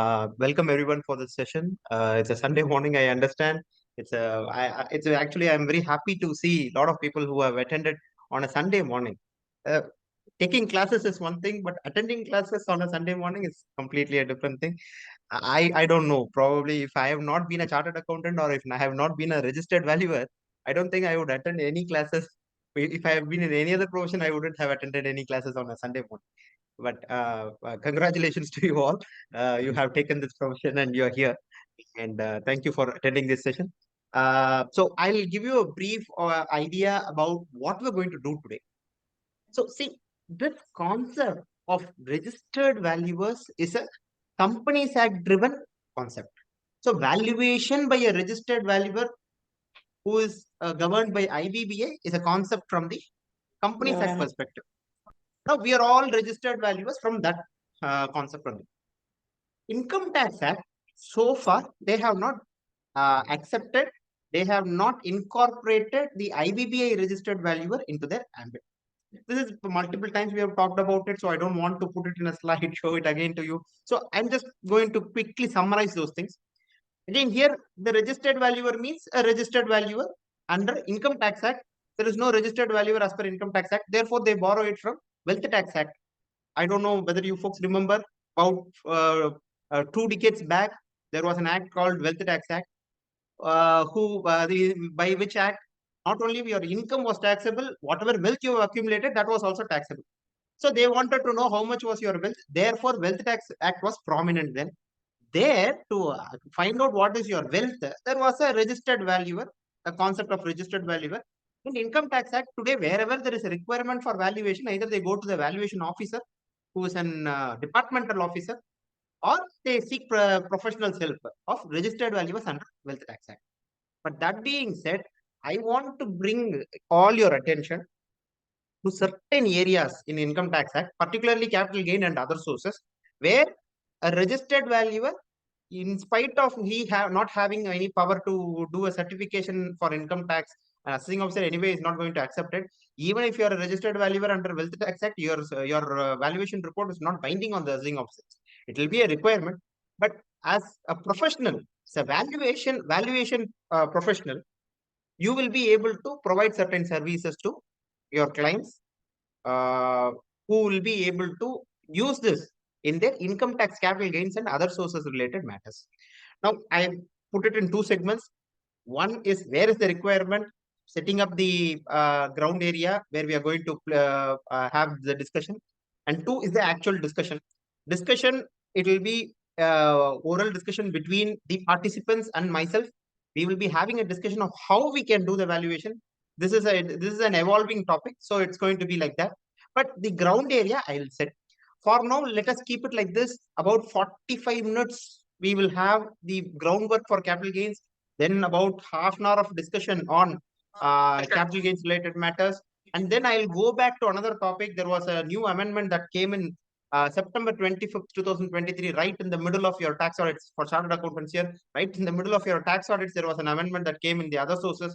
Welcome everyone for this session. It's a Sunday morning. I understand. Actually I'm very happy to see a lot of people who have attended on a Sunday morning. Uh, Taking classes is one thing, but attending classes on a Sunday morning is completely a different thing. I don't know. Probably if I have not been a chartered accountant or if I have not been a registered valuer, I don't think I would attend any classes. If I have been in any other profession, I wouldn't have attended any classes on a Sunday morning. But congratulations to you all. You have taken this profession and you are here. And thank you for attending this session. So I'll give you a brief idea about what we're going to do today. So see, this concept of registered valuers is a Companies Act driven concept. So valuation by a registered valuer who is governed by IBBA is a concept from the Companies Act perspective. Now we are all registered valuers from that concept only. Income Tax Act, so far, they have not accepted, they have not incorporated the IBBI registered valuer into their ambit. This is multiple times we have talked about it, so I don't want to put it in a slide, show it again to you. So I'm just going to quickly summarize those things. Again, here, the registered valuer means a registered valuer under Income Tax Act. There is no registered valuer as per Income Tax Act. Therefore, they borrow it from Wealth Tax Act. I don't know whether you folks remember about 2 decades back, there was an act called Wealth Tax Act, by which act not only your income was taxable, whatever wealth you have accumulated, that was also taxable. So they wanted to know how much was your wealth. Therefore, Wealth Tax Act was prominent then. There, to find out what is your wealth, there was a registered valuer, a concept of registered valuer. In Income Tax Act, today, wherever there is a requirement for valuation, either they go to the valuation officer, who is an departmental officer, or they seek professional help of registered valuers under Wealth Tax Act. But that being said, I want to bring all your attention to certain areas in Income Tax Act, particularly capital gain and other sources, where a registered valuer, in spite of not having any power to do a certification for income tax, assessing officer anyway is not going to accept it. Even if you are a registered valuer under Wealth Tax Act, your valuation report is not binding on the assessing officer. It will be a requirement, but as a professional, as a valuation professional, you will be able to provide certain services to your clients who will be able to use this in their income tax, capital gains, and other sources related matters. Now, I put it in two segments. One is where is the requirement, setting up the ground area where we are going to have the discussion. And two is the actual discussion. Discussion, it will be oral discussion between the participants and myself. We will be having a discussion of how we can do the valuation. This is an evolving topic, so it's going to be like that. But the ground area, I will set. For now, let us keep it like this. About 45 minutes, we will have the groundwork for capital gains. Then about half an hour of discussion on capital gains related matters. And then I'll go back to another topic. There was a new amendment that came in September 25th, 2023, right in the middle of your tax audits for chartered accountants here, right in the middle of your tax audits, there was an amendment that came in the other sources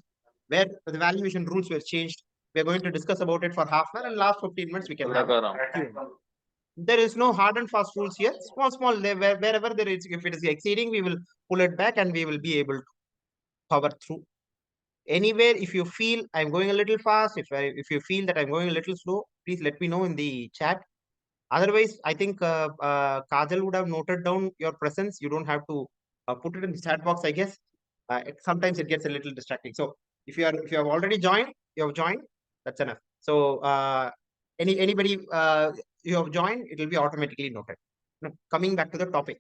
where the valuation rules were changed. We're going to discuss about it for half an hour and last 15 minutes we can have. There is no hard and fast rules here. Small, wherever there is, if it is exceeding, we will pull it back and we will be able to power through. Anywhere, if you feel I'm going a little fast, if you feel that I'm going a little slow, please let me know in the chat. Otherwise, I think Kajal would have noted down your presence. You don't have to put it in the chat box, I guess. Sometimes it gets a little distracting. So if you have already joined, you have joined. That's enough. So anybody you have joined, it will be automatically noted. Now, coming back to the topic,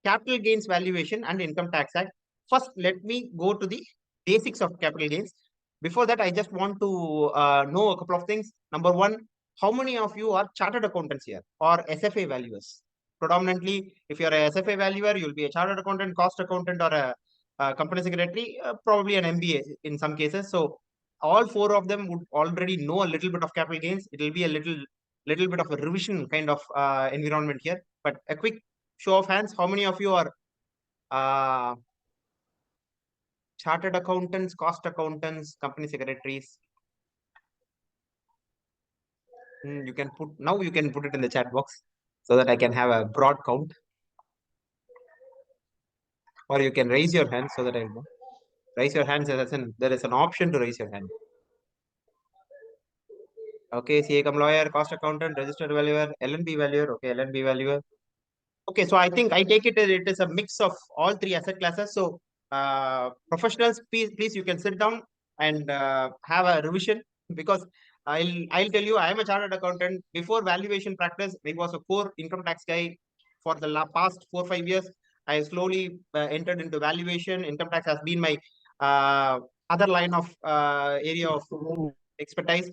capital gains valuation and Income Tax Act. First, let me go to the basics of capital gains. Before that, I just want to know a couple of things. Number one, how many of you are chartered accountants here or SFA valuers? Predominantly, if you're a SFA valuer, you'll be a chartered accountant, cost accountant, or a company secretary, probably an MBA in some cases. So all four of them would already know a little bit of capital gains. It will be a little bit of a revision kind of environment here. But a quick show of hands, how many of you are chartered accountants, cost accountants, company secretaries? You can put it in the chat box so that I can have a broad count. or you can raise your hand so that I know. Raise your hands as in there is an option to raise your hand. Okay, CA come lawyer, cost accountant, registered valuer, LNB valuer. Okay, LNB valuer. Okay, so I think I take it as it is a mix of all three asset classes. So, professionals, please, you can sit down and have a revision because I'll tell you, I am a chartered accountant. Before valuation practice, I was a core income tax guy for the past 4 5 years. I slowly entered into valuation. Income tax has been my other line of area of expertise.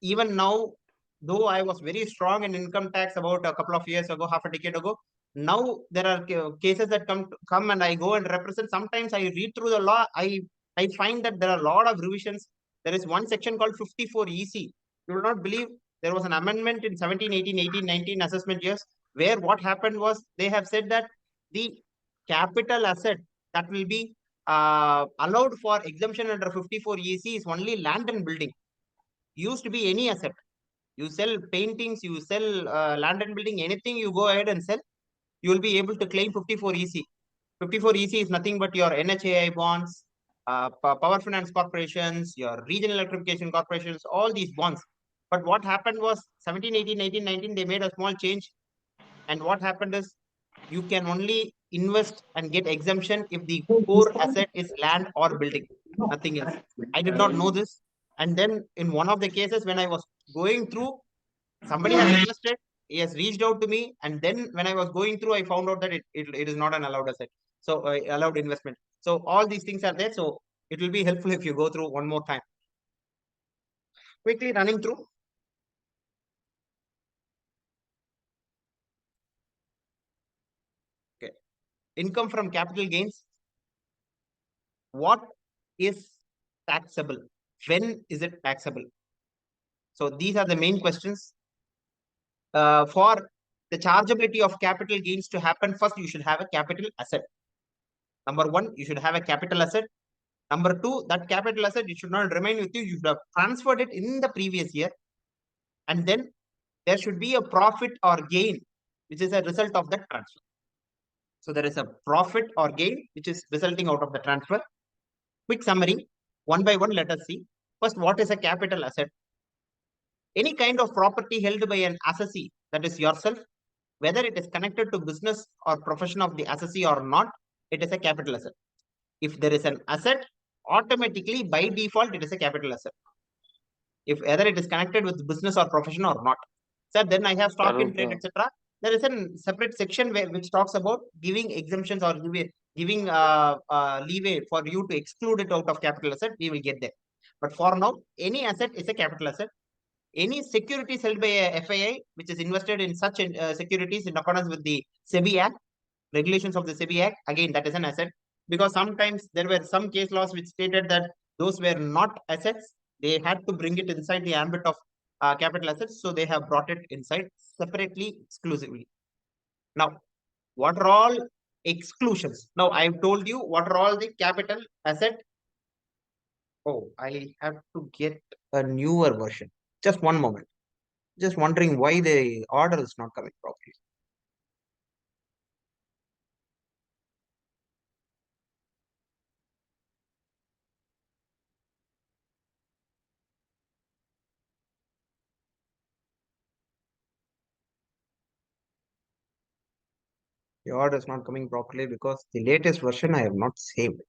Even now, though I was very strong in income tax about a couple of years ago, half a decade ago, now there are cases that come and I go and represent. Sometimes I read through the law. I find that there are a lot of revisions. There is one section called 54 EC. You will not believe there was an amendment in 17, 18, 18, 19 assessment years where what happened was they have said that the capital asset that will be allowed for exemption under 54 EC is only land and building. Used to be any asset. You sell paintings, you sell land and building, anything you go ahead and sell, you will be able to claim 54 EC. 54 EC is nothing but your NHAI bonds, power finance corporations, your regional electrification corporations, all these bonds. But what happened was 17, 18, 19, 19, they made a small change. And what happened is you can only invest and get exemption if the core asset is land or building, nothing else. I did not know this. And then in one of the cases, when I was going through, somebody has invested, he has reached out to me. And then when I was going through, I found out that it is not an allowed asset. So allowed investment. So all these things are there. So it will be helpful if you go through one more time. Quickly running through. Okay. Income from capital gains. What is taxable? When is it taxable? So these are the main questions. For the chargeability of capital gains to happen, first you should have a capital asset. Number one, you should have a capital asset. Number two, that capital asset, it should not remain with you. You should have transferred it in the previous year. And then there should be a profit or gain, which is a result of that transfer. So there is a profit or gain, which is resulting out of the transfer. Quick summary, one by one, let us see. First, what is a capital asset? Any kind of property held by an assessee, that is yourself, whether it is connected to business or profession of the assessee or not, it is a capital asset. If there is an asset, automatically by default, it is a capital asset. If whether it is connected with business or profession or not. So then I have stock in trade, etc. There is a separate section which talks about giving exemptions or giving leeway for you to exclude it out of capital asset. We will get there. But for now, any asset is a capital asset. Any securities held by a FII, which is invested in such securities in accordance with the SEBI Act, regulations of the SEBI Act, again, that is an asset. Because sometimes there were some case laws which stated that those were not assets. They had to bring it inside the ambit of capital assets. So they have brought it inside separately, exclusively. Now, what are all exclusions? Now, I've told you what are all the capital asset. Oh, I have to get a newer version. Just one moment. Just wondering why the order is not coming properly. The order is not coming properly because the latest version I have not saved.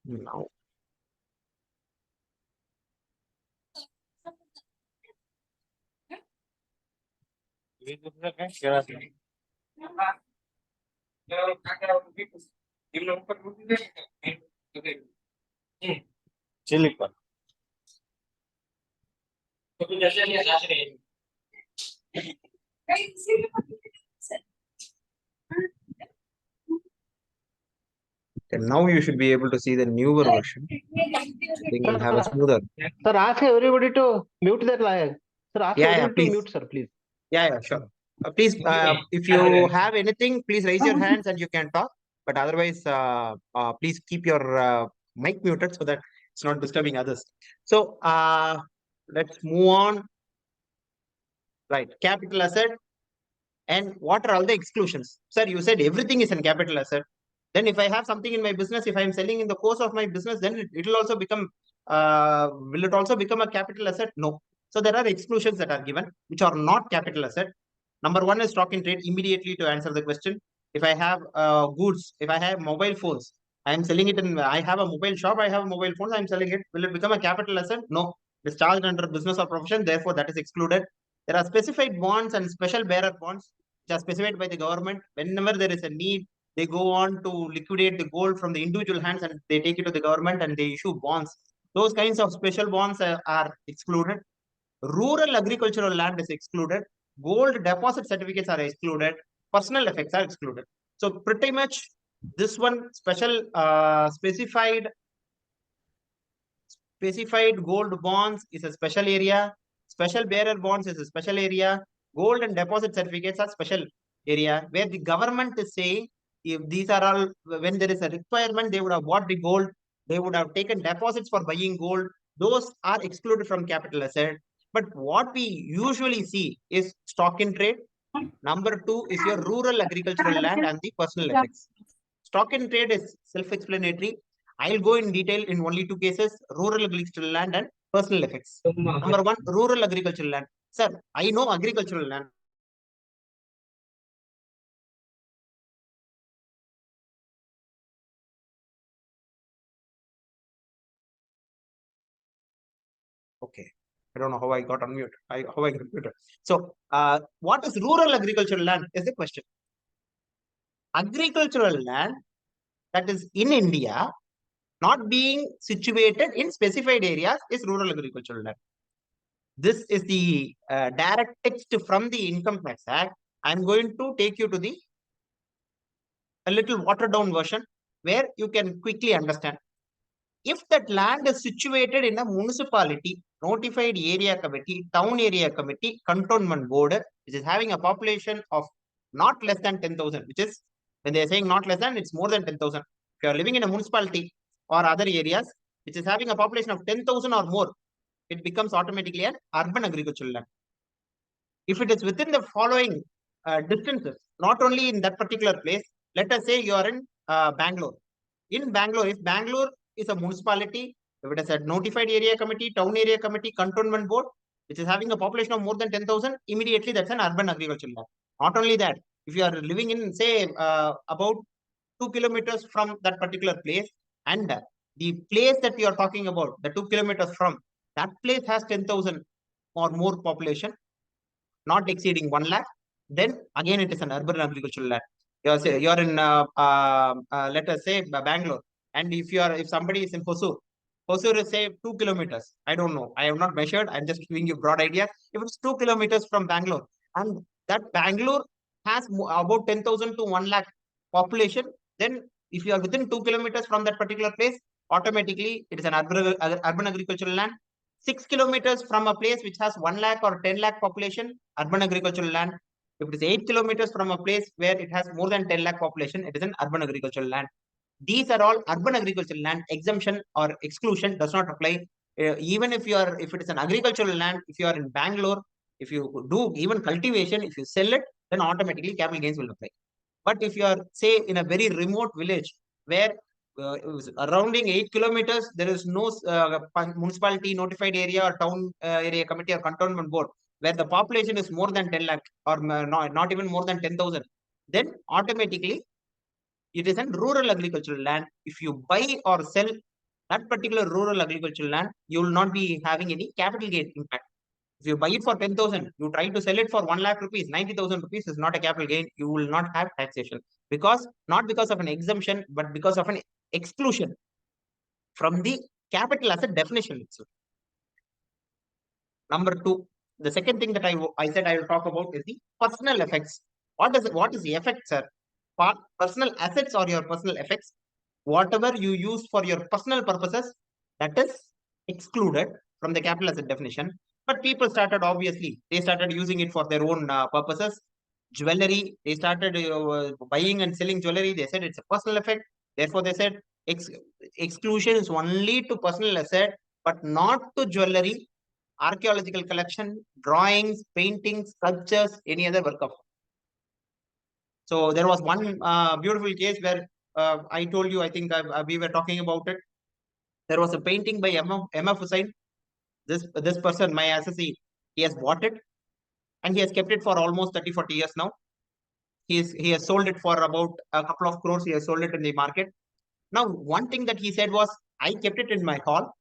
Now. And now you should be able to see the newer version. I think we'll have a smoother. Sir, ask everybody to mute their line. Sir, ask Yeah, everybody please. to mute, sir, please. Yeah, sure. Please, if you have anything, please raise your hands and you can talk. But otherwise, please keep your mic muted so that it's not disturbing others. So let's move on. Right. Capital asset. And what are all the exclusions? Sir, you said everything is in capital asset. Then if I have something in my business, if I'm selling in the course of my business, then it will also become, will it also become a capital asset? No. So there are exclusions that are given, which are not capital asset. Number one is stock in trade. Immediately to answer the question, if I have goods, if I have mobile phones, I am selling it in, I have a mobile shop, I have mobile phones, I'm selling it. Will it become a capital asset? No. It is charged under business or profession, therefore that is excluded. There are specified bonds and special bearer bonds which are specified by the government. Whenever there is a need, they go on to liquidate the gold from the individual hands and they take it to the government and they issue bonds. Those kinds of special bonds are excluded. Rural agricultural land is excluded. Gold deposit certificates are excluded. Personal effects are excluded. So pretty much this one specified gold bonds is a special area. Special bearer bonds is a special area. Gold and deposit certificates are special area where the government is saying if these are all, when there is a requirement, they would have bought the gold. They would have taken deposits for buying gold. Those are excluded from capital asset. But what we usually see is stock in trade. Number two is your rural agricultural land and the personal effects. Stock in trade is self-explanatory. I'll go in detail in only two cases, rural agricultural land and personal effects. Number one, rural agricultural land. Sir, I know agricultural land. Okay. I don't know how I got on mute. How I got muted. So, what is rural agricultural land is the question. Agricultural land that is in India, not being situated in specified areas, is rural agricultural land. This is the direct text from the Income Tax Act. I'm going to take you to the a little watered down version where you can quickly understand. If that land is situated in a municipality, notified area committee, town area committee, cantonment board, which is having a population of not less than 10,000, which is when they are saying not less than, it's more than 10,000. If you are living in a municipality or other areas, which is having a population of 10,000 or more, it becomes automatically an urban agricultural land. If it is within the following distances, not only in that particular place, let us say you are in Bangalore. In Bangalore, if Bangalore is a municipality, if it is a notified area committee, town area committee, cantonment board, which is having a population of more than 10,000, immediately that's an urban agricultural land. Not only that, if you are living in, say, about 2 kilometers from that particular place, and the place that you are talking about, the 2 kilometers from, that place has 10,000 or more population, not exceeding 1 lakh, then again it is an urban agricultural land. You're in let us say Bangalore, and if somebody is in Hosur is say 2 kilometers. I don't know. I have not measured. I'm just giving you broad idea. If it's 2 kilometers from Bangalore, and that Bangalore has about 10,000 to 1 lakh population, then if you are within 2 kilometers from that particular place, automatically it is an urban agricultural land. 6 kilometers from a place which has 1 lakh or 10 lakh population, urban agricultural land. If it is 8 kilometers from a place where it has more than 10 lakh population, it is an urban agricultural land. These are all urban agricultural land. Exemption or exclusion does not apply. Even if it is an agricultural land, if you are in Bangalore, if you do even cultivation, if you sell it, then automatically capital gains will apply. But if you are, say, in a very remote village where surrounding 8 kilometers, there is no municipality notified area or town area committee or cantonment board where the population is more than 10 lakh or not even more than 10,000, then automatically it is a rural agricultural land. If you buy or sell that particular rural agricultural land, you will not be having any capital gain impact. If you buy it for 10,000, you try to sell it for 1 lakh rupees, 90,000 rupees is not a capital gain. You will not have taxation not because of an exemption, but because of an exclusion from the capital asset definition itself. Number two, the second thing that I said I will talk about is the personal effects. What is the effect, sir? Personal assets or your personal effects, whatever you use for your personal purposes, that is excluded from the capital asset definition. But people obviously started using it for their own purposes. Jewelry, they started buying and selling jewelry. They said it's a personal effect. Therefore, they said exclusion is only to personal asset, but not to jewelry archaeological collection, drawings, paintings, sculptures, any other work of art. So there was one beautiful case where I told you, I think we were talking about it. There was a painting by M.F. Hussain. This person, my associate, he has bought it and he has kept it for almost 30-40 years now. He has sold it for about a couple of crores. He has sold it in the market. Now, one thing that he said was, I kept it in my hall.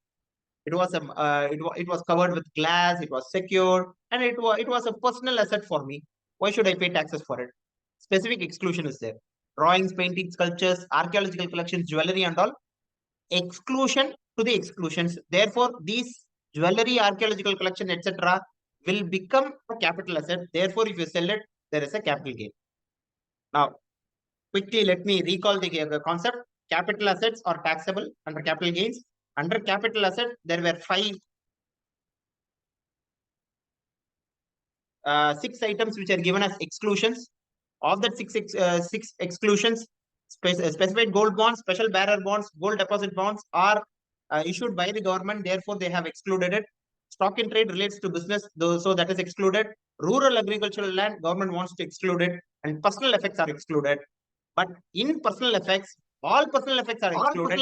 It was it was covered with glass. It was secure, and it was a personal asset for me. Why should I pay taxes for it? Specific exclusion is there. Drawings, paintings, sculptures, archaeological collections, jewelry, and all exclusion to the exclusions. Therefore, these jewelry, archaeological collection, etc., will become a capital asset. Therefore, if you sell it, there is a capital gain. Now, quickly, let me recall the concept. Capital assets are taxable under capital gains. Under capital asset, there were six items which are given as exclusions. Of that six exclusions, specified gold bonds, special bearer bonds, gold deposit bonds are issued by the government. Therefore, they have excluded it. Stock in trade relates to business, though, so that is excluded. Rural agricultural land, government wants to exclude it, and personal effects are excluded. But in personal effects, all personal effects are excluded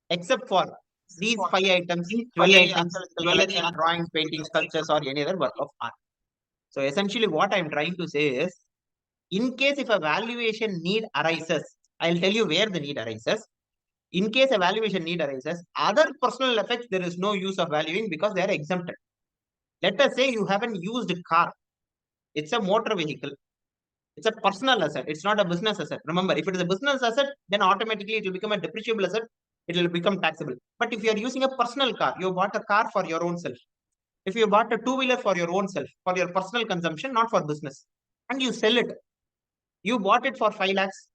except for these five items: jewelry, archaeological collection, drawings, paintings, sculptures, or any other work of art. So essentially, what I'm trying to say is, in case if a valuation need arises, I'll tell you where the need arises. In case a valuation need arises, other personal effects, there is no use of valuing because they are exempted. Let us say you have an used car. It's a motor vehicle. It's a personal asset. It's not a business asset. Remember, if it is a business asset, then automatically it will become a depreciable asset. It will become taxable. But if you are using a personal car, you bought a car for your own self. If you bought a two-wheeler for your own self, for your personal consumption, not for business, and you sell it, you bought it for 5 lakhs.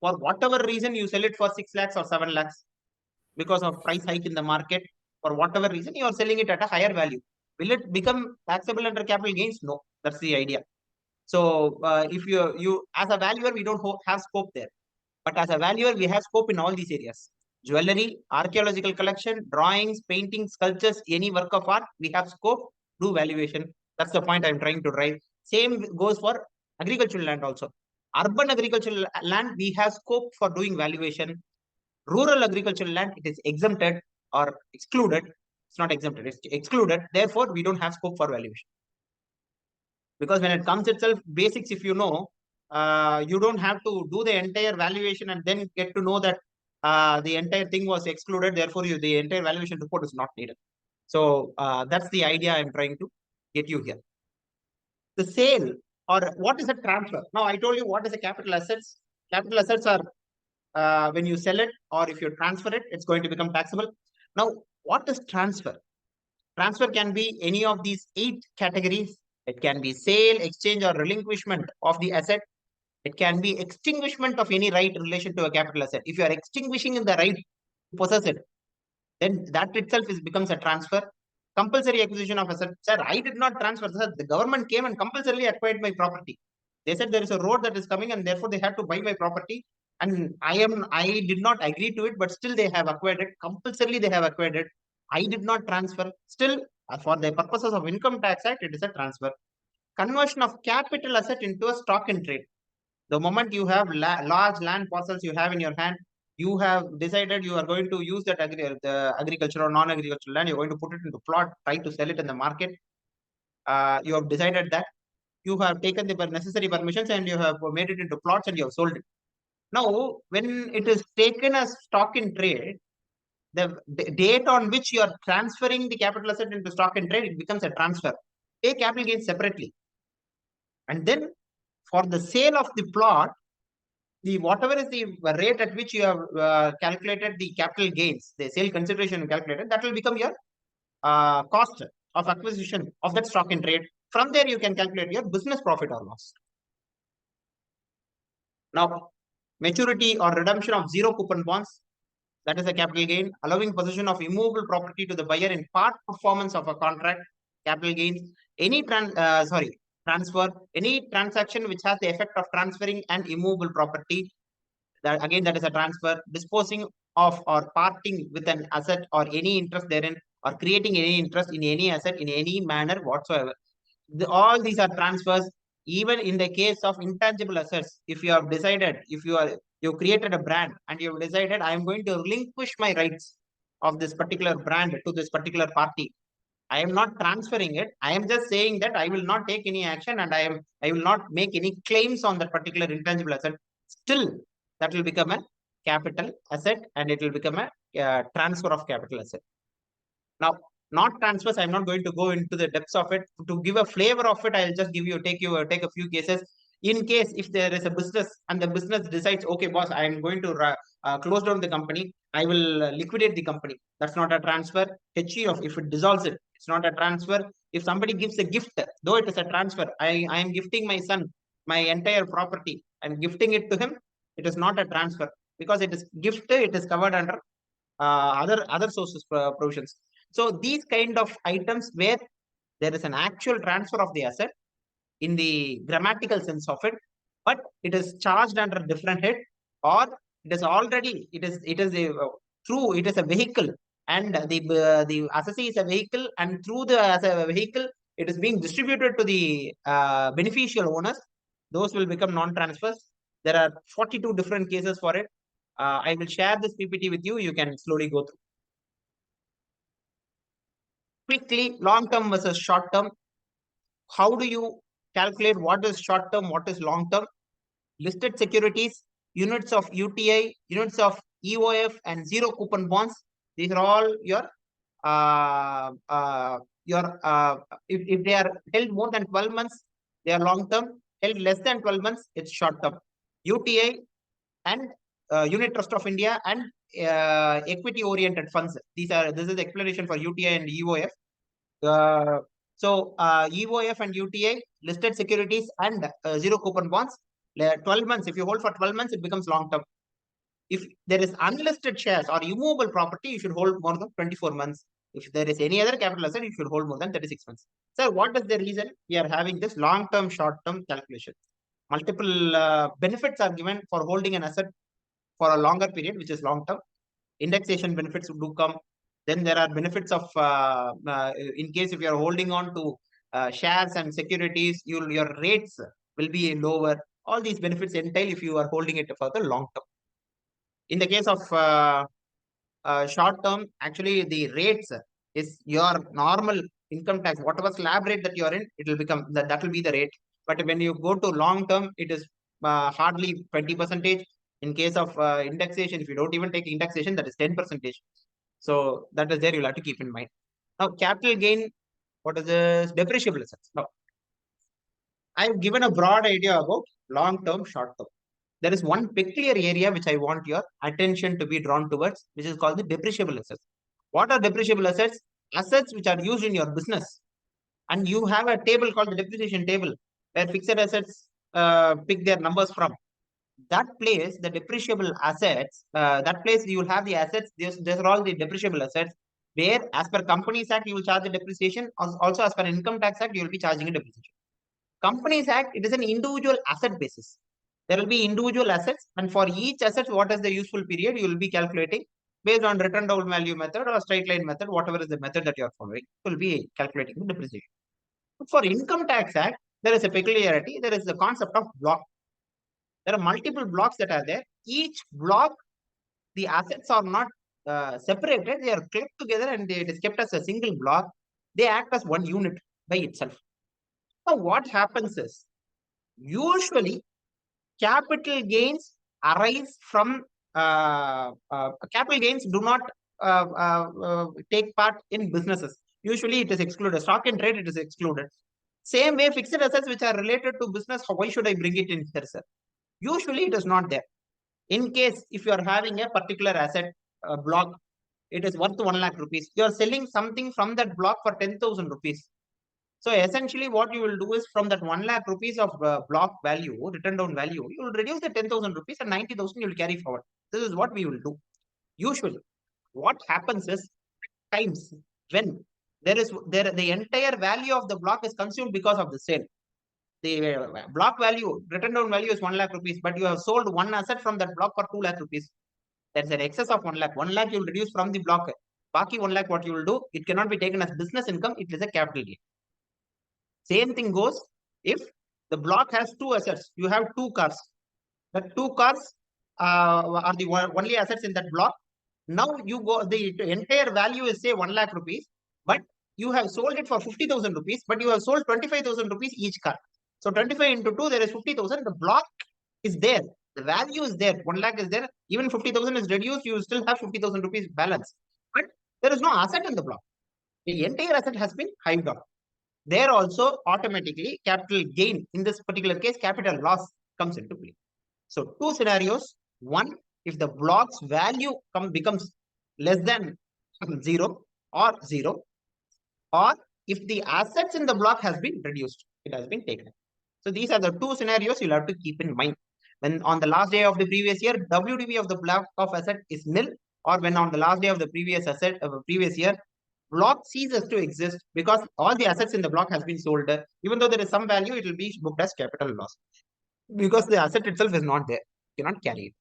For whatever reason, you sell it for 6 lakhs or 7 lakhs because of price hike in the market. For whatever reason, you are selling it at a higher value. Will it become taxable under capital gains? No, that's the idea. So if you as a valuer, we don't have scope there. But as a valuer, we have scope in all these areas. Jewelry, archaeological collection, drawings, paintings, sculptures, any work of art, we have scope, do valuation. That's the point I'm trying to drive. Same goes for agricultural land also. Urban agricultural land, we have scope for doing valuation. Rural agricultural land, it is exempted or excluded. It's not exempted, it's excluded. Therefore, we don't have scope for valuation. Because when it comes itself, basics, if you know, you don't have to do the entire valuation and then get to know that the entire thing was excluded. Therefore, the entire valuation report is not needed. So that's the idea I'm trying to get you here. The sale, or what is a transfer? Now, I told you what is a capital assets. Capital assets are when you sell it or if you transfer it, it's going to become taxable. Now, what is transfer? Transfer can be any of these 8 categories. It can be sale, exchange, or relinquishment of the asset. It can be extinguishment of any right in relation to a capital asset. If you are extinguishing the right to possess it, then that itself becomes a transfer. Compulsory acquisition of asset. Sir, I did not transfer. Sir, the government came and compulsorily acquired my property. They said there is a road that is coming and therefore they had to buy my property. And I did not agree to it, but still they have acquired it. Compulsorily they have acquired it. I did not transfer. Still, for the purposes of Income Tax Act, it is a transfer. Conversion of capital asset into a stock in trade. The moment you have large land parcels you have in your hand, you have decided you are going to use that the agricultural or non-agricultural land, you're going to put it into plot, try to sell it in the market. You have decided that. You have taken the necessary permissions and you have made it into plots and you have sold it. Now, when it is taken as stock in trade, the date on which you are transferring the capital asset into stock in trade, it becomes a transfer. Pay capital gains separately. And then for the sale of the plot, the whatever is the rate at which you have calculated the capital gains, the sale consideration calculated, that will become your cost of acquisition of that stock in trade. From there, you can calculate your business profit or loss. Now, maturity or redemption of zero coupon bonds, that is a capital gain. Allowing possession of immovable property to the buyer in part performance of a contract, capital gains. Any transfer, any transaction which has the effect of transferring an immovable property, that again, that is a transfer. Disposing of or parting with an asset or any interest therein or creating any interest in any asset in any manner whatsoever. All these are transfers. Even in the case of intangible assets, if you have decided, if you created a brand and you have decided, I am going to relinquish my rights of this particular brand to this particular party. I am not transferring it. I am just saying that I will not take any action and I will not make any claims on that particular intangible asset. Still, that will become a capital asset and it will become a transfer of capital asset. Now, not transfers, I'm not going to go into the depths of it. To give a flavor of it, I'll just take a few cases. In case if there is a business and the business decides, okay, boss, I'm going to close down the company, I will liquidate the company. That's not a transfer. HEF, if it dissolves it, it's not a transfer. If somebody gives a gift, though it is a transfer, I am gifting my son my entire property and gifting it to him, it is not a transfer because it is gift, it is covered under other sources provisions. So these kind of items where there is an actual transfer of the asset in the grammatical sense of it, but it is charged under different head, or it is already it is a through it is a vehicle, and the assessee is a vehicle, and through the as a vehicle it is being distributed to the beneficial owners. Those will become non-transfers. There are 42 different cases for it. I will share this PPT with you. You can slowly go through. Quickly, long term versus short term. How do you calculate what is short term, what is long term? Listed securities, units of UTI, units of EOF, and zero coupon bonds. These are all uh, uh, if they are held more than 12 months, they are long term. Held less than 12 months, it's short term. UTI and Unit Trust of India and equity oriented funds. This is the explanation for UTI and EOF. EOF and UTI, listed securities and zero coupon bonds, 12 months. If you hold for 12 months, it becomes long term. If there is unlisted shares or immovable property, you should hold more than 24 months. If there is any other capital asset, you should hold more than 36 months. Sir, what is the reason we are having this long term, short term calculation? Multiple benefits are given for holding an asset for a longer period, which is long term. Indexation benefits do come. Then there are benefits of in case if you are holding on to shares and securities, your rates will be lower. All these benefits entail if you are holding it for the long term. In the case of short term, actually the rates is your normal income tax, whatever slab rate that you are in, it will become that will be the rate. But when you go to long term, it is hardly 20%. In case of indexation, if you don't even take indexation, that is 10%. So that is there you'll have to keep in mind. Now, capital gain, what is this? Depreciable assets. Now, I've given a broad idea about long term, short term. There is one peculiar area which I want your attention to be drawn towards, which is called the depreciable assets. What are depreciable assets? Assets which are used in your business. And you have a table called the depreciation table, where fixed assets pick their numbers from. That place, the depreciable assets, that place you will have the assets, these are all the depreciable assets, where as per Companies Act, you will charge the depreciation. Also, as per Income Tax Act, you will be charging a depreciation. Companies Act, it is an individual asset basis. There will be individual assets, and for each asset, what is the useful period, you will be calculating based on return down value method or straight line method, whatever is the method that you are following, you will be calculating the depreciation. For Income Tax Act, there is a peculiarity. There is the concept of block. There are multiple blocks that are there. Each block, the assets are not separated. They are clipped together and it is kept as a single block. They act as one unit by itself. So what happens is, usually capital gains arise from capital gains do not take part in businesses. Usually it is excluded. Stock and trade, it is excluded. Same way, fixed assets which are related to business, why should I bring it in here, sir? Usually it is not there. In case if you are having a particular asset block, it is worth 1 lakh rupees. You are selling something from that block for 10,000 rupees. So essentially what you will do is from that 1 lakh rupees of block value, written down value, you will reduce the 10,000 rupees and 90,000 you will carry forward. This is what we will do. Usually what happens is times when the entire value of the block is consumed because of the sale. The block value, written down value is 1 lakh rupees, but you have sold one asset from that block for 2 lakh rupees. There's an excess of 1 lakh. 1 lakh you will reduce from the block. Baki 1 lakh, what you will do, it cannot be taken as business income. It is a capital gain. Same thing goes if the block has two assets. You have two cars. The two cars are the only assets in that block. Now you go, the entire value is say 1 lakh rupees, but you have sold it for 50,000 rupees, but you have sold 25,000 rupees each car. So 25 into 2, there is 50,000. The block is there. The value is there. 1 lakh is there. Even 50,000 is reduced, you still have 50,000 rupees balance. But there is no asset in the block. The entire asset has been hived off. There also automatically capital gain. In this particular case, capital loss comes into play. So two scenarios. One, if the block's value becomes less than 0 or 0, or if the assets in the block has been reduced, it has been taken. So these are the two scenarios you'll have to keep in mind. When on the last day of the previous year, WDV of the block of asset is nil, or when on the last day of the previous year, block ceases to exist because all the assets in the block has been sold. Even though there is some value, it will be booked as capital loss because the asset itself is not there. You cannot carry it.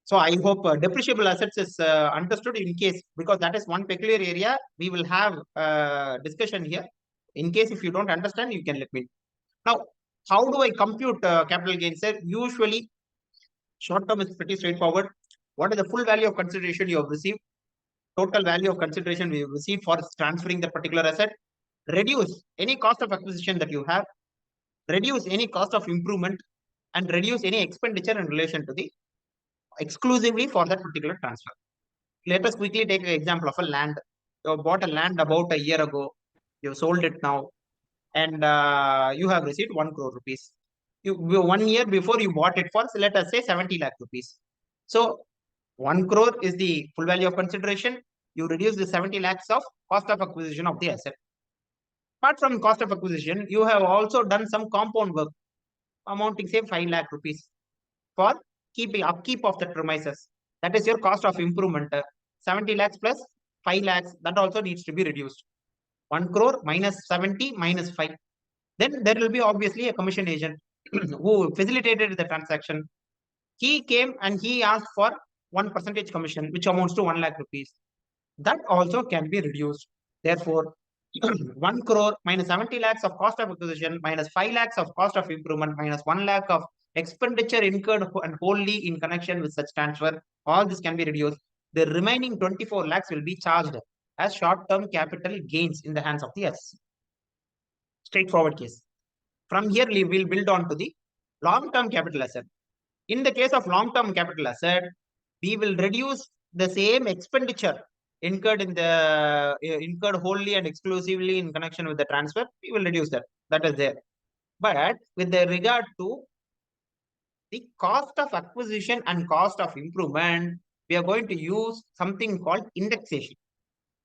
So I hope depreciable assets is understood in case, because that is one peculiar area we will have discussion here. In case if you don't understand, you can let me know. Now, how do I compute capital gains? Sir, usually short term is pretty straightforward. What is the full value of consideration you have received? Total value of consideration we have received for transferring the particular asset. Reduce any cost of acquisition that you have. Reduce any cost of improvement, and reduce any expenditure in relation to the exclusively for that particular transfer. Let us quickly take an example of a land. You bought a land about a year ago. You sold it now, and you have received 1 crore rupees. 1 year before you bought it for, so let us say 70 lakh rupees. So 1 crore is the full value of consideration. You reduce the 70 lakhs of cost of acquisition of the asset. Apart from cost of acquisition, you have also done some compound work amounting say 5 lakh rupees for keeping upkeep of the premises. That is your cost of improvement. 70 lakhs plus 5 lakhs, that also needs to be reduced. 1 crore minus 70 minus 5. Then there will be obviously a commission agent who facilitated the transaction. He came and he asked for 1% commission, which amounts to 1 lakh rupees. That also can be reduced. Therefore, 1 crore minus 70 lakhs of cost of acquisition minus 5 lakhs of cost of improvement minus 1 lakh of expenditure incurred and wholly in connection with such transfer, all this can be reduced. The remaining 24 lakhs will be charged as short-term capital gains in the hands of the assessor. Straightforward case. From here, we will build on to the long-term capital asset. In the case of long-term capital asset, we will reduce the same expenditure incurred wholly and exclusively in connection with the transfer. We will reduce that. That is there. But with the regard to the cost of acquisition and cost of improvement, we are going to use something called indexation.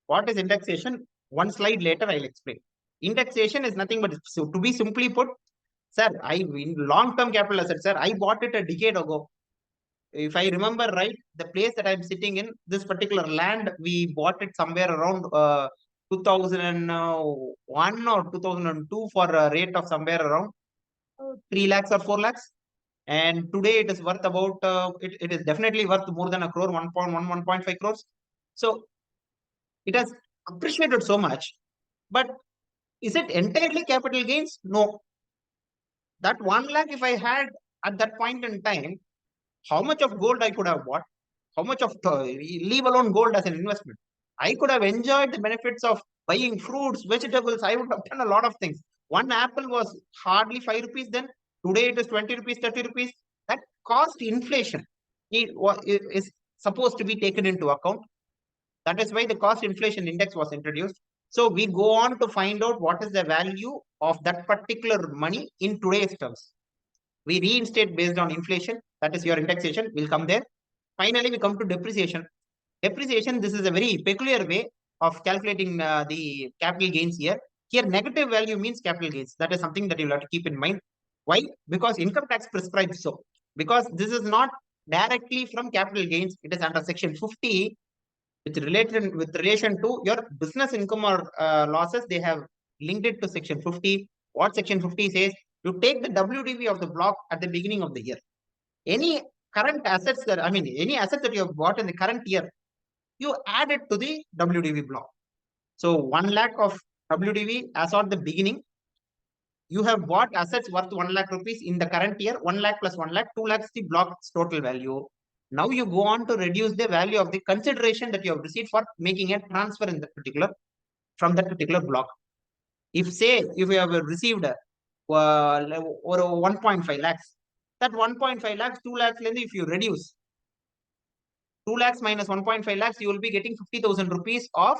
What is indexation? One slide later, I'll explain. Indexation is nothing but, so to be simply put, sir, in long-term capital asset, sir, I bought it a decade ago. If I remember right, the place that I'm sitting in, this particular land, we bought it somewhere around 2001 or 2002 for a rate of somewhere around 3 lakhs or 4 lakhs. And today it is worth about, it is definitely worth more than a crore, 1.1, 1.5 crores. So it has appreciated so much. But is it entirely capital gains? No. That 1 lakh, if I had at that point in time, how much of gold I could have bought, how much of, leave alone gold as an investment. I could have enjoyed the benefits of buying fruits, vegetables. I would have done a lot of things. One apple was hardly 5 rupees then. Today it is 20 rupees, 30 rupees. That cost inflation is supposed to be taken into account. That is why the cost inflation index was introduced. So we go on to find out what is the value of that particular money in today's terms. We reinstate based on inflation. That is your indexation. We'll come there. Finally, we come to depreciation. Depreciation, this is a very peculiar way of calculating the capital gains here. Here, negative value means capital gains. That is something that you'll have to keep in mind. Why? Because income tax prescribes so. Because this is not directly from capital gains. It is under section 50, with relation to your business income or losses. They have linked it to section 50. What section 50 says? You take the WDV of the block at the beginning of the year. Any current assets that, I mean, any asset that you have bought in the current year, you add it to the WDV block. So 1 lakh of WDV as on the beginning, you have bought assets worth 1 lakh rupees in the current year, 1 lakh plus 1 lakh, 2 lakhs the block's total value. Now you go on to reduce the value of the consideration that you have received for making a transfer in that particular, from that particular block. If say, if you have received or 1.5 lakhs, that 1.5 lakhs, 2 lakhs, if you reduce 2 lakhs minus 1.5 lakhs, you will be getting 50,000 rupees of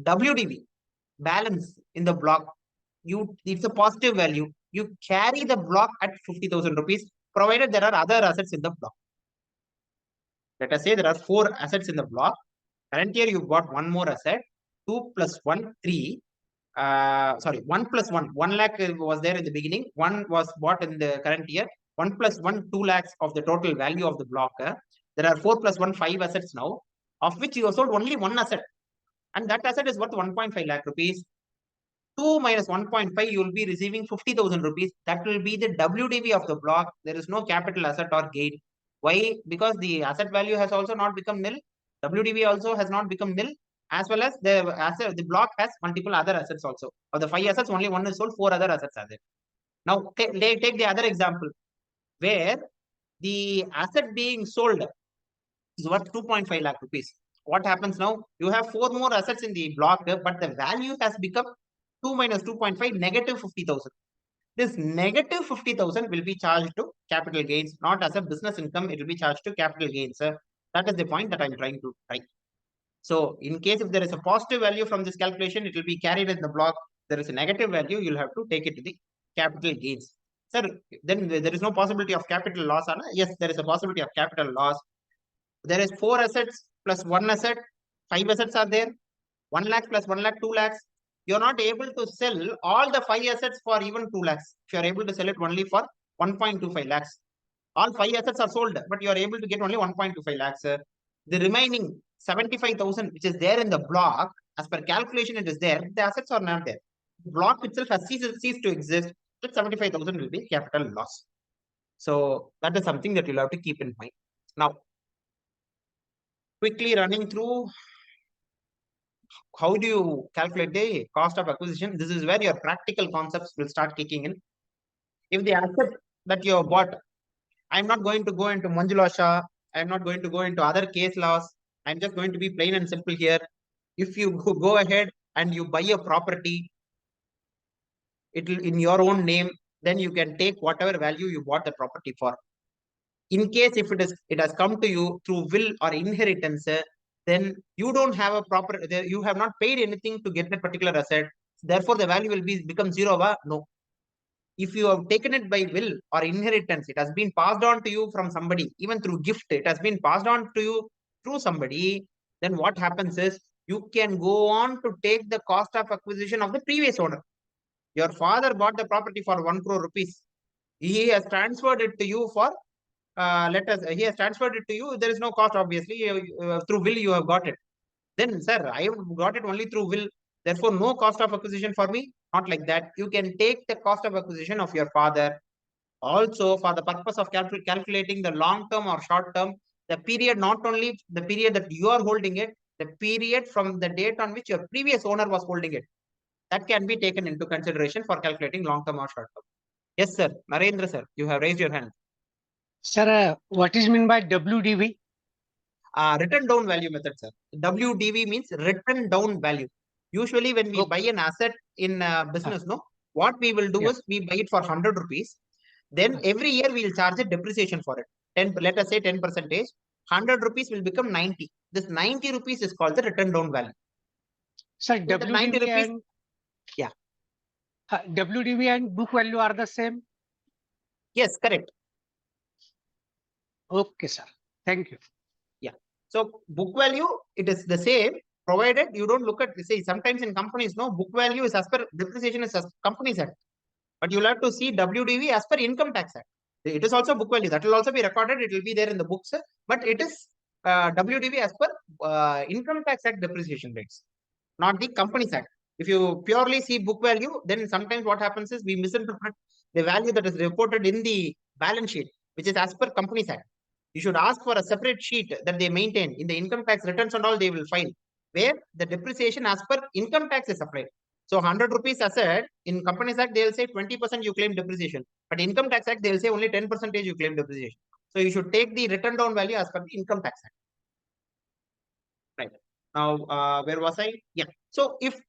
WDV balance in the block. It's a positive value. You carry the block at 50,000 rupees, provided there are other assets in the block. Let us say there are 4 assets in the block. Current year, you've got one more asset, 2 plus 1, 3. 1 plus 1, 1 lakh was there in the beginning. 1 was bought in the current year. 1 plus 1, 2 lakhs of the total value of the block. There are 4 plus 1, 5 assets now, of which you have sold only one asset. And that asset is worth 1.5 lakh rupees. 2 minus 1.5, you will be receiving 50,000 rupees. That will be the WDV of the block. There is no capital asset or gain. Why? Because the asset value has also not become nil. WDV also has not become nil, as well as the block has multiple other assets also. Of the 5 assets, only one is sold, 4 other assets are there. Now, take the other example, where the asset being sold is worth 2.5 lakh rupees. What happens now? You have 4 more assets in the block, but the value has become 2 minus 2.5, negative 50,000. This negative 50,000 will be charged to capital gains, not as a business income. It will be charged to capital gains. That is the point that I'm trying to write. So in case if there is a positive value from this calculation, it will be carried in the block. There is a negative value, you'll have to take it to the capital gains. Sir, then there is no possibility of capital loss, Anna? Yes, there is a possibility of capital loss. There is 4 assets plus 1 asset, 5 assets are there. 1 lakh plus 1 lakh, 2 lakhs. You're not able to sell all the 5 assets for even 2 lakhs. If you are able to sell it only for 1.25 lakhs. All 5 assets are sold, but you are able to get only 1.25 lakhs. The remaining 75,000, which is there in the block, as per calculation, it is there. The assets are not there. The block itself has ceased to exist. That 75,000 will be capital loss. So that is something that you'll have to keep in mind. Now, quickly running through, how do you calculate the cost of acquisition? This is where your practical concepts will start kicking in. If the asset that you have bought, I'm not going to go into Manjula Shah, I'm not going to go into other case laws. I'm just going to be plain and simple here. If you go ahead and you buy a property, it will in your own name, then you can take whatever value you bought the property for. In case if it has come to you through will or inheritance, then you don't have a proper, you have not paid anything to get that particular asset. Therefore, the value will become zero. No. If you have taken it by will or inheritance, it has been passed on to you from somebody, even through gift, it has been passed on to you through somebody, then what happens is you can go on to take the cost of acquisition of the previous owner. Your father bought the property for 1 crore rupees. He has transferred it to you for, he has transferred it to you. There is no cost, obviously. Through will, you have got it. Then, sir, I have got it only through will. Therefore, no cost of acquisition for me. Not like that. You can take the cost of acquisition of your father. Also, for the purpose of calculating the long term or short term, the period, not only the period that you are holding it, the period from the date on which your previous owner was holding it, that can be taken into consideration for calculating long term or short term. Yes, sir. Narendra, sir, you have raised your hand. Sir, what is mean by WDV? Written down value method, sir. WDV means written down value. Usually, when we buy an asset in business, what we will do is we buy it for 100 rupees. Then every year we will charge a depreciation for it. 10, let us say 10%. 100 rupees will become 90. This 90 rupees is called the written down value. Sir, So the 90 rupees, and yeah. WDV and book value are the same? Yes, correct. Okay, sir. Thank you. Yeah. So book value, it is the same, provided you don't look at, say, sometimes in companies, no, book value is as per depreciation is as companies act. But you'll have to see WDV as per income tax act. It is also book value. That will also be recorded. It will be there in the books. But it is WDV as per income tax act depreciation rates, not the companies act. If you purely see book value, then sometimes what happens is we misinterpret the value that is reported in the balance sheet, which is as per Companies Act. You should ask for a separate sheet that they maintain in the income tax returns and all they will file, where the depreciation as per income tax is applied. So 100 rupees asset in Companies Act, they will say 20% you claim depreciation. But Income Tax Act, they will say only 10% you claim depreciation. So you should take the written down value as per the Income Tax Act. Right. Now, where was I? Yeah. So if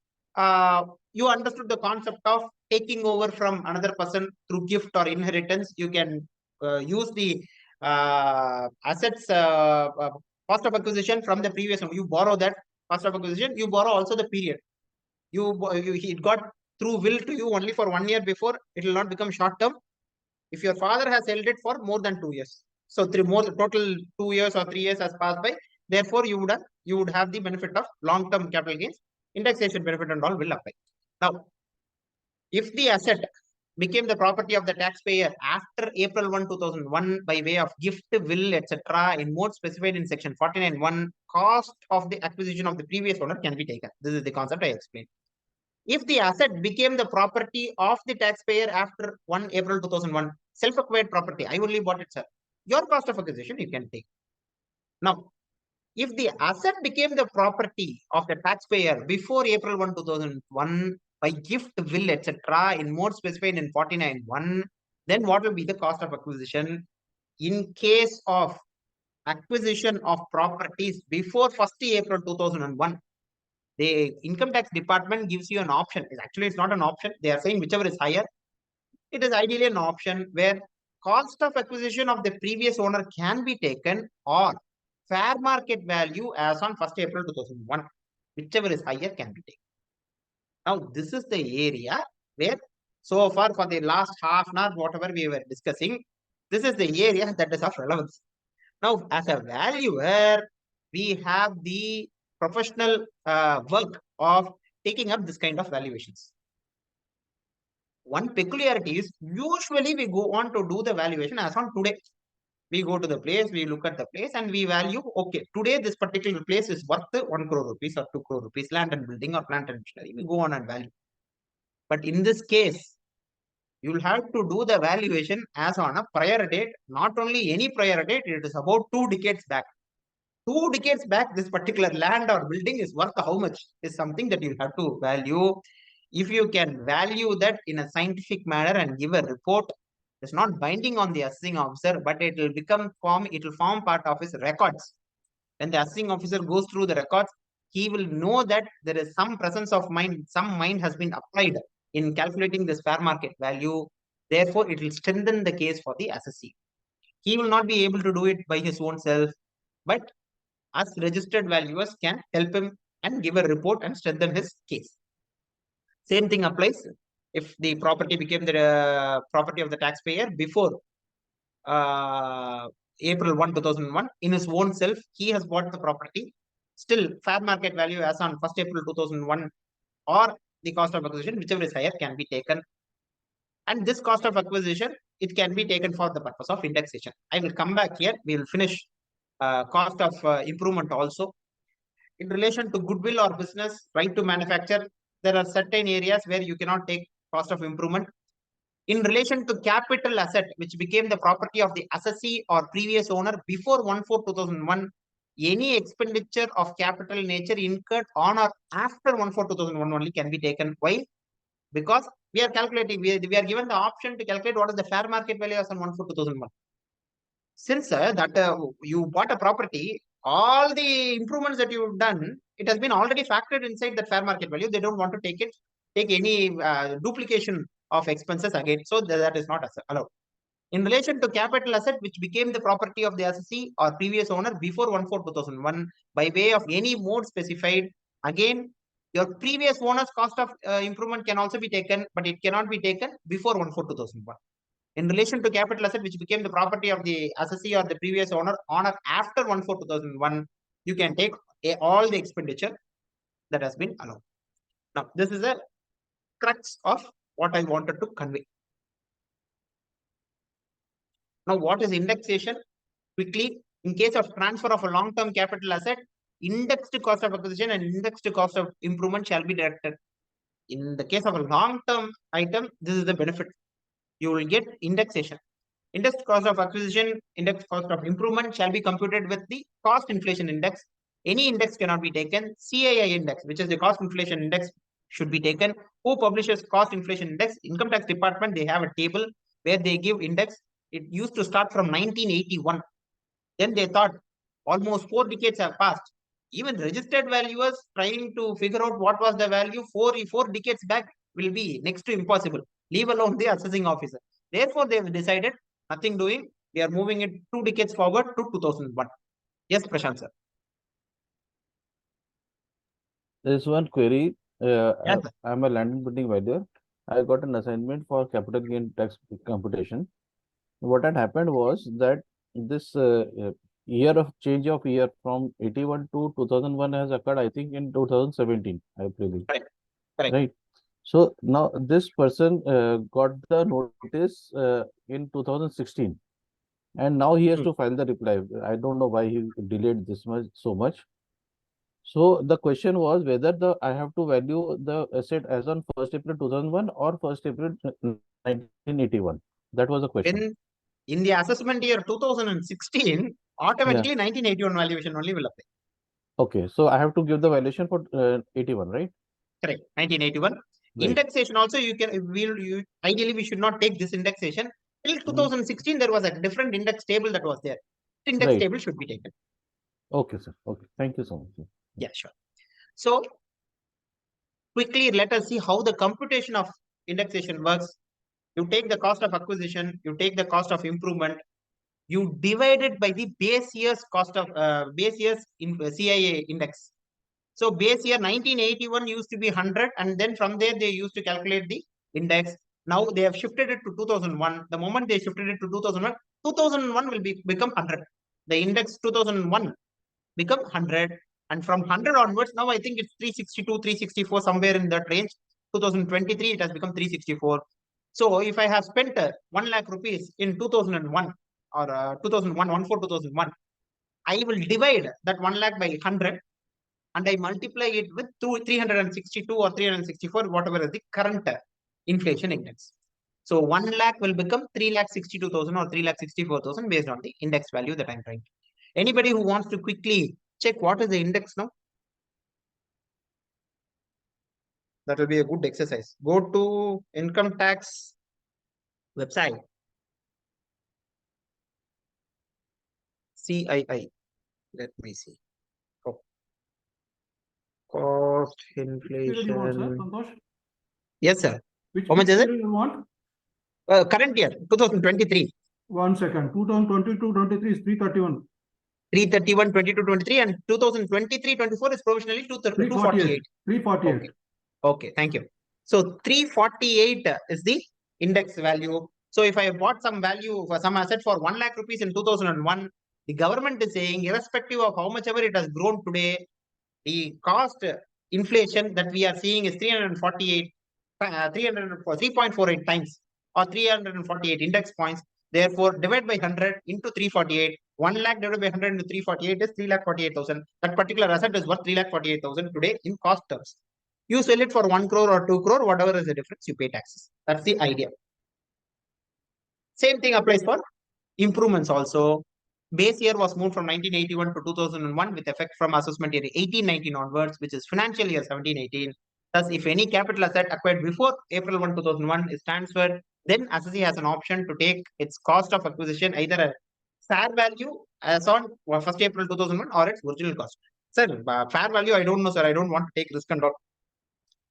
you understood the concept of taking over from another person through gift or inheritance, you can use the assets cost of acquisition from the previous one. You borrow that cost of acquisition, you borrow also the period. It got through will to you only for 1 year before, it will not become short term. If your father has held it for more than 2 years, so total 2 years or 3 years has passed by, therefore you would have the benefit of long term capital gains, indexation benefit and all will apply. Now, if the asset became the property of the taxpayer after April 1, 2001 by way of gift, will, etc., in mode specified in section 49(1), cost of the acquisition of the previous owner can be taken. This is the concept I explained. If the asset became the property of the taxpayer after 1 April 2001, self-acquired property, I only bought it, sir. Your cost of acquisition you can take. Now, if the asset became the property of the taxpayer before April 1, 2001 by gift, will, etc., in mode specified in 49(1), then what will be the cost of acquisition in case of acquisition of properties before 1st April 2001? The income tax department gives you an option. Actually, it's not an option. They are saying whichever is higher. It is ideally an option where cost of acquisition of the previous owner can be taken, or fair market value as on 1st April 2001. Whichever is higher can be taken. Now, this is the area where so far for the last half an hour, whatever we were discussing, this is the area that is of relevance. Now, as a valuer, we have the professional work of taking up this kind of valuations. One peculiarity is usually we go on to do the valuation as on today. We go to the place, we look at the place and we value, okay, today this particular place is worth 1 crore rupees or 2 crore rupees, land and building or plant and machinery. We go on and value. But in this case, you'll have to do the valuation as on a prior date, not only any prior date, it is about 2 decades back. 2 decades back, this particular land or building is worth how much is something that you have to value. If you can value that in a scientific manner and give a report, it's not binding on the assessing officer, but it will form part of his records. When the assessing officer goes through the records, he will know that there is some presence of mind, some mind has been applied in calculating this fair market value. Therefore, it will strengthen the case for the assessee. He will not be able to do it by his own self, but us registered valuers can help him and give a report and strengthen his case. Same thing applies if the property became the property of the taxpayer before April 1, 2001. In his own self, he has bought the property. Still, fair market value as on 1st April 2001 or the cost of acquisition, whichever is higher, can be taken. And this cost of acquisition, it can be taken for the purpose of indexation. I will come back here. We will finish cost of improvement also. In relation to goodwill or business, right to manufacture, there are certain areas where you cannot take cost of improvement. In relation to capital asset, which became the property of the assessee or previous owner before 1/4/2001, any expenditure of capital nature incurred on or after 1/4/2001 only can be taken. Why? Because we are calculating, we are given the option to calculate what is the fair market value as on 1/4/2001. Since you bought a property, all the improvements that you've done, it has been already factored inside that fair market value. They don't want to take any duplication of expenses again. So that is not allowed. In relation to capital asset, which became the property of the assessee or previous owner before 1/4/2001 by way of any mode specified, again, your previous owner's cost of improvement can also be taken, but it cannot be taken before 1/4/2001. In relation to capital asset, which became the property of the assessee or the previous owner on or after 1/4/2001, you can take all the expenditure that has been allowed. Now, this is a crux of what I wanted to convey. Now, what is indexation? Quickly, in case of transfer of a long-term capital asset, indexed cost of acquisition and indexed cost of improvement shall be deducted. In the case of a long-term item, this is the benefit. You will get indexation. Index cost of acquisition, index cost of improvement shall be computed with the cost inflation index. Any index cannot be taken. CII index, which is the cost inflation index, should be taken. Who publishes cost inflation index? Income tax department, they have a table where they give index. It used to start from 1981. Then they thought almost 4 decades have passed. Even registered valuers trying to figure out what was the value four decades back will be next to impossible, leave alone the assessing officer. Therefore, they have decided nothing doing. We are moving it 2 decades forward to 2001. Yes, Prashant sir. There's one query. Yes, sir. I'm a land building valuer. I got an assignment for capital gain tax computation. What had happened was that this year of change of year from 81 to 2001 has occurred, I think, in 2017, I believe. Correct. Correct. Right. So now this person got the notice in 2016, and now he has Hmm. to file the reply. I don't know why he delayed this much so much. So the question was whether I have to value the asset as on 1st April 2001 or 1st April 1981. That was the question. In the assessment year 2016, automatically 1981 valuation only will apply. Okay, so I have to give the valuation for 81, right? Correct. 1981. Right. Indexation also ideally we should not take this indexation. Till 2016, there was a different index table that was there. Index Right. table should be taken. Okay, sir. Okay. Thank you so much. Yeah, sure. So quickly, let us see how the computation of indexation works. You take the cost of acquisition, you take the cost of improvement, you divide it by the base year's cost of base year's CIA index. So base year 1981 used to be 100, and then from there they used to calculate the index. Now they have shifted it to 2001. The moment they shifted it to 2001, 2001 will become 100. The index 2001 become 100, and from 100 onwards, now I think it's 362, 364, somewhere in that range. 2023, it has become 364. So if I have spent 1 lakh rupees in 2001 or 2001, I will divide that 1 lakh by 100 and I multiply it with 362 or 364, whatever is the current inflation index. So 1 lakh will become 3,62,000 or 3,64,000 based on the index value that I'm trying to. Anybody who wants to quickly check what is the index now? That will be a good exercise. Go to income tax website. CII. Let me see. Oh. Cost Period you want, sir, inflation. Santosh? Yes, sir. Which How much is it? period you want? Current year, 2023. 1 second. 2022-23 is 331. 331, 22, 23, and 2023, 24 is provisionally 248. 348. Okay. Okay, thank you. So 348 is the index value. So if I bought some value for some asset for 1 lakh rupees in 2001, the government is saying, irrespective of how much ever it has grown today, the cost inflation that we are seeing is 348, 3.48 times or 348 index points. Therefore, divide by 100 into 348. 1 lakh divided by 100 into 348 is 3,48,000. That particular asset is worth 3,48,000 today in cost terms. You sell it for 1 crore or 2 crore, whatever is the difference, you pay taxes. That's the idea. Same thing applies for improvements also. Base year was moved from 1981 to 2001 with effect from assessment year 18-19 onwards, which is financial year 17-18. Thus, if any capital asset acquired before April 1, 2001 is transferred, then assessee has an option to take its cost of acquisition either a fair value as on 1st April 2001 or its original cost. Sir, fair value, I don't know, sir. I don't want to take risk and all.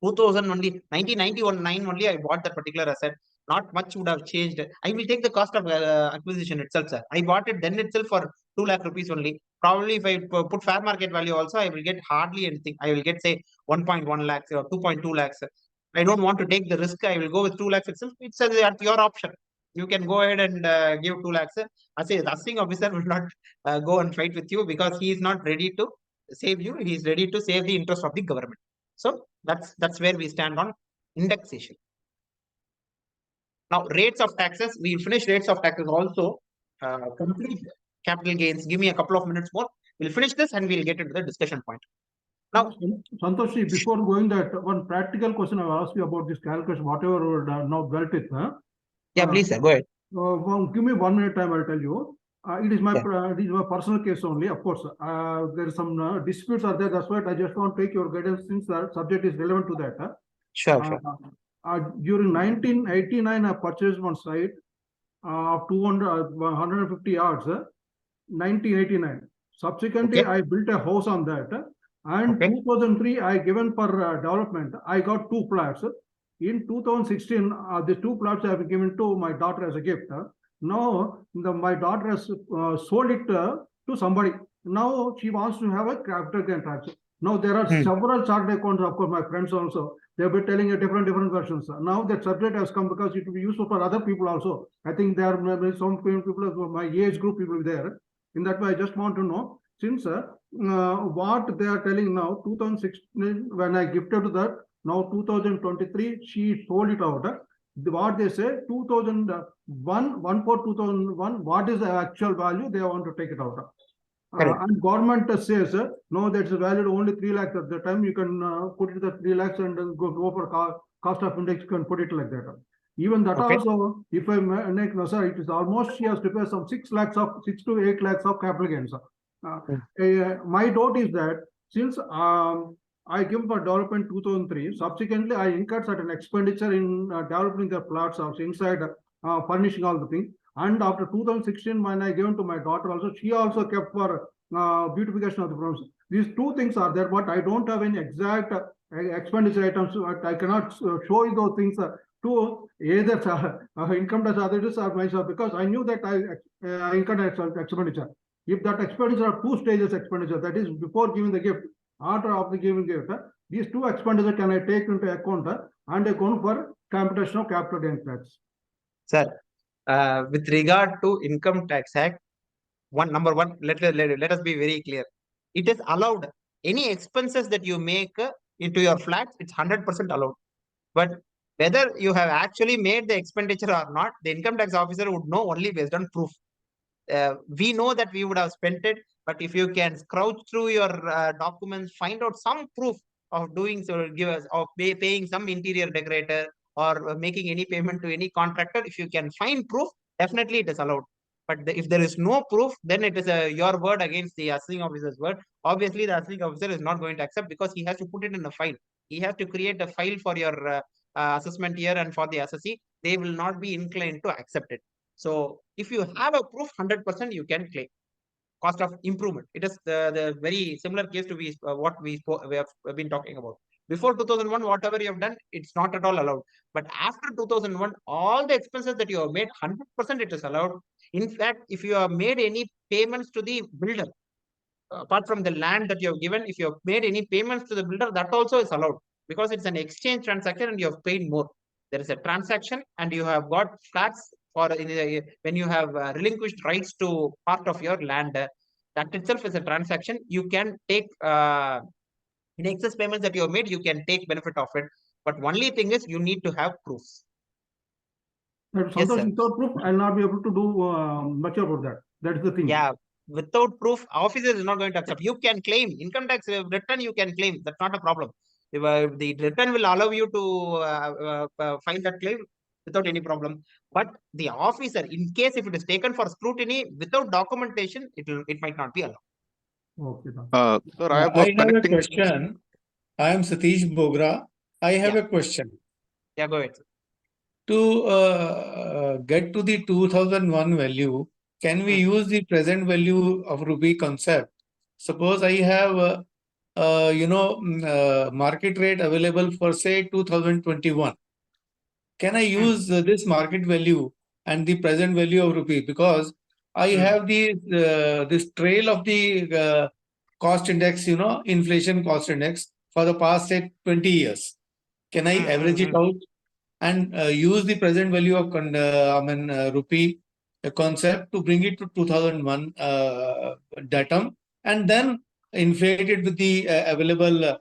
2000 only, 1991, 9 only, I bought that particular asset. Not much would have changed. I will take the cost of acquisition itself, sir. I bought it then itself for 2 lakh rupees only. Probably if I put fair market value also, I will get hardly anything. I will get say 1.1 lakhs or 2.2 lakhs. I don't want to take the risk. I will go with 2 lakhs itself. It's at your option. You can go ahead and give 2 lakhs. I say the assessing officer will not go and fight with you because he is not ready to save you. He is ready to save the interest of the government. So that's where we stand on indexation. Now, rates of taxes, we finish rates of taxes also. Complete capital gains. Give me a couple of minutes more. We'll finish this and we'll get into the discussion point. Now, Santoshi, before going that, one practical question I will ask you about this calculation, whatever we now dealt with. yeah, please, sir, go ahead. Give me 1 minute time, I'll tell you. It is my Yeah. it is my personal case only. Of course, there is some disputes are there. That's why I just want to take your guidance since the subject is relevant to that. Sure, sure. During 1989, I purchased one site of 150 yards. 1989. Subsequently, Okay. I built a house on that. And Okay. 2003, I given for development. I got 2 flats. In 2016, the 2 flats I have given to my daughter as a gift. Now, my daughter has sold it to somebody. Now, she wants to have a capital gain tax. Now, there are several chartered accounts, of course, my friends also. They'll be telling a different versions. Now, that subject has come because it will be useful for other people also. I think there are maybe some people of my age group people there. In that way, I just want to know, since what they are telling now, 2016, when I gifted to that, now 2023, she sold it out. What they say, 2001, 1/4/2001, what is the actual value? They want to take it out. Correct. And government says, no, that's valued only 3 lakhs at the time. You can put it at 3 lakhs and go for cost of index, you can put it like that. Even that Okay. also, if I make no, sir, it is almost she has to pay some 6 to 8 lakhs of capital gains. My doubt is that since I give for development 2003, subsequently I incurred certain expenditure in developing the plots also inside furnishing all the things. And after 2016, when I gave to my daughter also, she also kept for beautification of the rooms. These 2 things are there, but I don't have any exact expenditure items. I cannot show you those things to either income tax authorities or myself, because I knew that I incurred expenditure. If that expenditure are 2 stages expenditure, that is before giving the gift, after giving gift, these 2 expenditure can I take into account and account for computation of capital gain tax. Sir, with regard to Income Tax Act, number one, let us be very clear. It is allowed. Any expenses that you make into your flats, it's 100% allowed. But whether you have actually made the expenditure or not, the income tax officer would know only based on proof. We know that we would have spent it, but if you can scrounge through your documents, find out some proof of doing so, give us of paying some interior decorator or making any payment to any contractor, if you can find proof, definitely it is allowed. But if there is no proof, then it is your word against the assessing officer's word. Obviously, the assessing officer is not going to accept because he has to put it in a file. He has to create a file for your assessment year and for the assessee. They will not be inclined to accept it. So if you have a proof, 100% you can claim cost of improvement. It is the very similar case to what we have been talking about. Before 2001, whatever you have done, it's not at all allowed. But after 2001, all the expenses that you have made, 100% it is allowed. In fact, if you have made any payments to the builder, apart from the land that you have given, if you have made any payments to the builder, that also is allowed because it's an exchange transaction and you have paid more. There is a transaction and you have got flats for when you have relinquished rights to part of your land. That itself is a transaction. You can take in excess payments that you have made, you can take benefit of it. But only thing is you need to have proofs. Yes, Sometimes sir. without proof, I'll not be able to do much about that. That's the thing. Yeah, without proof, officer is not going to accept. You can claim income tax return. You can claim. That's not a problem. If, the return will allow you to file that claim without any problem. But the officer, in case if it is taken for scrutiny without documentation, it might not be allowed. Okay. Sir, I have I a have a connecting. question. I am Satish Bogra. I have Yeah. a question. Yeah, go ahead. To get to the 2001 value, can we use the present value of rupee concept? Suppose I have, market rate available for say 2021. Can I use this market value and the present value of rupee? Because I have this trail of the cost index, inflation cost index for the past say 20 years. Can I average it out and use the present value of rupee concept to bring it to 2001 datum and then inflate it with the available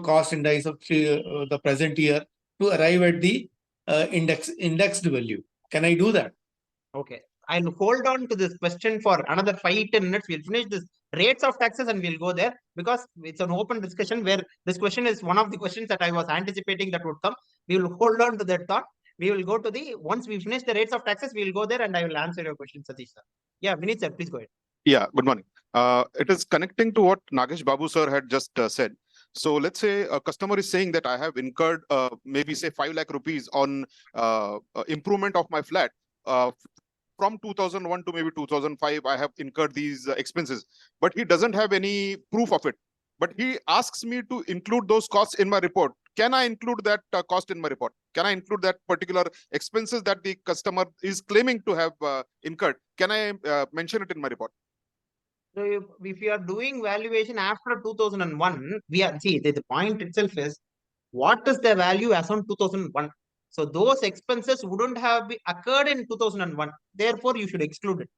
cost index of the present year to arrive at the indexed value? Can I do that? Okay. I'll hold on to this question for another 5-10 minutes. We'll finish this rates of taxes and we'll go there because it's an open discussion where this question is one of the questions that I was anticipating that would come. We will hold on to that thought. We will go to the, once we finish the rates of taxes, we will go there and I will answer your question, Satish sir. Yeah, Vinit sir, please go ahead. Yeah, good morning. It is connecting to what Nagesh Babu sir had just said. So let's say a customer is saying that I have incurred maybe say 5 lakh rupees on improvement of my flat. From 2001 to maybe 2005, I have incurred these expenses, but he doesn't have any proof of it. But he asks me to include those costs in my report. Can I include that cost in my report? Can I include that particular expenses that the customer is claiming to have incurred? Can I mention it in my report? So if you are doing valuation after 2001, we are, see, the point itself is, what is the value as on 2001? So those expenses wouldn't have been occurred in 2001. Therefore, you should exclude it.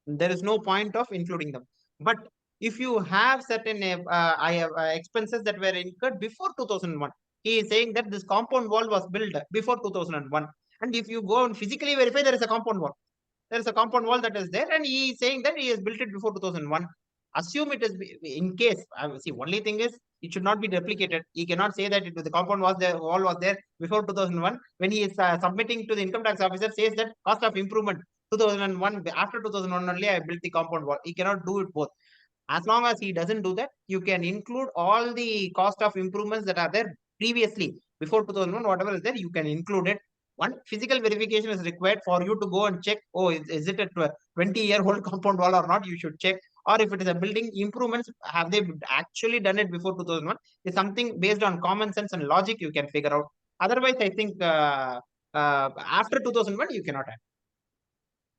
There is no point of including them. But if you have certain expenses that were incurred before 2001, he is saying that this compound wall was built before 2001. And if you go and physically verify, there is a compound wall. There is a compound wall that is there, and he is saying that he has built it before 2001. Assume it is, in case, see, only thing is, it should not be replicated. He cannot say that the compound was there, wall was there before 2001. When he is submitting to the income tax officer, says that cost of improvement 2001, after 2001 only I built the compound wall. He cannot do it both. As long as he doesn't do that, you can include all the cost of improvements that are there previously before 2001, whatever is there, you can include it. One physical verification is required for you to go and check, oh, is it a 20-year-old compound wall or not? You should check. Or if it is a building improvements, have they actually done it before 2001? Is something based on common sense and logic you can figure out. Otherwise, I think after 2001, you cannot have.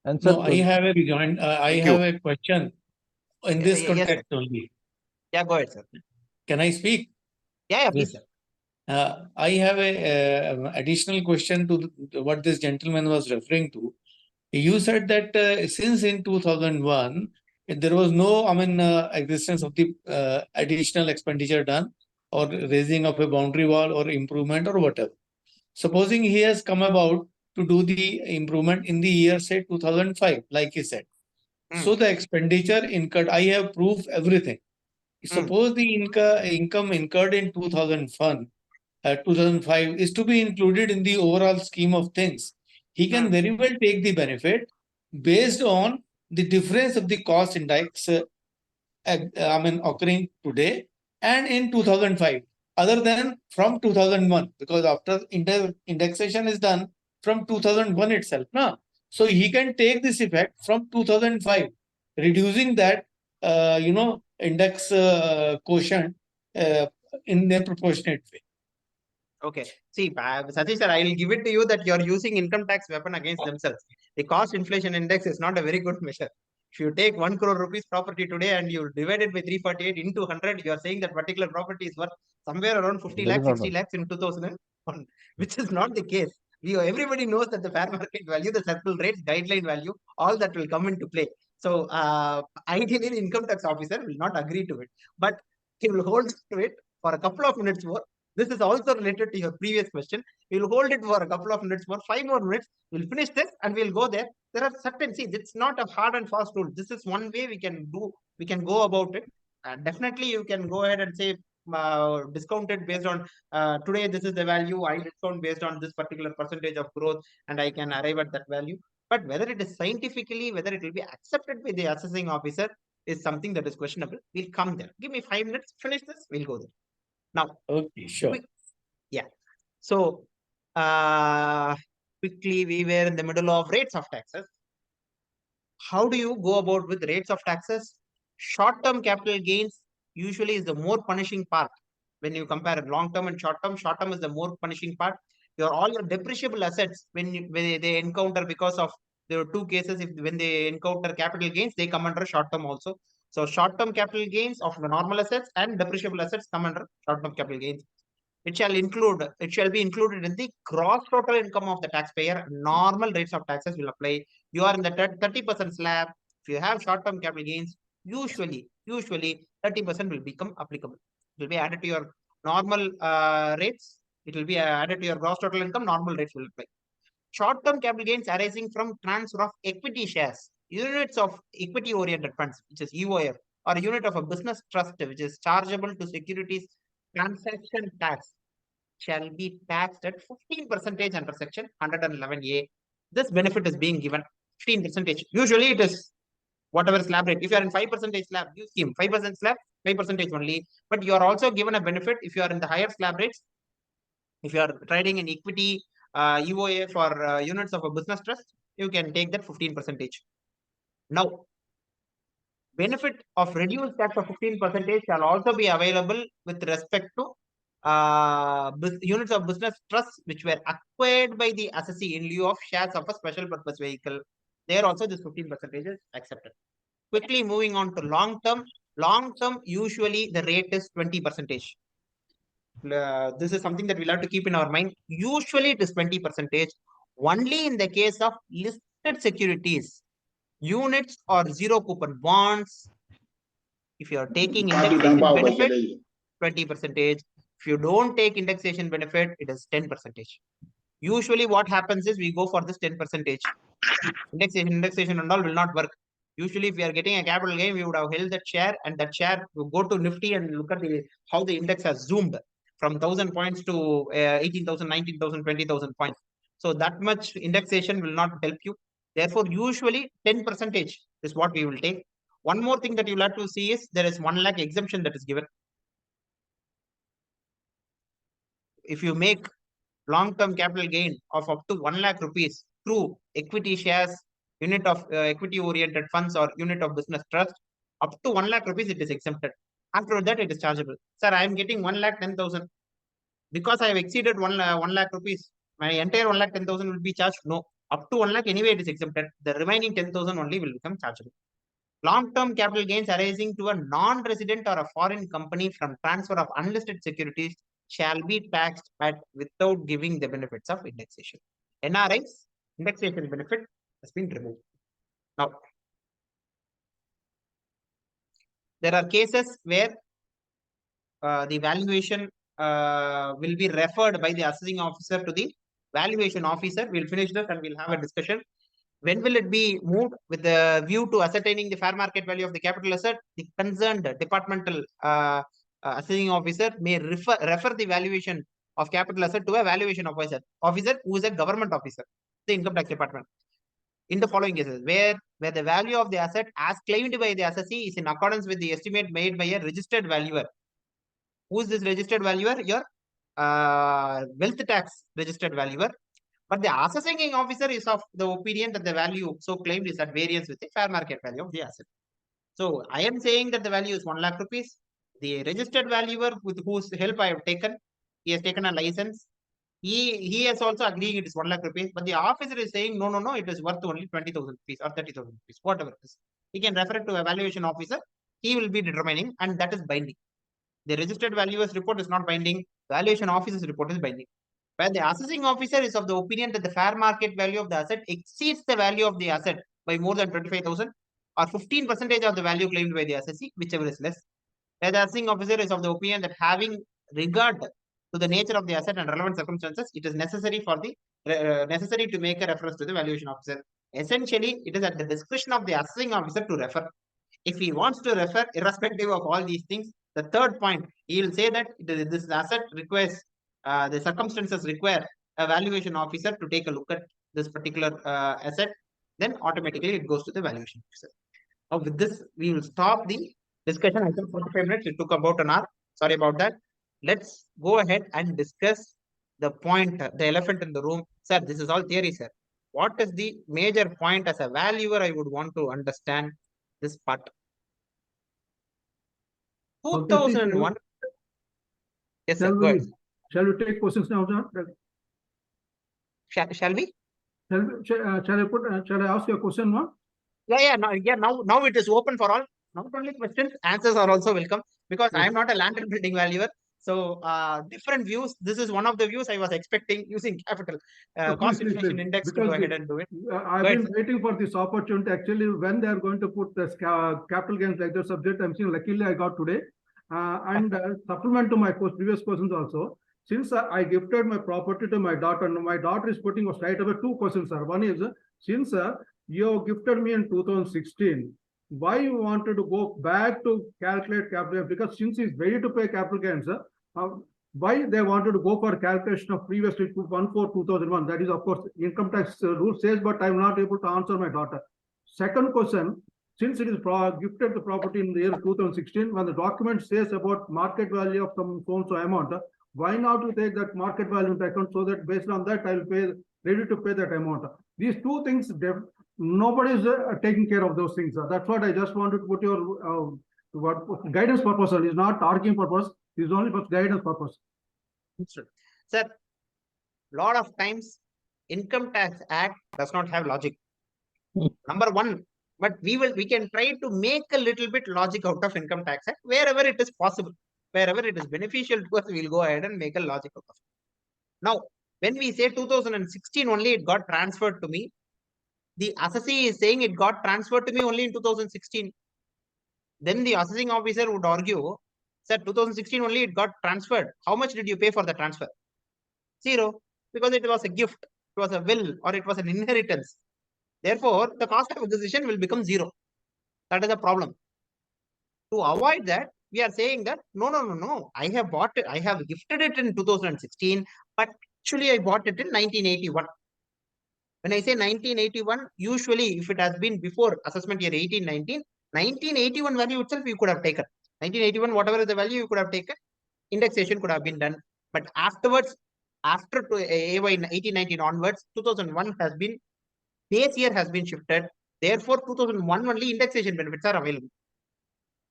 And sir, No, I have a rejoin. I Thank have you. a question in this Yes, context only. yeah, go ahead, sir. Can I speak? Yeah, please, yes, sir. I have a additional question to what this gentleman was referring to. You said that since in 2001, there was no, existence of the additional expenditure done or raising of a boundary wall or improvement or whatever. Supposing he has come about to do the improvement in the year, say 2005, like he said. So the expenditure incurred, I have proof everything. Suppose the income incurred in 2001, 2005 is to be included in the overall scheme of things. He can very well take the benefit based on the difference of the cost index occurring today and in 2005, other than from 2001, because after indexation is done from 2001 itself. No? So he can take this effect from 2005, reducing that, index quotient in a proportionate way. Okay. See, Satish sir, I will give it to you that you are using income tax weapon against themselves. The cost inflation index is not a very good measure. If you take 1 crore rupees property today and you divide it by 348 into 100, you are saying that particular property is worth somewhere around 50 that is lakhs, not 60 lakhs in 2001, which is not the case. Everybody knows that the fair market value, the circle rates, guideline value, all that will come into play. So ideally, the income tax officer will not agree to it, but he will hold to it for a couple of minutes more. This is also related to your previous question. We'll hold it for a couple of minutes more, 5 more minutes. We'll finish this and we'll go there. There are certain, see, it's not a hard and fast rule. This is one way we can go about it. Definitely, you can go ahead and say discounted based on today, this is the value. I discount based on this particular percentage of growth and I can arrive at that value. But whether it is scientifically, whether it will be accepted by the assessing officer is something that is questionable. We'll come there. Give me 5 minutes, finish this, we'll go there. Now, Okay, sure. yeah. So, quickly, we were in the middle of rates of taxes. How do you go about with rates of taxes? Short-term capital gains usually is the more punishing part. When you compare long-term and short-term is the more punishing part. All your depreciable assets, when they encounter, because of, there are two cases, when they encounter capital gains, they come under short-term also. So short-term capital gains of the normal assets and depreciable assets come under short-term capital gains. It shall be included in the gross total income of the taxpayer. Normal rates of taxes will apply. You are in the 30% slab. If you have short-term capital gains, usually 30% will become applicable. It will be added to your normal rates. It will be added to your gross total income. Normal rates will apply. Short-term capital gains arising from transfer of equity shares, units of equity-oriented funds, which is UOF, or a unit of a business trust, which is chargeable to securities transaction tax. shall be taxed at 15% under section 111A. This benefit is being given 15%. Usually it is whatever slab rate. If you are in 5% slab, you scheme 5% slab, 5% only. But you are also given a benefit if you are in the higher slab rates. If you are trading in equity EOA for units of a business trust, you can take that 15%. Now, benefit of reduced tax of 15% shall also be available with respect to units of business trust which were acquired by the assessee in lieu of shares of a special purpose vehicle. There also this 15% is accepted. Quickly moving on to long term. Long term, usually the rate is 20%. This is something that we'll have to keep in our mind. Usually it is 20%. Only in the case of listed securities, units or zero coupon bonds, if you are taking indexation benefit, 20%. If you don't take indexation benefit, it is 10%. Usually what happens is we go for this 10%. Indexation and all will not work. Usually if we are getting a capital gain, we would have held that share, and that share will go to Nifty and look at how the index has zoomed from 1,000 points to 18,000, 19,000, 20,000 points. So that much indexation will not help you. Therefore, usually 10% is what we will take. One more thing that you'll have to see is there is 1 lakh exemption that is given. If you make long-term capital gain of up to 1 lakh rupees through equity shares, unit of equity-oriented funds or unit of business trust, up to 1 lakh rupees, it is exempted. After that, it is chargeable. Sir, I am getting 1,10,000. Because I have exceeded 1 lakh rupees, my entire 1,10,000 will be charged? No. Up to 1 lakh, anyway, it is exempted. The remaining 10,000 only will become chargeable. Long-term capital gains arising to a non-resident or a foreign company from transfer of unlisted securities shall be taxed without giving the benefits of indexation. NRIs, indexation benefit has been removed. Now, there are cases where the valuation will be referred by the assessing officer to the valuation officer. We'll finish this and we'll have a discussion. When will it be moved? With the view to ascertaining the fair market value of the capital asset, the concerned departmental assessing officer may refer the valuation of capital asset to a valuation officer who is a government officer, the income tax department. In the following cases, where the value of the asset as claimed by the assessee is in accordance with the estimate made by a registered valuer. Who is this registered valuer? Your wealth tax registered valuer. But the assessing officer is of the opinion that the value so claimed is at variance with the fair market value of the asset. So I am saying that the value is 1 lakh rupees. The registered valuer with whose help I have taken, he has taken a license. He has also agreed it is 1 lakh rupees, but the officer is saying no, it is worth only 20,000 rupees or 30,000 rupees, whatever it is. He can refer it to a valuation officer. He will be determining, and that is binding. The registered valuer's report is not binding. Valuation officer's report is binding. Where the assessing officer is of the opinion that the fair market value of the asset exceeds the value of the asset by more than 25,000 or 15% of the value claimed by the assessee, whichever is less. Where the assessing officer is of the opinion that having regard to the nature of the asset and relevant circumstances, it is necessary for the necessary to make a reference to the valuation officer. Essentially, it is at the discretion of the assessing officer to refer. If he wants to refer, irrespective of all these things, the third point, he will say that this asset requires, the circumstances require a valuation officer to take a look at this particular asset. Then automatically it goes to the valuation officer. Now with this, we will stop the discussion. I think 45 minutes. It took about an hour. Sorry about that. Let's go ahead and discuss the point, the elephant in the room. Sir, this is all theory, sir. What is the major point as a valuer I would want to understand this part? 2001. Yes, sir. Go ahead. Shall we take questions now, John? Shall we? Shall I ask you a question now? Yeah. Now it is open for all. Not only questions, answers are also welcome, because I am not a land and building valuer. So different views. This is one of the views I was expecting using capital cost inflation index to go ahead and do it. I've been waiting for this opportunity. Actually, when they are going to put this capital gains like the subject, I'm saying luckily I got today. And supplement to my previous questions also. Since I gifted my property to my daughter, and my daughter is putting straight away 2 questions, sir. One is, since you gifted me in 2016, why you wanted to go back to calculate capital gains? Because since he's ready to pay capital gains, Why they wanted to go for calculation of previously 1/4/2001? That is, of course, income tax rule says, but I am not able to answer my daughter. Second question, since it is gifted the property in the year 2016, when the document says about market value of some so amount, why not to take that market value into account so that based on that I will pay, ready to pay that amount? These two things, nobody is taking care of those things. That's what I just wanted to put your what guidance purpose is not arguing purpose, is only for guidance purpose. Sir, lot of times Income Tax Act does not have logic. Number one, but we can try to make a little bit logic out of Income Tax Act wherever it is possible, wherever it is beneficial to us, we'll go ahead and make a logic out of it. Now, when we say 2016 only it got transferred to me, the assessee is saying it got transferred to me only in 2016. Then the assessing officer would argue, sir, 2016 only it got transferred. How much did you pay for the transfer? 0, because it was a gift, it was a will, or it was an inheritance. Therefore, the cost of acquisition will become 0. That is a problem. To avoid that, we are saying that no. I have bought it, I have gifted it in 2016, but actually I bought it in 1981. When I say 1981, usually if it has been before assessment year 1819, 1981 value itself you could have taken. 1981, whatever is the value you could have taken, indexation could have been done. But afterwards, after AY 1819 onwards, 2001 has been, base year has been shifted. Therefore, 2001 only indexation benefits are available.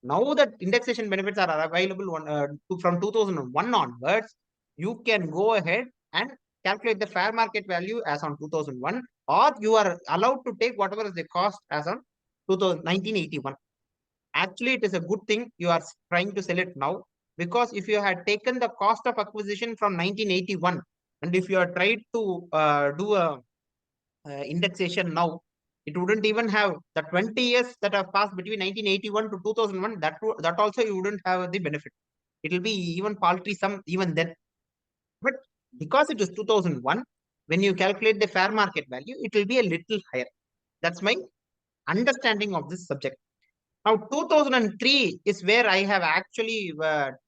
Now that indexation benefits are available from 2001 onwards, you can go ahead and calculate the fair market value as on 2001, or you are allowed to take whatever is the cost as on 1981. Actually, it is a good thing you are trying to sell it now, because if you had taken the cost of acquisition from 1981, and if you are tried to do a indexation now, it wouldn't even have the 20 years that have passed between 1981 to 2001. That also you wouldn't have the benefit. It will be even paltry sum even then. But because it is 2001, when you calculate the fair market value, it will be a little higher. That's my understanding of this subject. Now, 2003 is where I have actually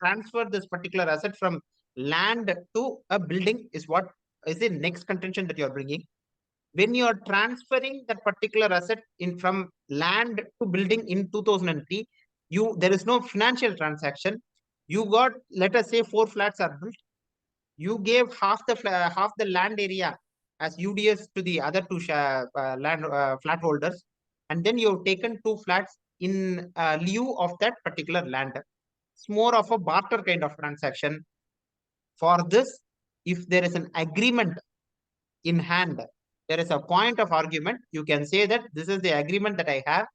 transferred this particular asset from land to a building, is what is the next contention that you are bringing. When you are transferring that particular asset in from land to building in 2003, there is no financial transaction. You got, let us say, 4 flats are built. You gave half the land area as UDS to the other 2 land flat holders, and then you have taken 2 flats in lieu of that particular land. It's more of a barter kind of transaction. For this, if there is an agreement in hand, there is a point of argument, you can say that this is the agreement that I have.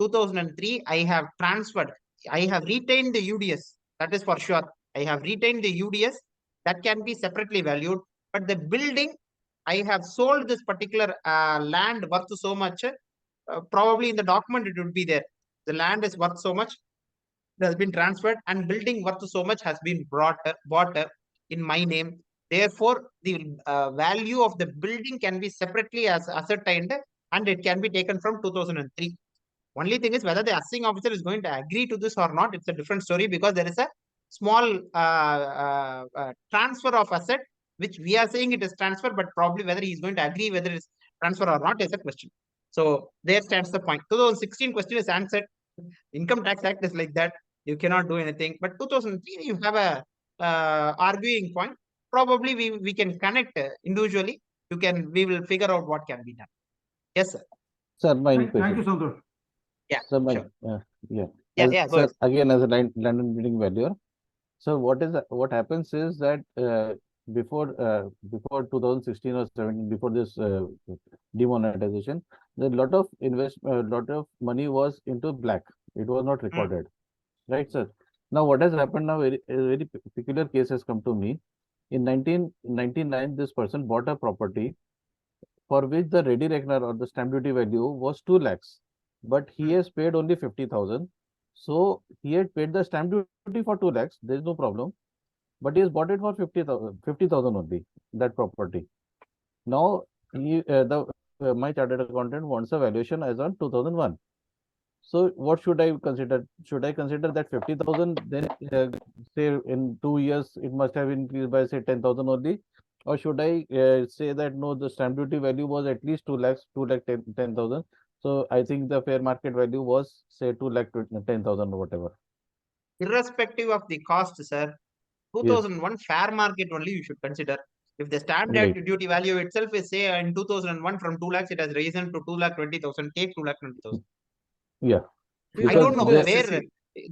2003, I have transferred, I have retained the UDS, that is for sure. I have retained the UDS, that can be separately valued, but the building, I have sold this particular land worth so much. Probably in the document it would be there. The land is worth so much, it has been transferred, and building worth so much has been bought in my name. Therefore, the value of the building can be separately as ascertained, and it can be taken from 2003. Only thing is whether the assessing officer is going to agree to this or not. It's a different story, because there is a small transfer of asset, which we are saying it is transfer, but probably whether he is going to agree whether it is transfer or not is a question. So there stands the point. 2016 question is answered. Income Tax Act is like that. You cannot do anything. But 2003, you have a arguing point. Probably we can connect individually. We will figure out what can be done. Yes, sir. Sir, my Thank you, question. Santosh. Yeah. Sir, my Sure. yeah. Yeah, As, yeah, go sir, ahead. again, as a London building valuer. So what happens is that before 2016 or 17, before this demonetization, a lot of money was into black. It was not recorded, right, sir? Now what has happened now? A very peculiar case has come to me. In 1999, this person bought a property for which the ready reckoner or the stamp duty value was 2 lakhs, but he has paid only 50,000. So he had paid the stamp duty for 2 lakhs. There is no problem, but he has bought it for 50,000 only, that property. Now my chartered accountant wants a valuation as on 2001. So what should I consider? Should I consider that 50,000, then say in 2 years it must have increased by say 10,000 only? Or should I say that no, the stamp duty value was at least 2 lakhs, 2 lakh 10,000. So I think the fair market value was say 2 lakh 10,000 or whatever. Irrespective of the cost, sir, Yes, 2001 fair market only you should consider. If the stamp right. duty value itself is say in 2001 from 2 lakhs, it has risen to 2 lakh 20,000, take 2 lakh 20,000. Yeah. It is I Because don't up know to the the, where SSC.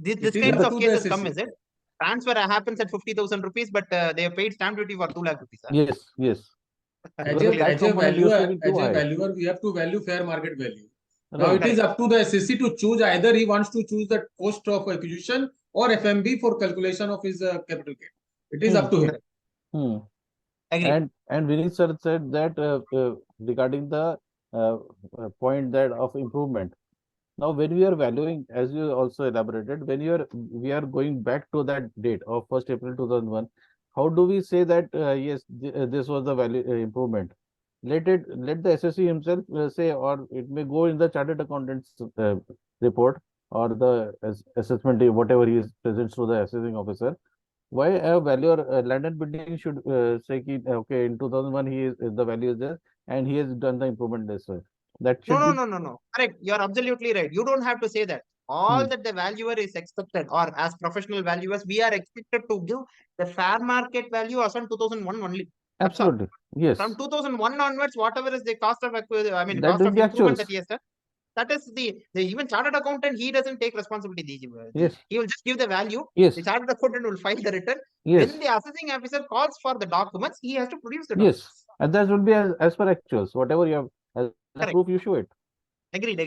this It is kinds up of to the cases come, SSC. is it? Transfer happens at 50,000 rupees, but they have paid stamp duty for 2 lakh rupees. Sir. yes, yes. As Because the a, tax as a component used to valuer, be too high. we have to value fair market value. Now Right. it is up to the SSC to choose either he wants to choose the cost of acquisition or FMB for calculation of his capital gain. It is up to him. Hmm. Agree. And Vineet sir said that regarding the point that of improvement. Now, when we are valuing, as you also elaborated, when we are going back to that date of 1st April 2001, how do we say that yes, this was the value improvement? Let the SSC himself say, or it may go in the chartered accountant's report or the assessment, whatever he presents to the assessing officer. Why a valuer land and building should say ki, okay, in 2001 the value is there and he has done the improvement this way. That No, should no, be. no, no, no. Correct. You're absolutely right. You don't have to say that. All Hmm. that the valuer is expected, or as professional valuers, we are expected to give the fair market value as on 2001 only. That's all. Absolutely. Yes. From 2001 onwards, whatever is the cost of That cost is of the improvement actuals. that he has done, that is the even chartered accountant, he doesn't take responsibility. Yes. He will just give the value. Yes. The chartered accountant will file the return. Yes. When the assessing officer calls for the documents, he has to produce the Yes. documents. And that will be as per actuals. Whatever you have as a Correct. proof, you show it. Agreed.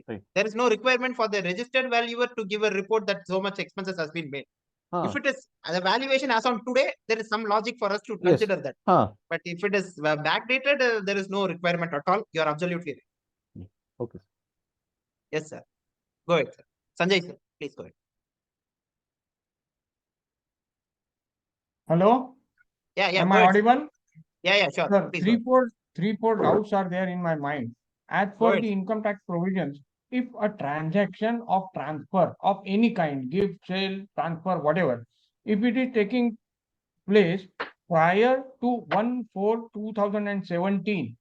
Right. There is no requirement for the registered valuer to give a report that so much expenses has been made. If it is the valuation as on today, there is some logic for us to Yes. consider that. But if it is backdated, there is no requirement at all. You are absolutely right. Okay. Yes, sir. Go ahead, sir. Sanjay, sir, please go ahead. Hello, Yeah, am go I ahead. audible? Yeah, sure. Sir, Please go ahead. three, four doubts are there in my mind. As Go per ahead. the income tax provisions, if a transaction of transfer of any kind, give, sale, transfer, whatever, if it is taking place prior to 1/4/2017,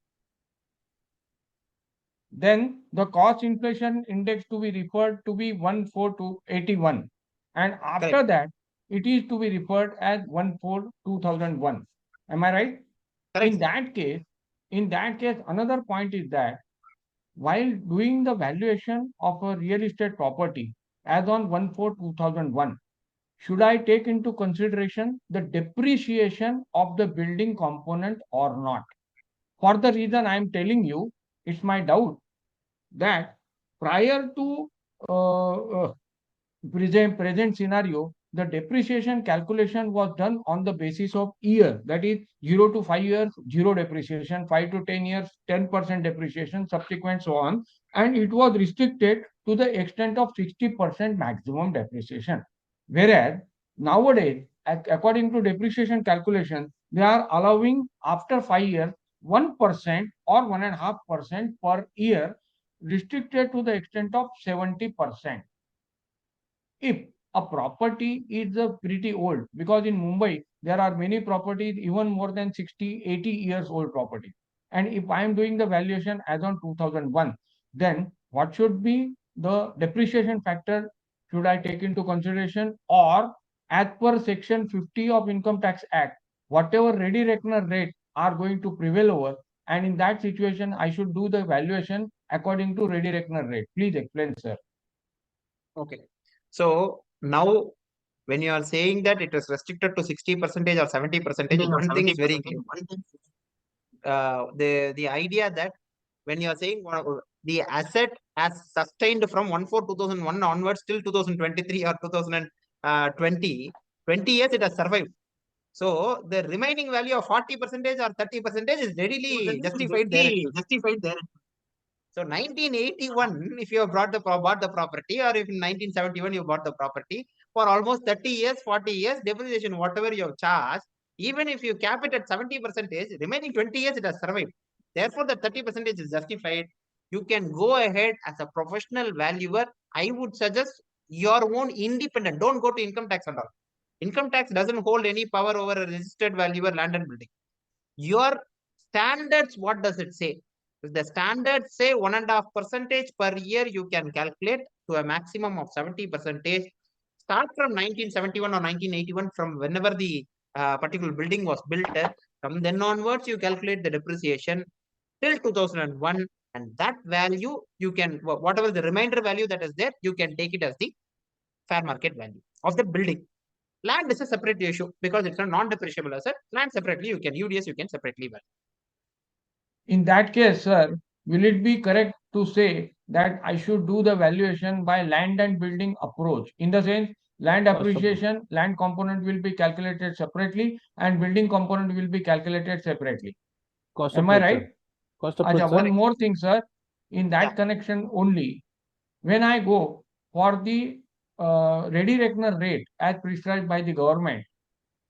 then the cost inflation index to be referred to be 1/4/81, and after Correct. that it is to be referred as 1/4/2001. Am I right? Correct, In sir. that case, another point is that while doing the valuation of a real estate property as on 1/4/2001, should I take into consideration the depreciation of the building component or not? For the reason I am telling you, it's my doubt that prior to present scenario, the depreciation calculation was done on the basis of year, that is 0 to 5 years, 0 depreciation, 5 to 10 years, 10% depreciation, subsequent so on, and it was restricted to the extent of 60% maximum depreciation. Whereas nowadays, according to depreciation calculation, they are allowing after 5 years 1% or 1.5% per year, restricted to the extent of 70%. If a property is pretty old, because in Mumbai there are many properties even more than 60, 80 years old property, and if I am doing the valuation as on 2001, then what should be the depreciation factor should I take into consideration, or as per section 50 of Income Tax Act, whatever ready reckoner rate are going to prevail over, and in that situation I should do the valuation according to ready reckoner rate. Please explain, sir. Okay. So now when you are saying that it is restricted to 60% or 70%, one thing is very clear. The idea that when you are saying the asset has sustained from 1/4/2001 onwards till 2023 or 2020, 20 years it has survived. So the remaining value of 40% or 30% is readily justified there. So 1981, if you have bought the property, or if in 1971 you bought the property, for almost 30 years, 40 years, depreciation, whatever you have charged, even if you cap it at 70%, remaining 20 years it has survived. Therefore, the 30% is justified. you can go ahead as a professional valuer. I would suggest your own independent. Don't go to income tax and all. Income tax doesn't hold any power over a registered valuer land and building. Your standards, what does it say? If the standards say 1.5% per year, you can calculate to a maximum of 70%. Start from 1971 or 1981, from whenever the particular building was built. From then onwards, you calculate the depreciation till 2001, and that value you can, whatever the remainder value that is there, you can take it as the fair market value of the building. Land is a separate issue because it's a non-depreciable asset. Land separately, you can UDS, you can separately value. In that case, sir, will it be correct to say that I should do the valuation by land and building approach? In the sense, land Cost of goods. appreciation, land component will be calculated separately and building component will be calculated separately. Cost of Am I goods, sir. right? Cost of Acha, goods, sir. one more thing, sir. In that Yeah. connection only, when I go for the ready reckoner rate as prescribed by the government,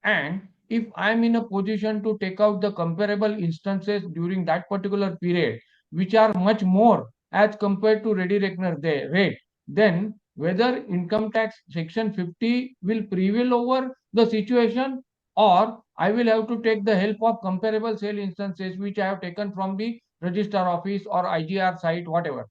and if I am in a position to take out the comparable instances during that particular period, which are much more as compared to ready reckoner rate, then whether income tax section 50 will prevail over the situation, or I will have to take the help of comparable sale instances which I have taken from the registrar office or IGR site, whatever.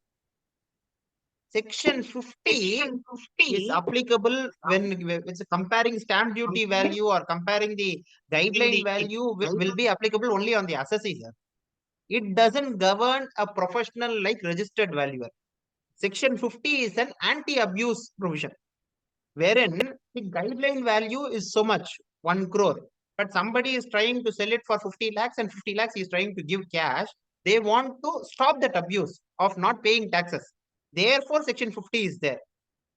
Section 50 is applicable when it's comparing stamp duty value or comparing the guideline value will be applicable only on the assessee, sir. It doesn't govern a professional like registered valuer. Section 50 is an anti-abuse provision, wherein the guideline value is so much, 1 crore. But somebody is trying to sell it for 50 lakhs and 50 lakhs he is trying to give cash. They want to stop that abuse of not paying taxes. Therefore, Section 50 is there.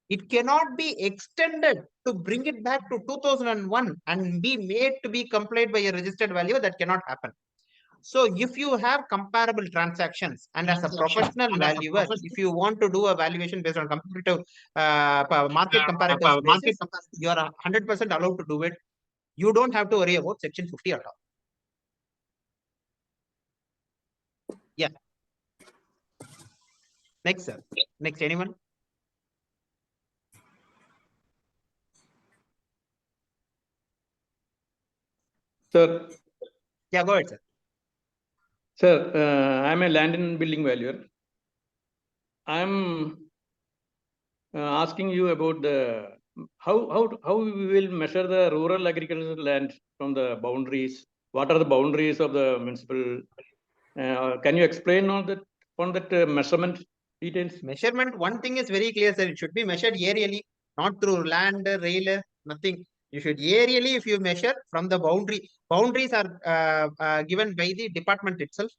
It cannot be extended to bring it back to 2001 and be made to be complied by a registered valuer. That cannot happen. So if you have comparable transactions and as a professional valuer, if you want to do a valuation based on comparative market comparative basis, you are 100% allowed to do it. You don't have to worry about Section 50 at all. Yeah. Next, sir. Next, anyone? Sir, Yeah, go ahead, sir. sir, I'm a land and building valuer. I'm asking you about the how we will measure the rural agricultural land from the boundaries. What are the boundaries of the municipal? Can you explain on that measurement details? Measurement, one thing is very clear, sir. It should be measured aerially, not through land, rail, nothing. You should aerially, if you measure from the boundary. Boundaries are given by the department itself,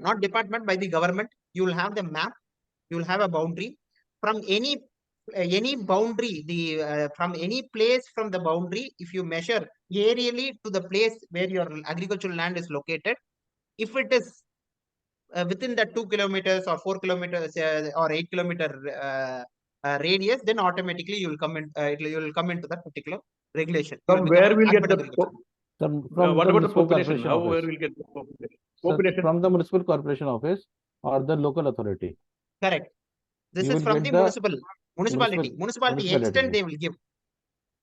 not department, by the government. You will have the map. You will have a boundary from any boundary. From any place from the boundary, if you measure aerially to the place where your agricultural land is located, if it is within that 2 kilometers or 4 kilometers or 8 kilometer radius, then automatically you will come in. You will come into that particular regulation. From where we'll get the What about the population? How where we'll get the population? Population from the municipal corporation office or the local authority. Correct. This You is will from get the the municipality. Municipality extent they will give.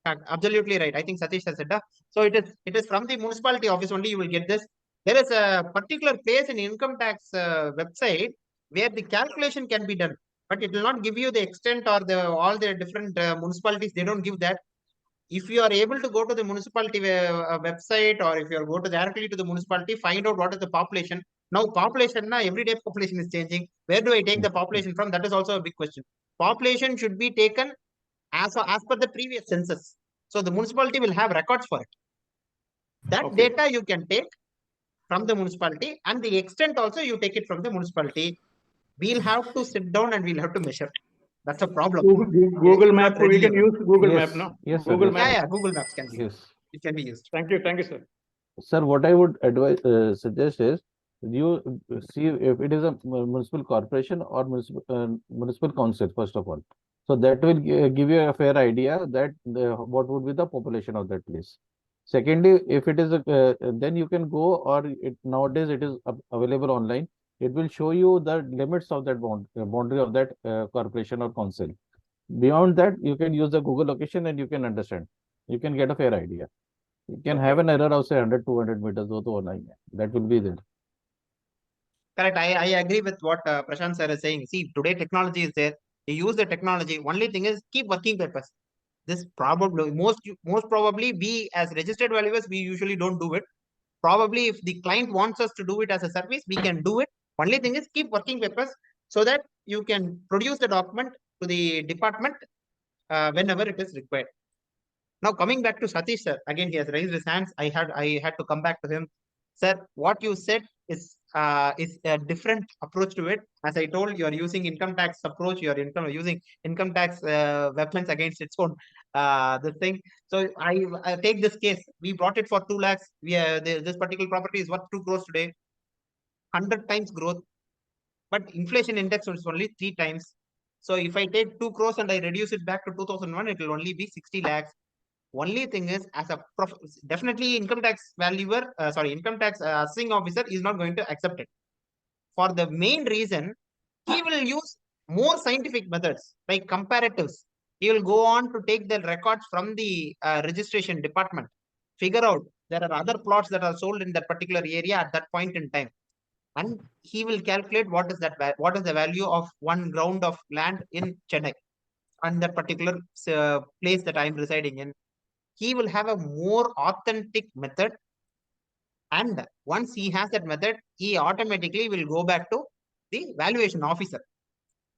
Absolutely right. I think Satish has said that. So it is from the municipality office only you will get this. There is a particular place in income tax website where the calculation can be done, but it will not give you the extent or all the different municipalities. They don't give that. If you are able to go to the municipality website, or if you go to directly to the municipality, find out what is the population. Now population, everyday population is changing. Where do I take the population from? That is also a big question. Population should be taken as per the previous census. So the municipality will have records for it. That data you can take from the municipality, and the extent also you take it from the municipality. We'll have to sit down and we'll have to measure. That's a problem. Google Map. We can use Google Map now. Yes, Google sir. Map. Yeah, Google Maps can be used. It can be used. Thank you, sir. Sir, what I would advise suggest is you see if it is a municipal corporation or municipal council first of all. So that will give you a fair idea that what would be the population of that place. Secondly, if it is then you can go, or nowadays it is available online. It will show you the limits of that boundary of that corporation or council. Beyond that, you can use the Google location and you can understand. You can get a fair idea. You can have an error of say 100, 200 meters. That will be there. Correct. I agree with what Prashant sir is saying. See, today technology is there. You use the technology. Only thing is keep working papers. This probably most probably we as registered valuers, we usually don't do it. Probably if the client wants us to do it as a service, we can do it. Only thing is keep working papers so that you can produce the document to the department whenever it is required. Now coming back to Satish sir, again he has raised his hands. I had to come back to him. Sir, what you said is a different approach to it. As I told, you are using income tax approach. You are using income tax weapons against its own this thing. So I take this case. We brought it for 2 lakhs. This particular property is worth 2 crores today. 100 times growth, but inflation index was only 3 times. So if I take 2 crores and I reduce it back to 2001, it will only be 60 lakhs. Only thing is, as a definitely income tax valuer, income tax assessing officer is not going to accept it. For the main reason, he will use more scientific methods like comparatives. He will go on to take the records from the registration department, figure out there are other plots that are sold in that particular area at that point in time, and he will calculate what is the value of 1 ground of land in Chennai and that particular place that I am residing in. He will have a more authentic method, and once he has that method, he automatically will go back to the valuation officer.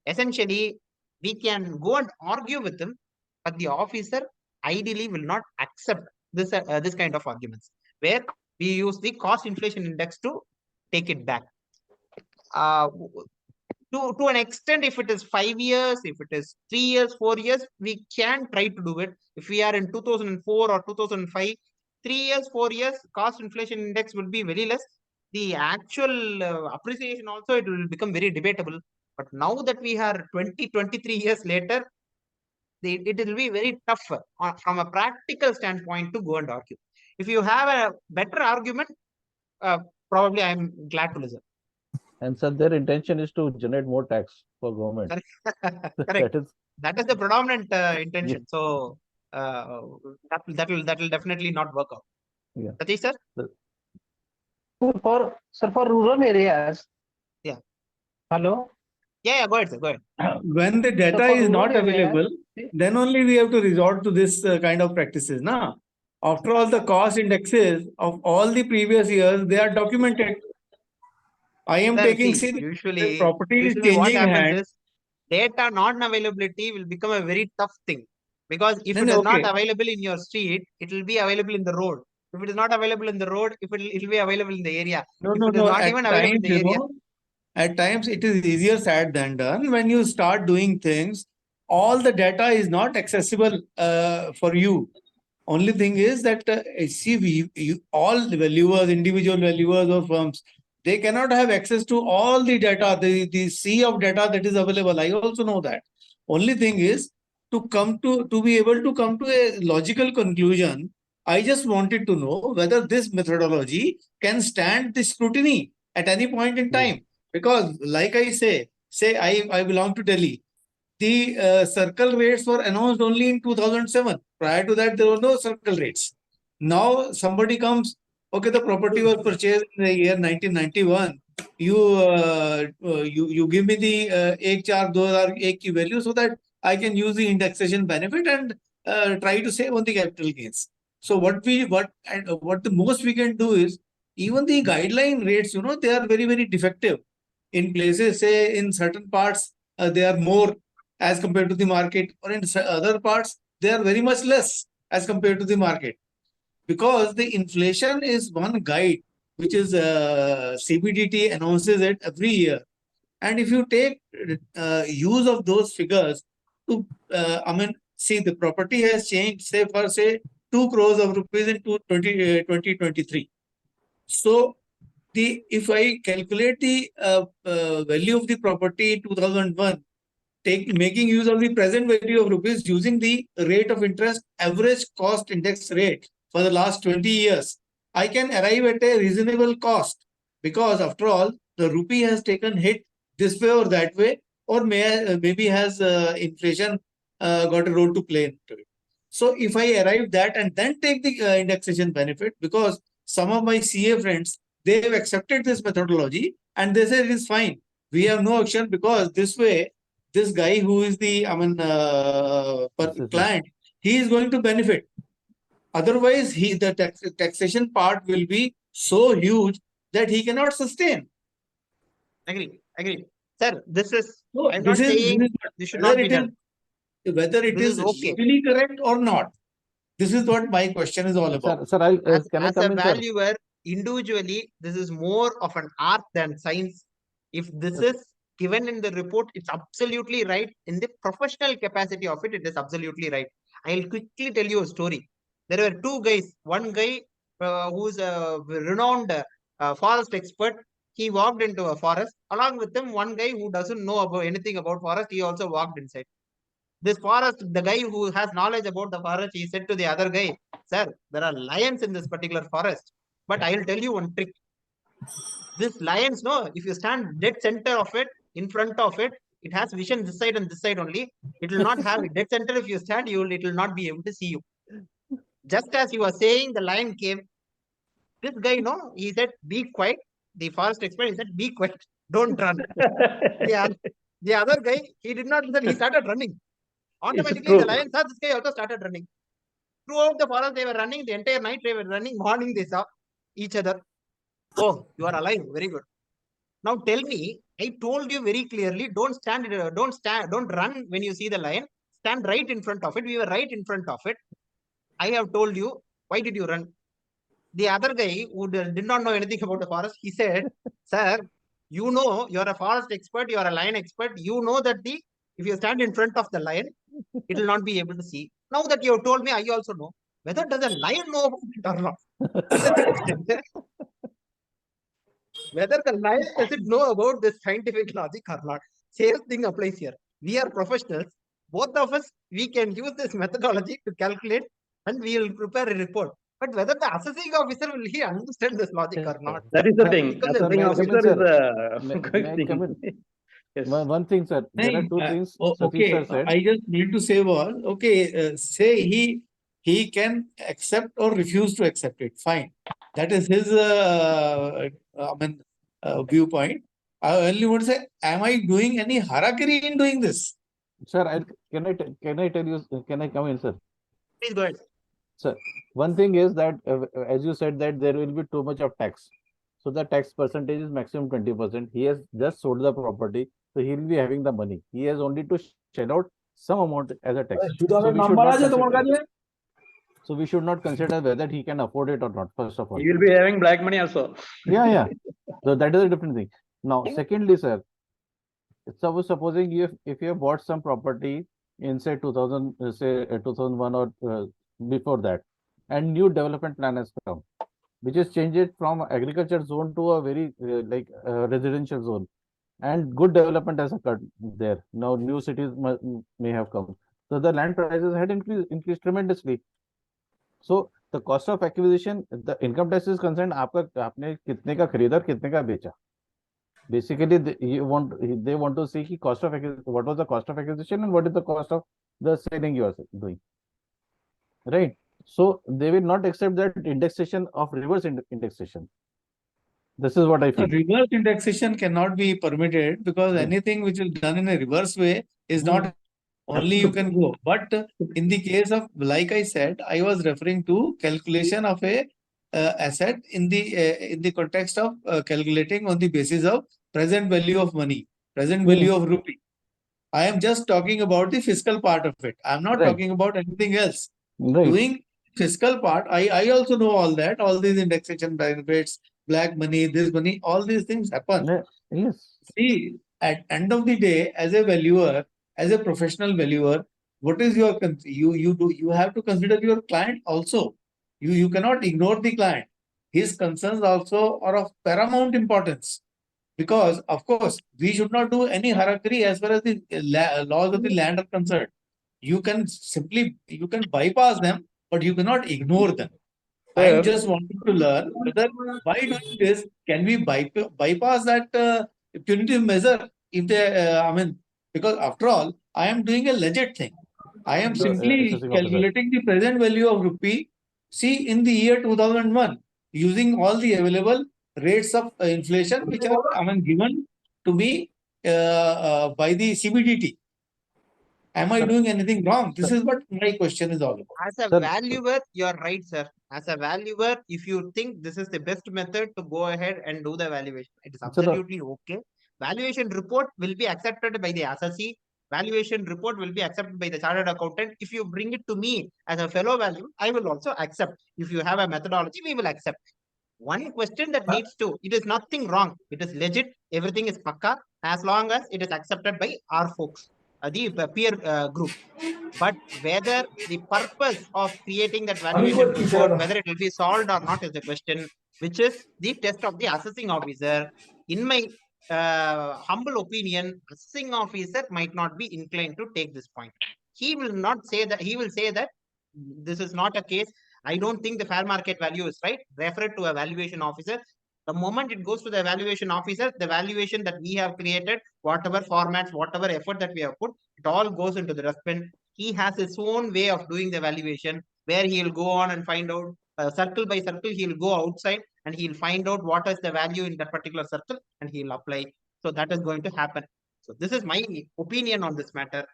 Essentially, we can go and argue with him, but the officer ideally will not accept this kind of arguments, where we use the cost inflation index to take it back. To an extent, if it is 5 years, if it is 3 years, 4 years, we can try to do it. If we are in 2004 or 2005, 3 years, 4 years, cost inflation index will be very less. The actual appreciation also, it will become very debatable. But now that we are 20, 23 years later, it will be very tough from a practical standpoint to go and argue. If you have a better argument, probably I'm glad to listen. And so their intention is to generate more tax for government. Correct. That is the predominant intention. Yes. So that will definitely not work out. Yeah. Satish sir? For rural areas. Yeah. Hello. Yeah, go ahead, sir. Go ahead. When the data for is not rural areas, available, then only we have to resort to this kind of practices. Now, after all, the cost indexes of all the previous years, they are documented. I am Sir, taking, see, the usually property is what changing happens hands. is data non-availability will become a very tough thing, because if Then it is okay. not available in your street, it will be available in the road. If it is not available in the road, it will be available in the area. No, If no, it is no. not At even available in times, the area, at times it is easier said than done. When you start doing things, all the data is not accessible for you. Only thing is that all the valuers, individual valuers or firms, they cannot have access to all the data, the sea of data that is available. I also know that. Only thing is to be able to come to a logical conclusion. I just wanted to know whether this methodology can stand the scrutiny at any point in time. Because, like I say I belong to Delhi. The circle rates were announced only in 2007. Prior to that, there were no circle rates. Now somebody comes, okay, the property was purchased in the year 1991. You give me the 1/4/2001 की value so that I can use the indexation benefit and try to save on the capital gains. So what the most we can do is, even the guideline rates, they are very, very defective. In places, say in certain parts, they are more as compared to the market, or in other parts, they are very much less as compared to the market. Because the inflation is one guide, which is CBDT announces it every year. And if you take use of those figures to, see, the property has changed, say 2 crores of rupees in 2023. So if I calculate the value of the property in 2001, making use of the present value of rupees using the rate of interest average cost index rate for the last 20 years, I can arrive at a reasonable cost, because after all, the rupee has taken hit this way or that way, or maybe has inflation got a role to play into it. So if I arrive that and then take the indexation benefit, because some of my CA friends, they have accepted this methodology and they say it is fine. We have no action because this way, this guy who is the client, he is going to benefit. Otherwise, the taxation part will be so huge that he cannot sustain. Agree. Sir, this is, So I'm not saying this should not be done. Whether it This is is okay. legally correct or not. This is what my question is all about. Sir, can I As come a in, sir? valuer, individually, this is more of an art than science. If this is given in the report, it's absolutely right. In the professional capacity of it, it is absolutely right. I'll quickly tell you a story. There were two guys. One guy who's a renowned forest expert. He walked into a forest. Along with him, one guy who doesn't know about anything about forest. He also walked inside. This forest, the guy who has knowledge about the forest, he said to the other guy, "Sir, there are lions in this particular forest, but I will tell you one trick. This lions, no, if you stand dead center of it, in front of it, it has vision this side and this side only. It will not have dead center. If you stand, it will not be able to see you." Just as you were saying, the lion came. This guy, no, he said, "Be quiet." The forest expert, he said, "Be quiet, don't run." The other guy, he did not listen. He started running. Automatically, the lion saw this guy also started running. Throughout the forest, they were running. The entire night, they were running. Morning, they saw each other. "Oh, you are alive. Very good. Now tell me, I told you very clearly, don't run when you see the lion. Stand right in front of it." We were right in front of it. I have told you, why did you run? The other guy who did not know anything about the forest, he said, "Sir, you know, you're a forest expert, you're a lion expert. You know that if you stand in front of the lion, it will not be able to see. Now that you have told me, I also know. Whether does a lion know about it or not?" Whether the lion does it know about this scientific logic or not. Same thing applies here. We are professionals. Both of us, we can use this methodology to calculate and we will prepare a report. But whether the assessing officer will he understand this logic or not? That is the That thing. becomes a Assessing big officer question. is May a I come in? Yes. One thing, sir. There are two things Satish Okay, sir said. I just need to say was, okay, say he can accept or refuse to accept it. Fine. That is his viewpoint. I only want to say, am I doing any harakiri in doing this? Sir, can I tell you? Can I come in, sir? Please go ahead. Sir, one thing is that as you said that there will be too much of tax. So the tax percentage is maximum 20%. He has just sold the property, so he will be having the money. He has only to shell out some amount as a tax. So we should not consider whether he can afford it or not, first of all. He will be having black money also. Yeah. So that is a different thing. Now, secondly, sir, supposing if you have bought some property in say 2000, 2001 or before that, and new development plan has come, which is changed it from agriculture zone to a very residential zone, and good development has occurred there. Now new cities may have come, so the land prices had increased tremendously. So the cost of acquisition, the income tax is concerned, आपने कितने का खरीदा, कितने का बेचा. Basically, they want to see the cost of what was the cost of acquisition and what is the cost of the selling you are doing, right? So they will not accept that indexation of reverse indexation. This is what I feel. Reverse indexation cannot be permitted because anything which is done in a reverse way is not only you can go. But in the case of, like I said, I was referring to calculation of a asset in the context of calculating on the basis of present value of money, present value of rupee. I am just talking about the fiscal part of it. I'm not talking about anything else. Doing fiscal part, I also know all that, all these indexation benefits, black money, this money, all these things happen. Yes. See, at end of the day, as a valuer, as a professional valuer, what is your you have to consider your client also. You cannot ignore the client. His concerns also are of paramount importance. Because, of course, we should not do any harakiri as far as the laws of the land are concerned. You can bypass them, but you cannot ignore them. I Sir. just wanted to learn whether by doing this, can we bypass that punitive measure if they, I mean, because after all, I am doing a legit thing. I am The simply assessing officer. calculating the present value of rupee. See, in the year 2001, using all the available rates of inflation, which are, I mean, given to me by the CBDT. Am I Sir. doing anything wrong? This is what my question is all about. As a Sir, valuer, you're right, sir. As a valuer, if you think this is the best method to go ahead and do the valuation, it is Sir, absolutely okay. Valuation report will be accepted by the assessee. Valuation report will be accepted by the chartered accountant. If you bring it to me as a fellow valuer, I will also accept. If you have a methodology, we will accept. One question that needs to, it is nothing wrong. It is legit. Everything is pakka as long as it is accepted by our folks, the peer group. But whether the purpose of creating that valuation report, whether it will be solved or not is the question, which is the test of the assessing officer. In my humble opinion, assessing officer might not be inclined to take this point. He will not say that, he will say that this is not a case. I don't think the fair market value is right. Refer it to a valuation officer. The moment it goes to the evaluation officer, the valuation that we have created, whatever formats, whatever effort that we have put, it all goes into the dustbin. He has his own way of doing the valuation where he'll go on and find out circle by circle. He'll go outside and he'll find out what is the value in that particular circle and he'll apply. So that is going to happen. So this is my opinion on this matter.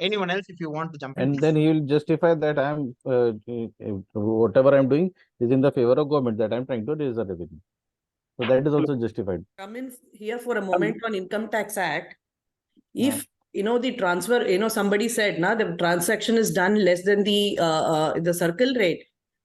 Anyone else, if you want to jump in, and please. then he will justify that I'm whatever I'm doing is in the favor of government, that I'm trying to raise the revenue. So that is also justified. Come in here for a moment on Income Tax Act. If the transfer, somebody said now the transaction is done less than the circle rate.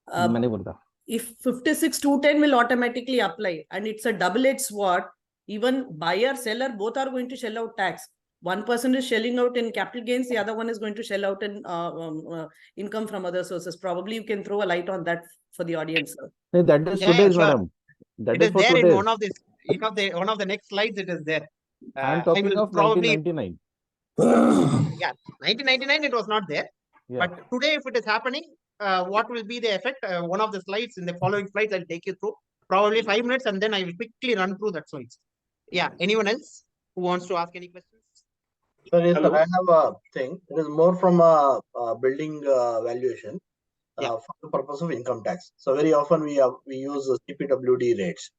मैंने बोला If 56,210 will automatically apply, and it's a double-edged sword, even buyer, seller, both are going to shell out tax. One person is shelling out in capital gains, the other one is going to shell out in income from other sources. Probably you can throw a light on that for the audience. Sir. No, that is Yeah, today's, sure. madam. That It is is for there in today's. one of this, one of the next slides. It is there. I'm I talking will of probably 1999. yeah, 1999 it was not there. Yeah. But today, if it is happening, what will be the effect? One of the slides in the following slides, I'll take you through probably 5 minutes, and then I will quickly run through that slides. Yeah, anyone else who wants to ask any questions? Sir, yes, sir, Hello? I have a thing. It is more from a building valuation Yeah. for the purpose of income tax. So very often we use CPWD rates.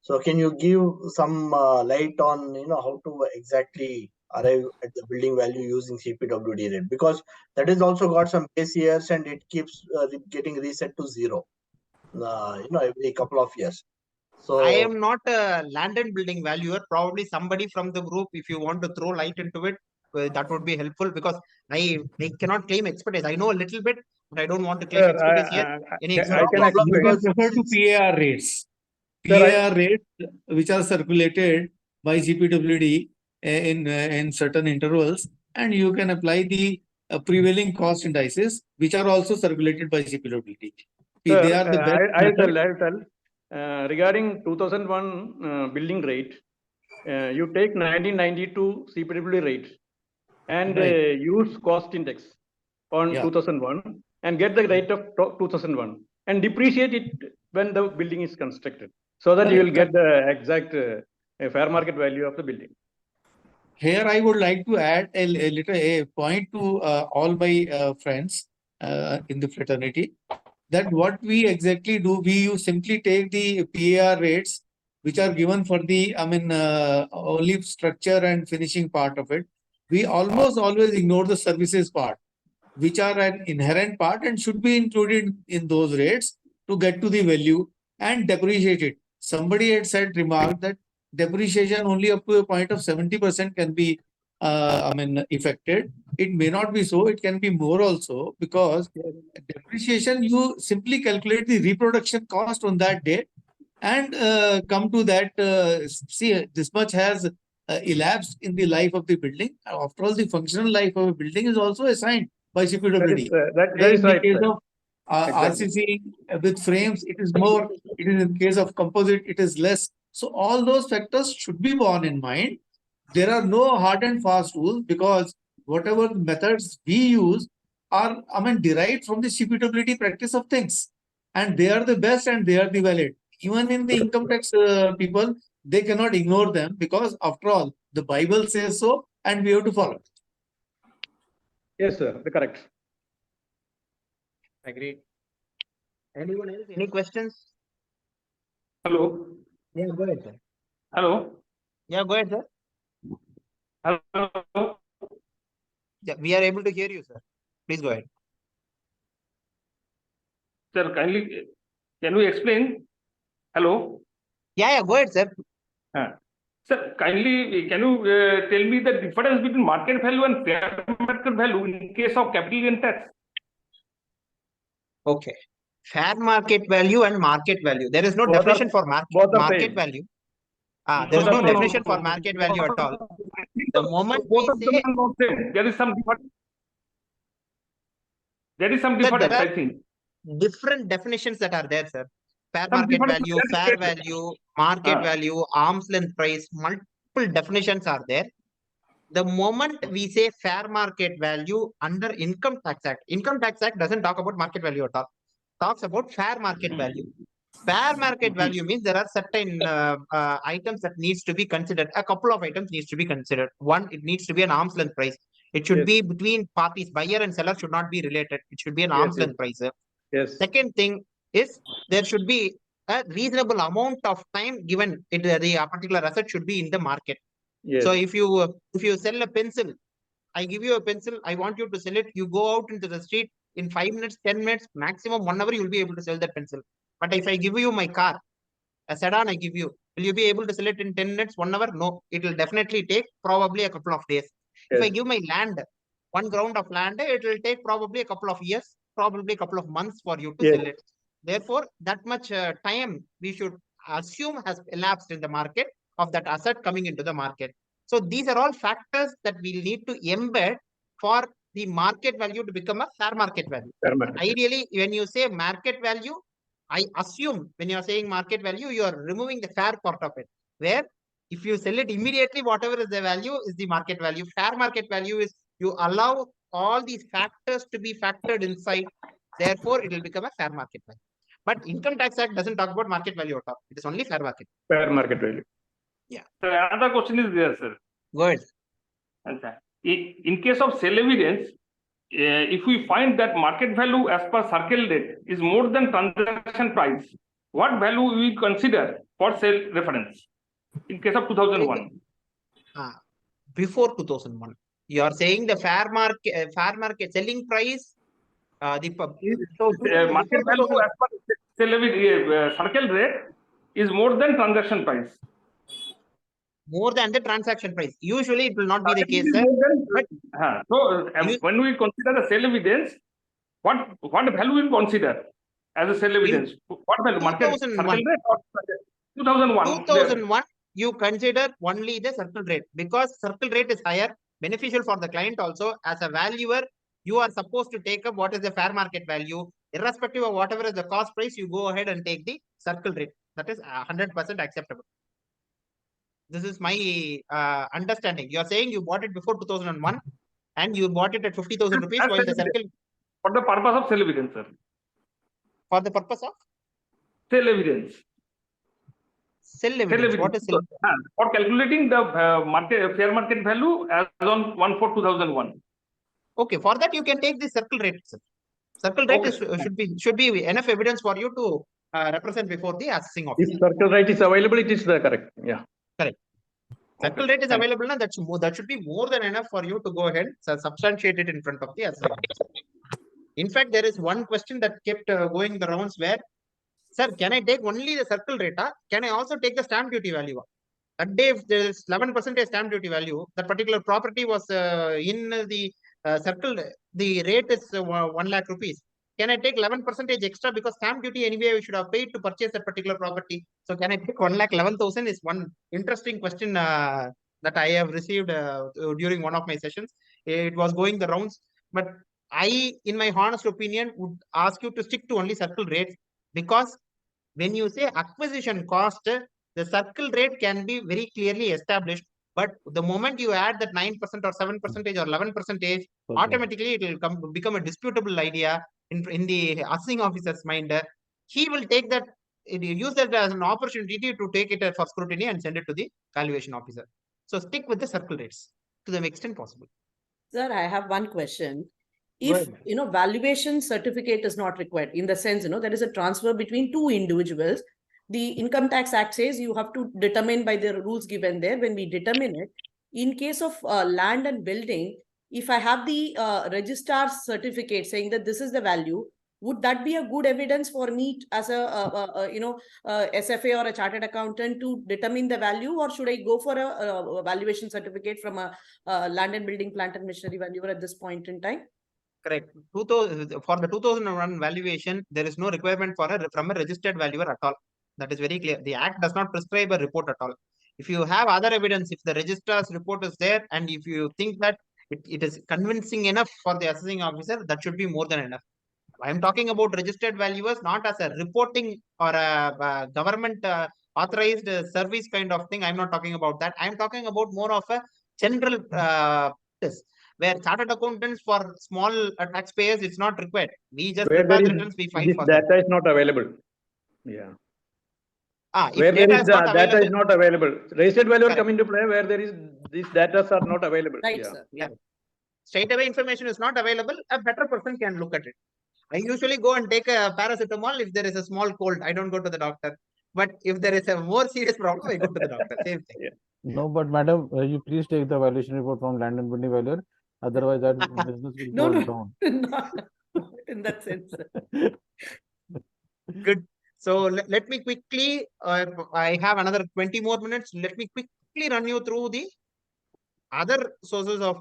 So can you give some light on how to exactly arrive at the building value using CPWD rate, because that is also got some base years and it keeps getting reset to zero. Every couple of years. So I am not a land and building valuer. Probably somebody from the group, if you want to throw light into it, that would be helpful because I cannot claim expertise. I know a little bit, but I don't want to claim Sir, expertise here. Any I expert, can please. explain. You can because refer to PAR rates. Sir, PAR rates which are circulated by GPWD in certain intervals, and you can apply the prevailing cost indices which are also circulated by GPWD. Sir, They are the best I'll method. tell. Regarding 2001 building rate, you take 1992 CPW rate and Right. use cost index on Yeah. 2001 and get the rate of 2001 and depreciate it when the building is constructed, so that you will get the exact fair market value of the building. Here I would like to add a little point to all my friends in the fraternity, that what we exactly do, you simply take the PAR rates which are given for the, only structure and finishing part of it. We almost always ignore the services part, which are an inherent part and should be included in those rates to get to the value and depreciate it. Somebody had remarked that depreciation only up to a point of 70% can be affected. It may not be so, it can be more also, because depreciation, you simply calculate the reproduction cost on that day and come to that, see, this much has elapsed in the life of the building. After all, the functional life of a building is also assigned by CPWD. That In is the right, case sir. of Exactly. RCC with frames, it is more. It is in case of composite, it is less. So all those factors should be borne in mind. There are no hard and fast rules, because whatever methods we use are, derived from the CPWD practice of things. and they are the best and they are the valid. Even in the income tax people, they cannot ignore them because after all, the Bible says so and we have to follow. Yes, sir. Correct. Agreed. Anyone else? Any questions? Hello. Yeah, go ahead, sir. Hello. Yeah, go ahead, sir. Hello. Yeah, we are able to hear you, sir. Please go ahead. Sir, kindly, can you explain? Hello. Yeah, go ahead, sir. Sir, kindly, can you tell me the difference between market value and fair market value in case of capital gain tax? Okay. Fair market value and market value. There is no Both are- definition for both are market same. value. There is no definition for market value at all. The moment we Both of them say are not same. There is some difference. There is some that difference, there I are think. different definitions that are there, sir. Fair Some market difference, value, that is fair correct. value, market value, arm's length price, multiple definitions are there. The moment we say fair market value under Income Tax Act doesn't talk about market value at all. Talks about fair market value. Fair market value means there are certain items that needs to be considered. A couple of items needs to be considered. One, it needs to be an arm's length price. It should Yes. be between parties. Buyer and seller should not be related. It should be an Yes, arm's yes. length price. Yes. Second thing is there should be a reasonable amount of time given it the particular asset should be in the market. Yes. So if you sell a pencil, I give you a pencil, I want you to sell it. You go out into the street in 5 minutes, 10 minutes, maximum 1 hour, you'll be able to sell that pencil. But if I give you my car, a sedan I give you, will you be able to sell it in 10 minutes, 1 hour? No, it will definitely take probably a couple of days. If I Yes. give my land, 1 ground of land, it will take probably a couple of years, probably a couple of months for you to Yes. sell it. Therefore, that much time we should assume has elapsed in the market of that asset coming into the market. So these are all factors that we need to embed for the market value to become a fair market value. Fair market. Ideally, when you say market value, I assume when you are saying market value, you are removing the fair part of it. Where if you sell it immediately, whatever is the value is the market value. Fair market value is you allow all these factors to be factored inside. Therefore, it will become a fair market value. But Income Tax Act doesn't talk about market value at all. It is only fair market. Fair market value. So another question is there, sir. Go ahead. Okay. In case of sale evidence, if we find that market value as per circle rate is more than transaction price, what value we consider for sale reference? In case of 2001. Before 2001, you are saying the fair market selling price. Market value as per sale circle rate is more than transaction price. More than the transaction price. Usually, it will not be the case, sir. When we consider the sale evidence, what value we consider as a sale evidence? What value? Market circle rate or 2001? 2001, you consider only the circle rate because circle rate is higher, beneficial for the client also. As a valuer, you are supposed to take up what is the fair market value, irrespective of whatever is the cost price. You go ahead and take the circle rate. That is 100% acceptable. This is my understanding. You are saying you bought it before 2001 and you bought it at 50,000 rupees while the circle. For the purpose of sale evidence, sir. For the purpose of? Sale evidence. Sale evidence. What is sale? For calculating the fair market value as on 1/4/2001. Okay, for that you can take the circle rate. Sir. Circle rate is, should be enough evidence for you to represent before the assessing officer. If circle rate is available, it is the correct. Yeah. Correct. Circle rate is available, and that should be more than enough for you to go ahead and substantiate it in front of the assessing officer. In fact, there is one question that kept going the rounds where, sir, can I take only the circle rate? Can I also take the stamp duty value? That day, if there is 11% stamp duty value, that particular property was in the circle, the rate is 1 lakh rupees. Can I take 11% extra because stamp duty anyway we should have paid to purchase that particular property? So can I take 1,11,000 is one interesting question that I have received during one of my sessions. It was going the rounds, but I, in my honest opinion, would ask you to stick to only circle rates because when you say acquisition cost, the circle rate can be very clearly established. But the moment you add that 9% or 7% or 11%, automatically it will become a disputable idea in the assessing officer's mind. he will take that, use that as an opportunity to take it for scrutiny and send it to the valuation officer. So stick with the circle rates to the extent possible. Sir, I have one question. Go If, ahead. valuation certificate is not required, in the sense, there is a transfer between two individuals, the Income Tax Act says you have to determine by the rules given there. When we determine it, in case of land and building, if I have the registrar's certificate saying that this is the value, would that be a good evidence for me as a SFA or a chartered accountant to determine the value, or should I go for a valuation certificate from a land and building, plant and machinery valuer at this point in time? Correct. 2000, for the 2001 valuation, there is no requirement for from a registered valuer at all. That is very clear. The Act does not prescribe a report at all. If you have other evidence, if the registrar's report is there, and if you think that it is convincing enough for the assessing officer, that should be more than enough. I am talking about registered valuers, not as a reporting or a government authorized service kind of thing. I'm not talking about that. I'm talking about more of a general this, where chartered accountants for small taxpayers, it's not required. We just Where prepare there the is, returns, we file this for them. data is not available. Yeah. If Where there data is is not data is available, not available. Registered valuer correct. come into play where there is these data are not available. Right, Yeah. sir. Yeah. Straight away information is not available, a better person can look at it. I usually go and take a paracetamol if there is a small cold. I don't go to the doctor. But if there is a more serious problem, I go to the doctor. Same thing. Yeah. No, but madam, you please take the valuation report from land and building valuer. Otherwise, that business will No, go no, down. not in that sense, sir. Good. So let me quickly, I have another 20 more minutes. Let me quickly run you through the other sources of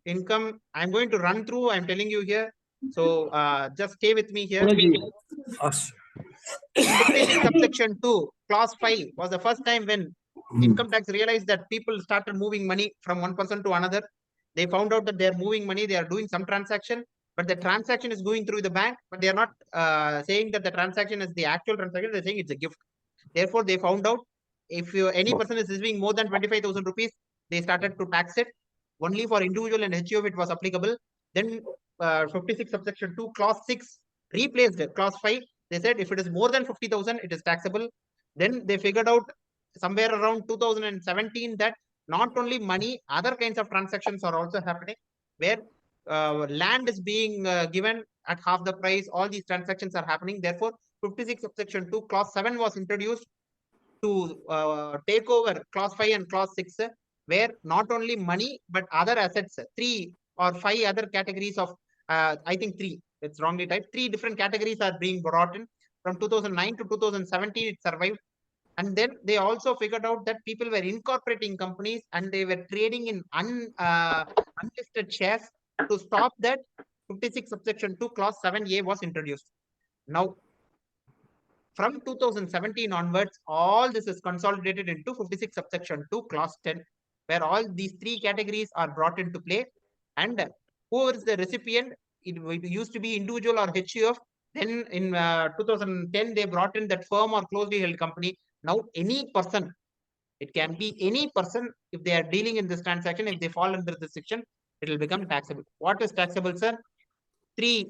income. I'm going to run through, I'm telling you here. So just stay with me here. 56 subsection 2, clause 5 was the first time when income tax realized that people started moving money from one person to another. They found out that they're moving money, they are doing some transaction, but the transaction is going through the bank, but they are not saying that the transaction is the actual transaction, they're saying it's a gift. Therefore, they found out if any person is receiving more than 25,000 rupees, they started to tax it. Only for individual and HUF it was applicable. Then 56 subsection 2, clause 6 replaced clause 5. They said if it is more than 50,000, it is taxable. Then they figured out somewhere around 2017 that not only money, other kinds of transactions are also happening, where land is being given at half the price. All these transactions are happening. Therefore, 56 subsection 2, clause 7 was introduced to take over clause 5 and clause 6, where not only money, but other assets, 3 or 5 other categories of, I think 3, it's wrongly typed, 3 different categories are being brought in. From 2009 to 2017, it survived. And then they also figured out that people were incorporating companies and they were trading in unlisted shares. To stop that, 56 subsection 2, clause 7A was introduced. Now, from 2017 onwards, all this is consolidated into 56 subsection 2, clause 10, where all these 3 categories are brought into play. And who is the recipient? It used to be individual or HUF. Then in 2010, they brought in that firm or closely held company. Now, any person, it can be any person, if they are dealing in this transaction, if they fall under this section, it will become taxable. What is taxable, sir? 3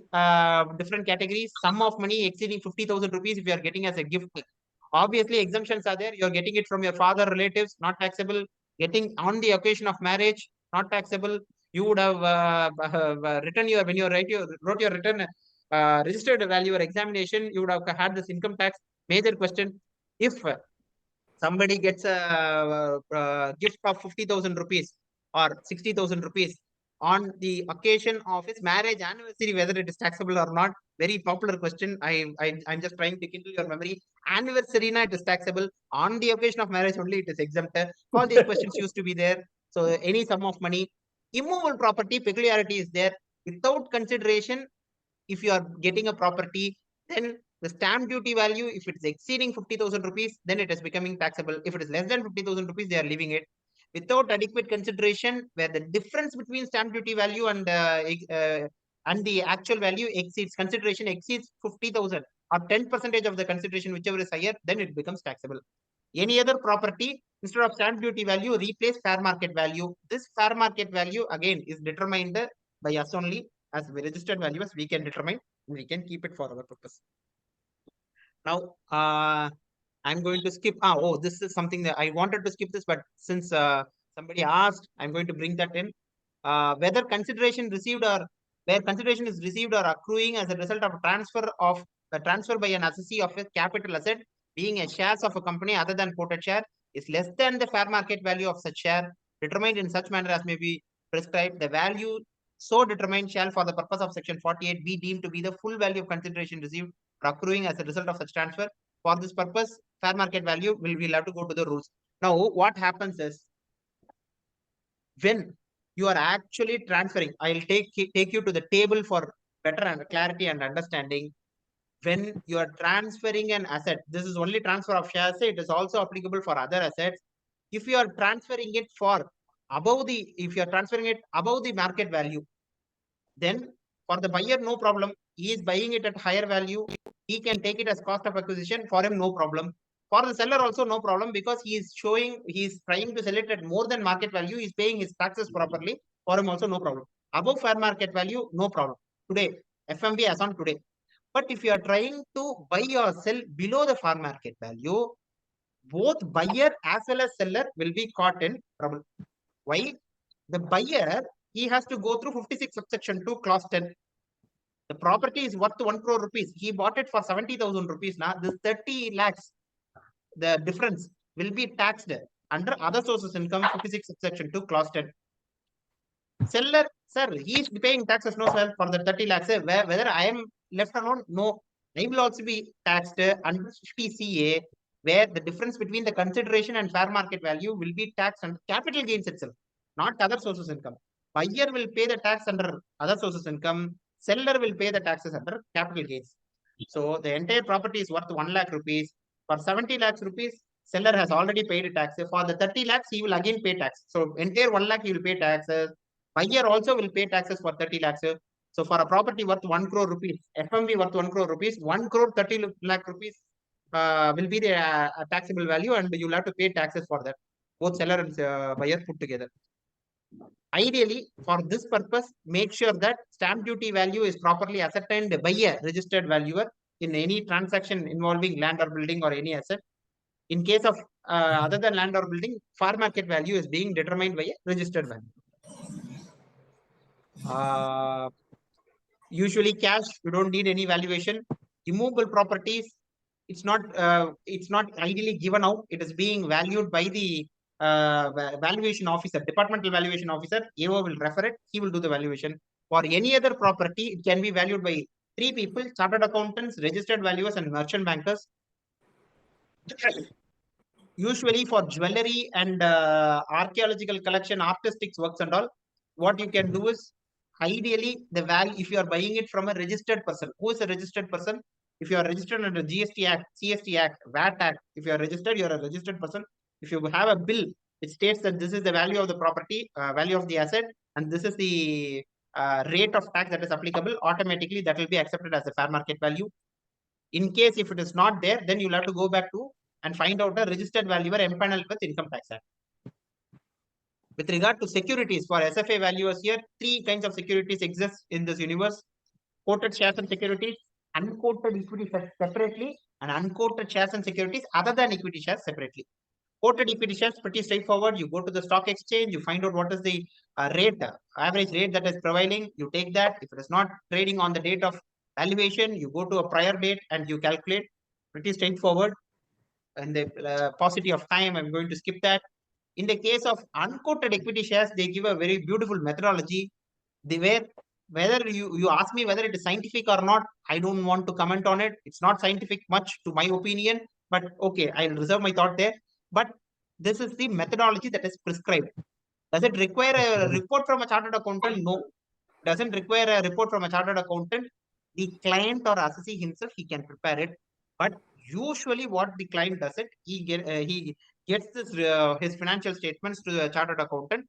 different categories. Sum of money exceeding 50,000 rupees if you are getting as a gift. Obviously, exemptions are there. You are getting it from your father relatives, not taxable. Getting on the occasion of marriage, not taxable. You would have written your, when you wrote your return, registered valuer examination, you would have had this income tax. Major question, if somebody gets a gift of 50,000 rupees or 60,000 rupees on the occasion of his marriage anniversary, whether it is taxable or not. Very popular question. I'm just trying to kindle your memory. Anniversary night is taxable. On the occasion of marriage only, it is exempt. All these questions used to be there. So any sum of money. Immovable property peculiarity is there. Without consideration, if you are getting a property, then the stamp duty value, if it is exceeding 50,000 rupees, then it is becoming taxable. If it is less than 50,000 rupees, they are leaving it. Without adequate consideration, where the difference between stamp duty value and the actual value exceeds, consideration exceeds 50,000 or 10% of the consideration, whichever is higher, then it becomes taxable. Any other property, instead of stamp duty value, replace fair market value. This fair market value again is determined by us only. As registered valuers, we can determine, we can keep it for our purpose. Now, I'm going to skip. Oh, this is something that I wanted to skip this, but since somebody asked, I'm going to bring that in. Whether consideration received or where consideration is received or accruing as a result of a transfer by an assessee of a capital asset, being a shares of a company other than quoted share, is less than the fair market value of such share, determined in such manner as may be prescribed. The value so determined shall, for the purpose of section 48, be deemed to be the full value of consideration received or accruing as a result of such transfer. For this purpose, fair market value we'll have to go to the rules. Now, what happens is when you are actually transferring, I'll take you to the table for better clarity and understanding. When you are transferring an asset, this is only transfer of shares. It is also applicable for other assets. If you are transferring it if you are transferring it above the market value, then for the buyer, no problem. He is buying it at higher value. He can take it as cost of acquisition. For him, no problem. For the seller, also no problem, because he is trying to sell it at more than market value. He's paying his taxes properly. For him, also no problem. Above fair market value, no problem. Today, FMV as on today. But if you are trying to buy or sell below the fair market value, both buyer as well as seller will be caught in trouble. Why? The buyer, he has to go through 56 subsection 2 clause 10. The property is worth 1 crore rupees. He bought it for 70,000 rupees. Now, this 30 lakhs, the difference will be taxed under other sources income 56 subsection 2 clause 10. Seller, sir, he is paying taxes, no sir, for the 30 lakhs. Whether I am left alone, no. I will also be taxed under 50 CA, where the difference between the consideration and fair market value will be taxed under capital gains itself, not other sources income. Buyer will pay the tax under other sources income. Seller will pay the taxes under capital gains. So the entire property is worth 1 lakh rupees. For 70 lakhs rupees, seller has already paid tax. For the 30 lakhs, he will again pay tax. So entire 1 lakh, he will pay taxes. Buyer also will pay taxes for 30 lakhs. So for a property worth 1 crore rupees, FMV worth 1 crore rupees, 1 crore 30 lakh rupees will be the taxable value, and you'll have to pay taxes for that. Both seller and buyer put together. Ideally, for this purpose, make sure that stamp duty value is properly ascertained by a registered valuer in any transaction involving land or building or any asset. In case of other than land or building, fair market value is being determined by a registered value. Usually cash, you don't need any valuation. Immovable properties, it's not ideally given out. It is being valued by the valuation officer, departmental valuation officer. AO will refer it. He will do the valuation. For any other property, it can be valued by 3 people: chartered accountants, registered valuers, and merchant bankers. Usually for jewelry and archaeological collection, artistic works and all, what you can do is, ideally, the value, if you are buying it from a registered person. Who is a registered person? If you are registered under GST Act, CST Act, VAT Act, if you are registered, you are a registered person. If you have a bill which states that this is the value of the property, value of the asset, and this is the rate of tax that is applicable, automatically that will be accepted as the fair market value. In case if it is not there, then you'll have to go back to and find out a registered valuer empaneled with Income Tax Act. With regard to securities, for SFA valuers here, 3 kinds of securities exist in this universe: quoted shares and securities, unquoted equity separately, and unquoted shares and securities other than equity shares separately. Quoted equity shares, pretty straightforward. You go to the stock exchange, you find out what is the average rate that is prevailing. You take that. If it is not trading on the date of valuation, you go to a prior date and you calculate. Pretty straightforward. And the paucity of time, I'm going to skip that. In the case of unquoted equity shares, they give a very beautiful methodology. Whether you ask me whether it is scientific or not, I don't want to comment on it. It's not scientific much to my opinion, but okay, I'll reserve my thought there. But this is the methodology that is prescribed. Does it require a report from a chartered accountant? No. Doesn't require a report from a chartered accountant. The client or assessee himself, he can prepare it. But usually what the client does it, he gets this his financial statements to the chartered accountant.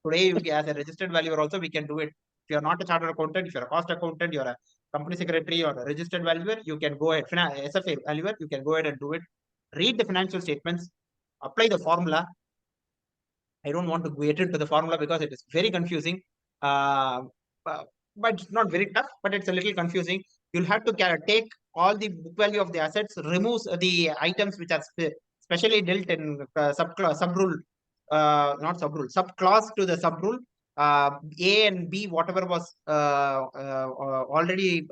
Today, as a registered valuer also, we can do it. If you're not a chartered accountant, if you're a cost accountant, you're a company secretary or a registered valuer, you can go ahead. SFA valuer, you can go ahead and do it. Read the financial statements, apply the formula. I don't want to get into the formula because it is very confusing. But it's not very tough, but it's a little confusing. You'll have to take all the book value of the assets, removes the items which are specially dealt in sub-rule, not sub-rule, sub-clause to the sub-rule. A and B, whatever was already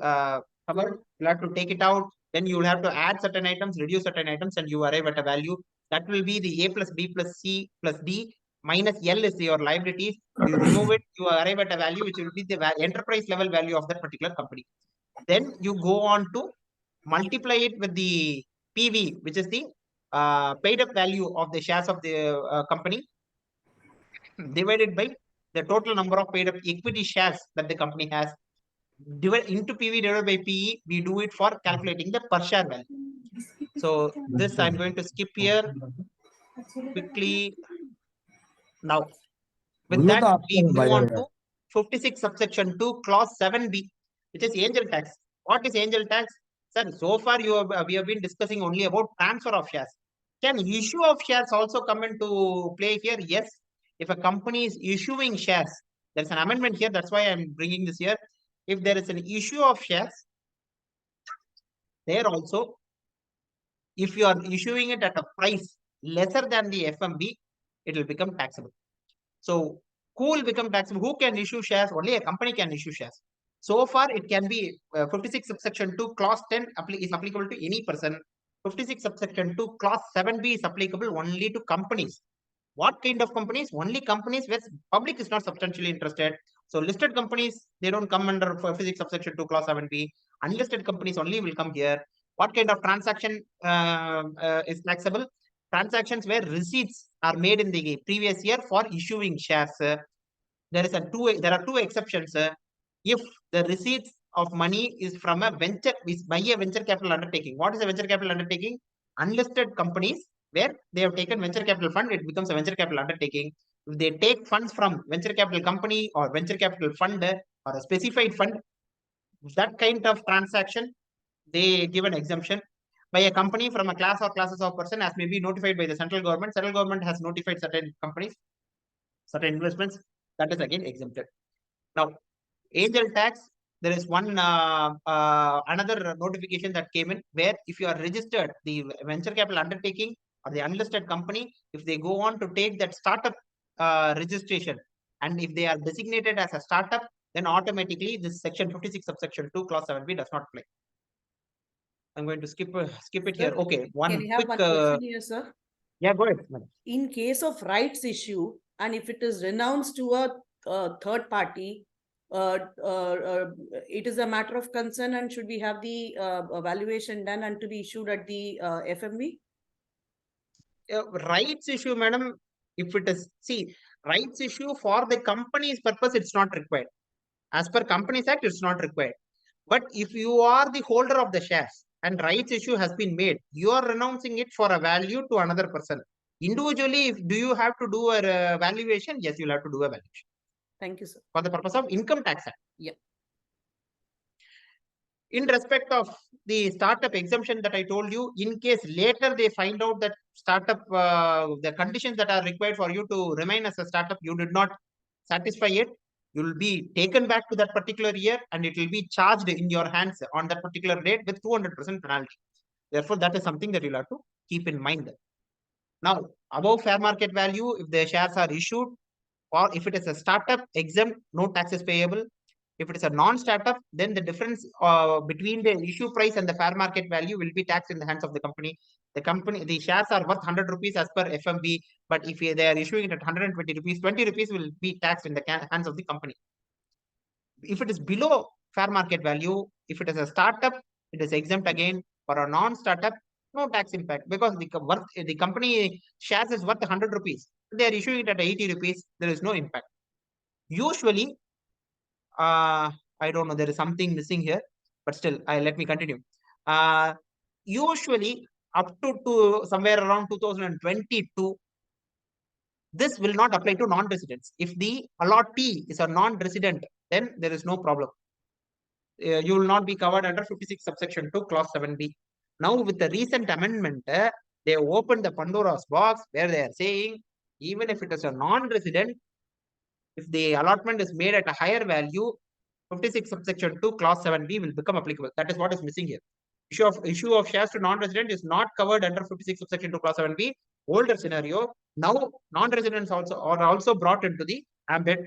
covered, you have to take it out. Then you will have to add certain items, reduce certain items, and you arrive at a value. That will be the A plus B plus C plus D minus L is your liabilities. You remove it, you arrive at a value which will be the enterprise level value of that particular company. Then you go on to multiply it with the PV, which is the paid up value of the shares of the company, divided by the total number of paid up equity shares that the company has. Divide into PV divided by PE, we do it for calculating the per share value. So this I'm going to skip here quickly. Now, with that, we move on to 56 subsection 2 clause 7b, which is angel tax. What is angel tax? Sir, so far we have been discussing only about transfer of shares. Can issue of shares also come into play here? Yes. If a company is issuing shares, there's an amendment here. That's why I'm bringing this here. If there is an issue of shares, there also, if you are issuing it at a price lesser than the FMB, it will become taxable. So who will become taxable? Who can issue shares? Only a company can issue shares. So far, it can be 56 subsection 2 clause 10 is applicable to any person. 56 subsection 2 clause 7b is applicable only to companies. What kind of companies? Only companies where public is not substantially interested. So listed companies, they don't come under 56 subsection 2 clause 7b. Unlisted companies only will come here. What kind of transaction is taxable? Transactions where receipts are made in the previous year for issuing shares. There are two exceptions. If the receipts of money is from a venture, is by a venture capital undertaking. What is a venture capital undertaking? Unlisted companies where they have taken venture capital fund, it becomes a venture capital undertaking. If they take funds from venture capital company or venture capital fund or a specified fund, that kind of transaction, they give an exemption. By a company from a class or classes of person as may be notified by the central government. Central government has notified certain companies, certain investments, that is again exempted. Now, angel tax, there is one another notification that came in where if you are registered, the venture capital undertaking or the unlisted company, if they go on to take that startup registration, and if they are designated as a startup, then automatically this section 56 subsection 2 clause 7b does not apply. I'm going to skip it here. Sir, Okay, one Can you have quick. one question here, sir? Yeah, go ahead, madam. In case of rights issue, and if it is renounced to a third party, it is a matter of concern, and should we have the valuation done and to be issued at the FMB? Rights issue, madam, if it is, see, rights issue for the company's purpose, it's not required. As per Companies Act, it's not required. But if you are the holder of the shares and rights issue has been made, you are renouncing it for a value to another person. Individually, do you have to do a valuation? Yes, you'll have to do a valuation. Thank you, sir. For the purpose of Income Tax Act. Yeah. In respect of the startup exemption that I told you, in case later they find out that startup, the conditions that are required for you to remain as a startup, you did not satisfy it, you will be taken back to that particular year and it will be charged in your hands on that particular date with 200% penalty. Therefore, that is something that you'll have to keep in mind. Now, above fair market value, if the shares are issued, or if it is a startup, exempt, no taxes payable. If it is a non-startup, then the difference between the issue price and the fair market value will be taxed in the hands of the company. The shares are worth 100 rupees as per FMB, but if they are issuing it at 120 rupees, 20 rupees will be taxed in the hands of the company. If it is below fair market value, if it is a startup, it is exempt again. For a non-startup, no tax impact because the company shares is worth 100 rupees. They are issuing it at 80 rupees. There is no impact. Usually, I don't know, there is something missing here, but still, let me continue. Usually, up to somewhere around 2022, this will not apply to non-residents. If the allottee is a non-resident, then there is no problem. You will not be covered under 56 subsection 2 clause 7b. Now, with the recent amendment, they opened the Pandora's box where they are saying, even if it is a non-resident, if the allotment is made at a higher value, 56 subsection 2 clause 7b will become applicable. That is what is missing here. issue of shares to non-resident is not covered under 56 subsection 2 clause 7b. Older scenario. Now non-residents also are also brought into the ambit.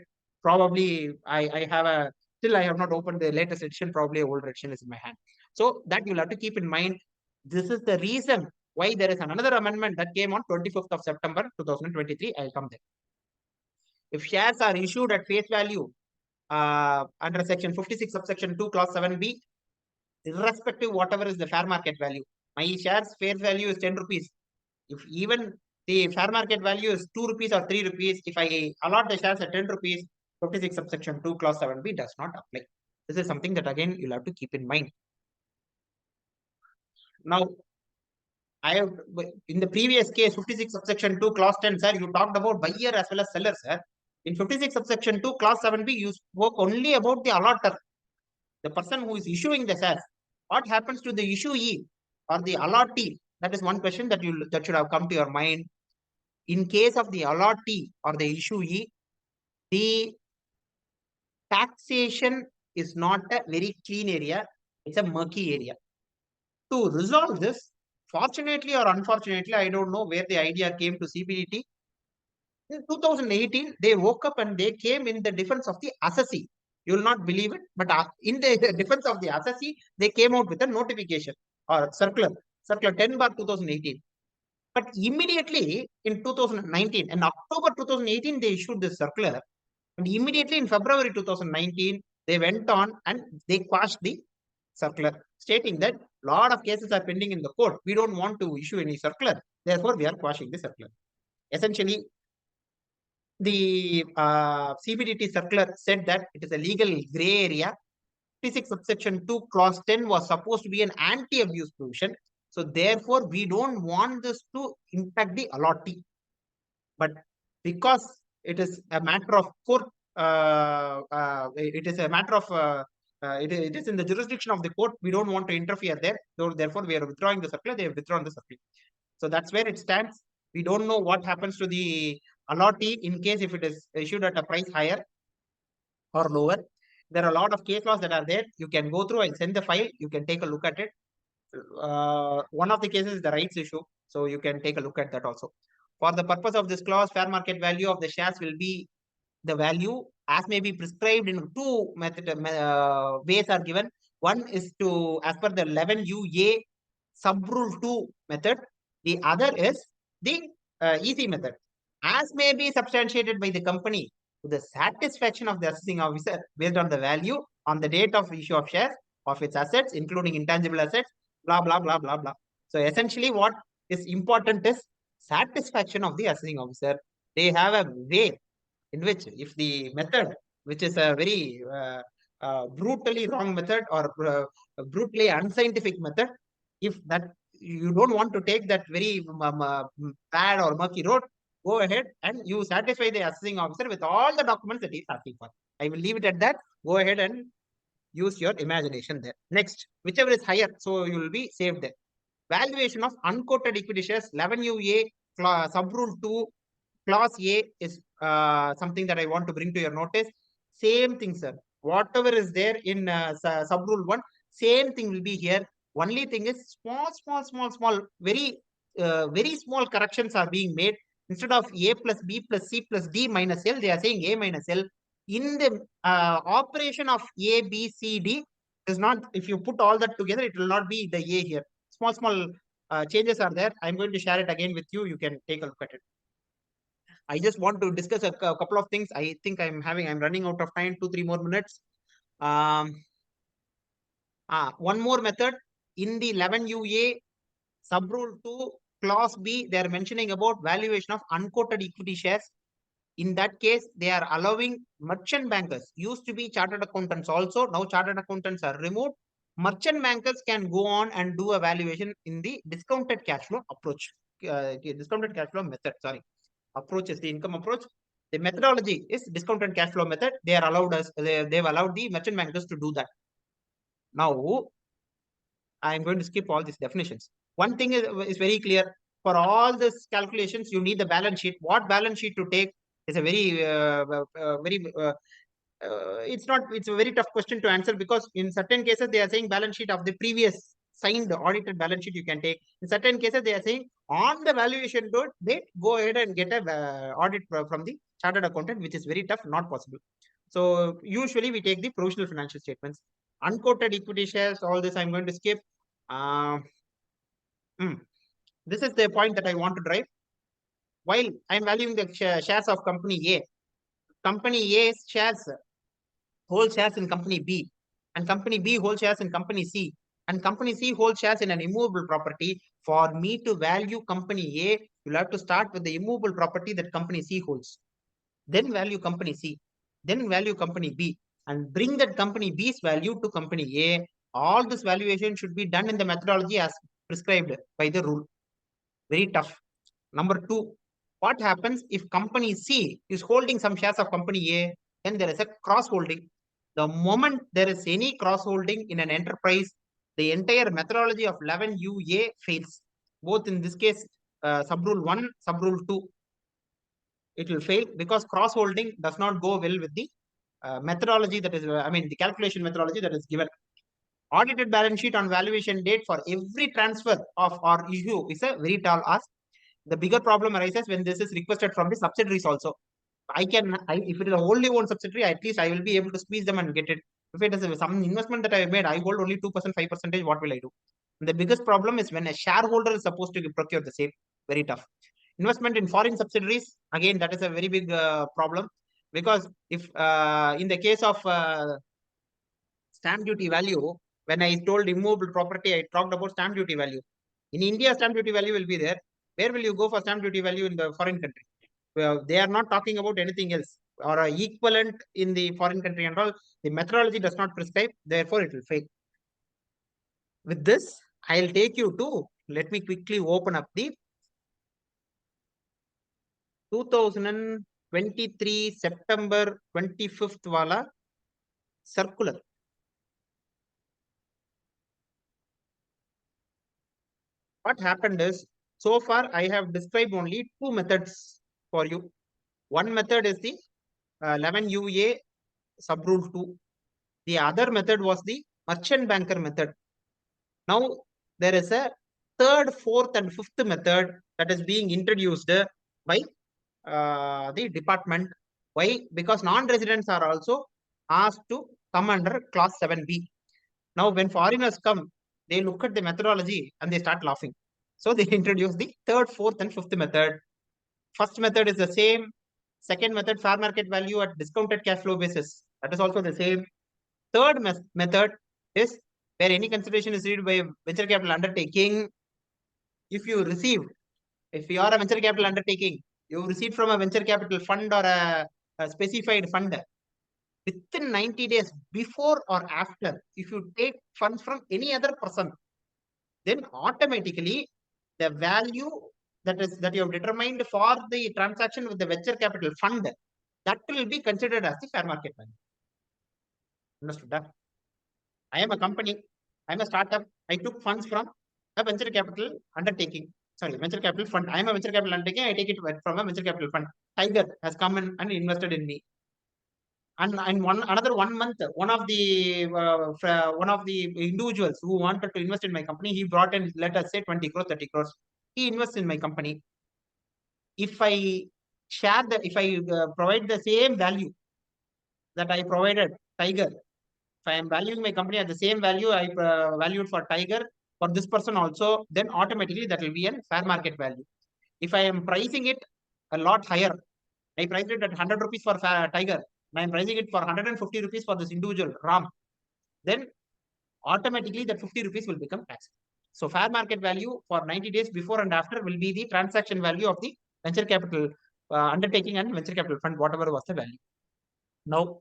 Probably I have a still I have not opened the latest edition. Probably a older edition is in my hand. So that you'll have to keep in mind. This is the reason why there is another amendment that came on 25th of September 2023. I'll come there. If shares are issued at face value under section 56 subsection 2 clause 7b, irrespective whatever is the fair market value, my shares fair value is 10 rupees. If even the fair market value is 2 rupees or 3 rupees, if I allot the shares at 10 rupees, 56 subsection 2 clause 7b does not apply. This is something that again you'll have to keep in mind. Now, I have in the previous case 56 subsection 2 clause 10, sir, you talked about buyer as well as seller, sir. In 56 subsection 2 clause 7b, you spoke only about the allotter, the person who is issuing the shares. What happens to the issuee or the allottee? That is one question that should have come to your mind. In case of the allottee or the issuee, the taxation is not a very clean area, it's a murky area. To resolve this, fortunately or unfortunately, I don't know where the idea came to CBDT. In 2018, they woke up and they came in the defense of the assessee. You will not believe it, but in the defense of the assessee, they came out with a notification or circular 10/2018. But immediately in 2019, in October 2018, they issued this circular. And immediately in February 2019, they went on and they quashed the circular, stating that a lot of cases are pending in the court. We don't want to issue any circular. Therefore, we are quashing the circular. Essentially, the CBDT circular said that it is a legal gray area. 56 subsection 2 clause 10 was supposed to be an anti-abuse provision. So therefore, we don't want this to impact the allottee. But because it is a matter of court, it is a matter of it is in the jurisdiction of the court. We don't want to interfere there. So therefore, we are withdrawing the circular. They have withdrawn the circular. So that's where it stands. We don't know what happens to the allottee in case if it is issued at a price higher or lower. There are a lot of case laws that are there. You can go through and send the file. You can take a look at it. One of the cases is the rights issue. So you can take a look at that also. For the purpose of this clause, fair market value of the shares will be the value as may be prescribed in two ways are given. One is to as per the 11UA subrule 2 method. The other is the easy method. As may be substantiated by the company to the satisfaction of the assessing officer based on the value on the date of issue of shares of its assets, including intangible assets, blah, blah, blah, blah, blah. So essentially what is important is satisfaction of the assessing officer. They have a way in which if the method, which is a very brutally wrong method or brutally unscientific method, if that you don't want to take that very bad or murky road, go ahead and you satisfy the assessing officer with all the documents that he is asking for. I will leave it at that. Go ahead and use your imagination there. Next, whichever is higher, so you will be saved there. Valuation of unquoted equity shares, 11UA subrule 2 clause A is something that I want to bring to your notice. Same thing, sir. Whatever is there in subrule 1, same thing will be here. Only thing is small, very small corrections are being made. Instead of A plus B plus C plus D minus L, they are saying A minus L. In the operation of A, B, C, D, is not, if you put all that together, it will not be the A here. Small changes are there. I'm going to share it again with you. You can take a look at it. I just want to discuss a couple of things. I think I'm running out of time, 2-3 more minutes. One more method in the 11UA subrule 2 clause B, they are mentioning about valuation of unquoted equity shares. In that case, they are allowing merchant bankers, used to be chartered accountants also. Now chartered accountants are removed. Merchant bankers can go on and do a valuation in the discounted cash flow approach. Discounted cash flow method, sorry. Approach is the income approach. The methodology is discounted cash flow method. They are allowed us, they've allowed the merchant bankers to do that. Now, I'm going to skip all these definitions. One thing is very clear. For all these calculations, you need the balance sheet. What balance sheet to take is a very, it's a very tough question to answer because in certain cases, they are saying balance sheet of the previous signed audited balance sheet you can take. In certain cases, they are saying on the valuation date, go ahead and get a audit from the chartered accountant, which is very tough, not possible. So usually we take the provisional financial statements. Unquoted equity shares, all this I'm going to skip. This is the point that I want to drive. While I'm valuing the shares of company A's shares hold shares in company B, and company B holds shares in company C, and company C holds shares in an immovable property. For me to value company A, you'll have to start with the immovable property that company C holds. Then value company C, then value company B, and bring that company B's value to company A. All this valuation should be done in the methodology as prescribed by the rule. Very tough. Number two, what happens if company C is holding some shares of company A, then there is a cross holding. The moment there is any cross holding in an enterprise, the entire methodology of 11UA fails. Both in this case, sub-rule 1, sub-rule 2. It will fail because cross holding does not go well with the methodology that is, the calculation methodology that is given. Audited balance sheet on valuation date for every transfer of or issue is a very tall ask. The bigger problem arises when this is requested from the subsidiaries also. If it is a wholly owned subsidiary, at least I will be able to squeeze them and get it. If it is some investment that I made, I hold only 2%, 5%, what will I do? And the biggest problem is when a shareholder is supposed to procure the same. Very tough. Investment in foreign subsidiaries, again, that is a very big problem, because if in the case of stamp duty value, when I told immovable property, I talked about stamp duty value. In India, stamp duty value will be there. Where will you go for stamp duty value in the foreign country? Well, they are not talking about anything else or a equivalent in the foreign country and all. The methodology does not prescribe, therefore it will fail. With this, I'll take you to, let me quickly open up the 2023 September 25th wala circular. What happened is, so far I have described only two methods for you. One method is the 11UA sub-rule 2. The other method was the merchant banker method. Now, there is a third, fourth, and fifth method that is being introduced by the department. Why? Because non-residents are also asked to come under clause 7B. Now, when foreigners come, they look at the methodology and they start laughing. So they introduce the third, fourth, and fifth method. First method is the same. Second method, fair market value at discounted cash flow basis. That is also the same. Third method is where any consideration is received by a venture capital undertaking. If you are a venture capital undertaking, you receive from a venture capital fund or a specified fund, within 90 days, before or after, if you take funds from any other person, then automatically the value that you have determined for the transaction with the venture capital fund, that will be considered as the fair market value. Understood? I am a company, I am a startup, I took funds from a venture capital undertaking. Sorry, venture capital fund. I am a venture capital undertaking, I take it from a venture capital fund. Tiger has come in and invested in me. And another 1 month, one of the individuals who wanted to invest in my company, he brought in, let us say 20 crores, 30 crores. He invests in my company. If I provide the same value that I provided Tiger, if I am valuing my company at the same value I valued for Tiger, for this person also, then automatically that will be a fair market value. If I am pricing it a lot higher, I priced it at 100 rupees for Tiger, and I am pricing it for 150 rupees for this individual Ram, then automatically that 50 rupees will become tax. So fair market value for 90 days before and after will be the transaction value of the venture capital undertaking and venture capital fund, whatever was the value. Now,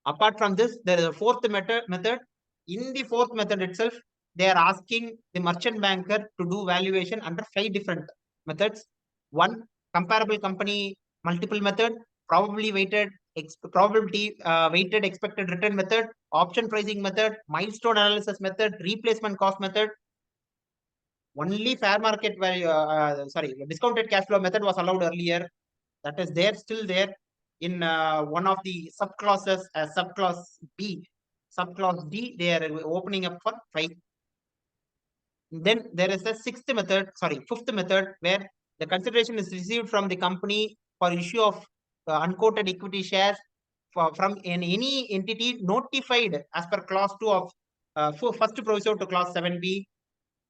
apart from this, there is a fourth method. In the fourth method itself, they are asking the merchant banker to do valuation under 5 different methods. One, comparable company multiple method, probability weighted expected return method, option pricing method, milestone analysis method, replacement cost method. Only fair market value, discounted cash flow method was allowed earlier. That is there, still there in one of the subclasses as subclass B. Subclass D, they are opening up for 5. Then there is a fifth method where the consideration is received from the company for issue of unquoted equity shares from any entity notified as per clause 2 of first proviso to clause 7b.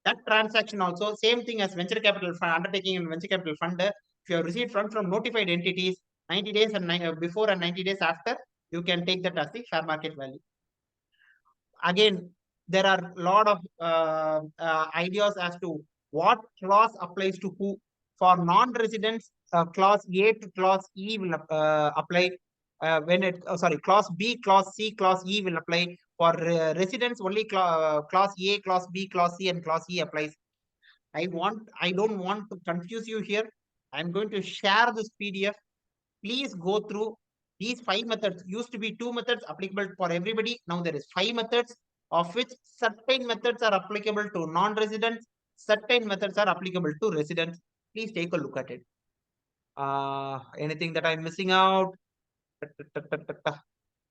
That transaction also same thing as venture capital fund undertaking and venture capital fund. If you have received funds from notified entities 90 days and before and 90 days after, you can take that as the fair market value. Again, there are a lot of ideas as to what clause applies to who. For non-residents, clause A to clause E will apply. Clause B, clause C, clause E will apply. For residents, only clause A, clause B, clause C, and clause E applies. I don't want to confuse you here. I'm going to share this PDF. Please go through these 5 methods. Used to be 2 methods applicable for everybody. Now there is 5 methods, of which certain methods are applicable to non-residents, certain methods are applicable to residents. Please take a look at it. Anything that I'm missing out?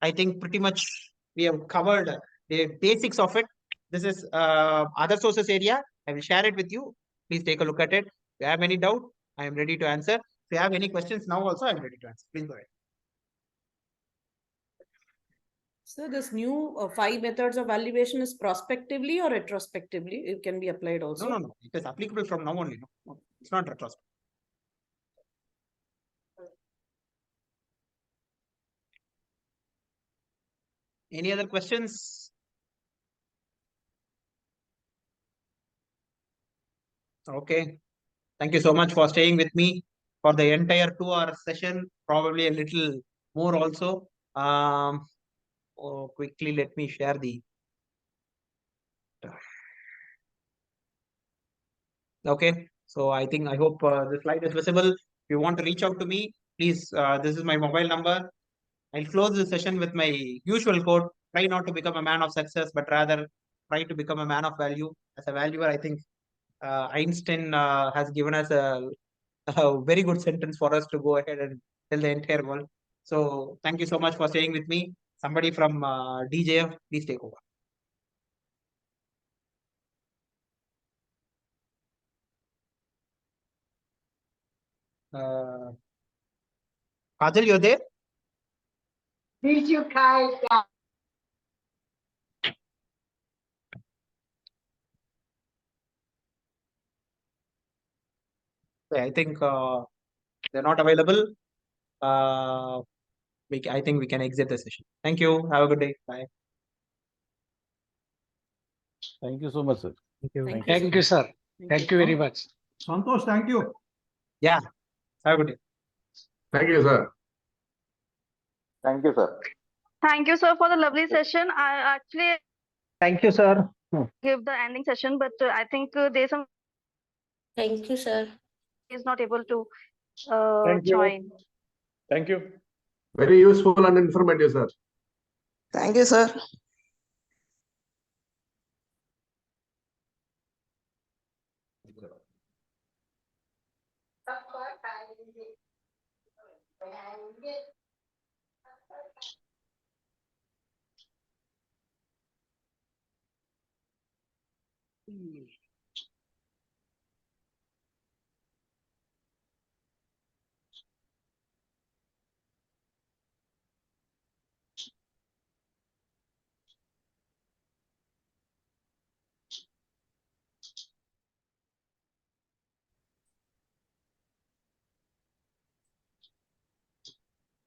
I think pretty much we have covered the basics of it. This is other sources area. I will share it with you. Please take a look at it. If you have any doubt, I am ready to answer. If you have any questions now also, I'm ready to answer. Please go ahead. So this new 5 methods of valuation is prospectively or retrospectively? It can be applied also. No. It is applicable from now only. No, it's not retrospective. Any other questions? Okay. Thank you so much for staying with me for the entire 2-hour session, probably a little more also. Quickly, let me share the. Okay, so I hope the slide is visible. If you want to reach out to me, please, this is my mobile number. I'll close the session with my usual quote. Try not to become a man of success, but rather try to become a man of value. As a valuer, I think Einstein has given us a very good sentence for us to go ahead and tell the entire world. So thank you so much for staying with me. Somebody from DJF, please take over. Kajal, you're there? Did you guys? I think they're not available. I think we can exit the session. Thank you. Have a good day. Bye. Thank you so much, sir. Thank you. Thank you, sir. Thank you very much. Santosh, thank you. Yeah. Have a good day. Thank you, sir. Thank you, sir. Thank you, sir, for the lovely session. I actually Thank you, sir. give the ending session, but I think there's some Thank you, sir. is not able to Thank you. join. Thank you. Very useful and informative, sir. Thank you, sir.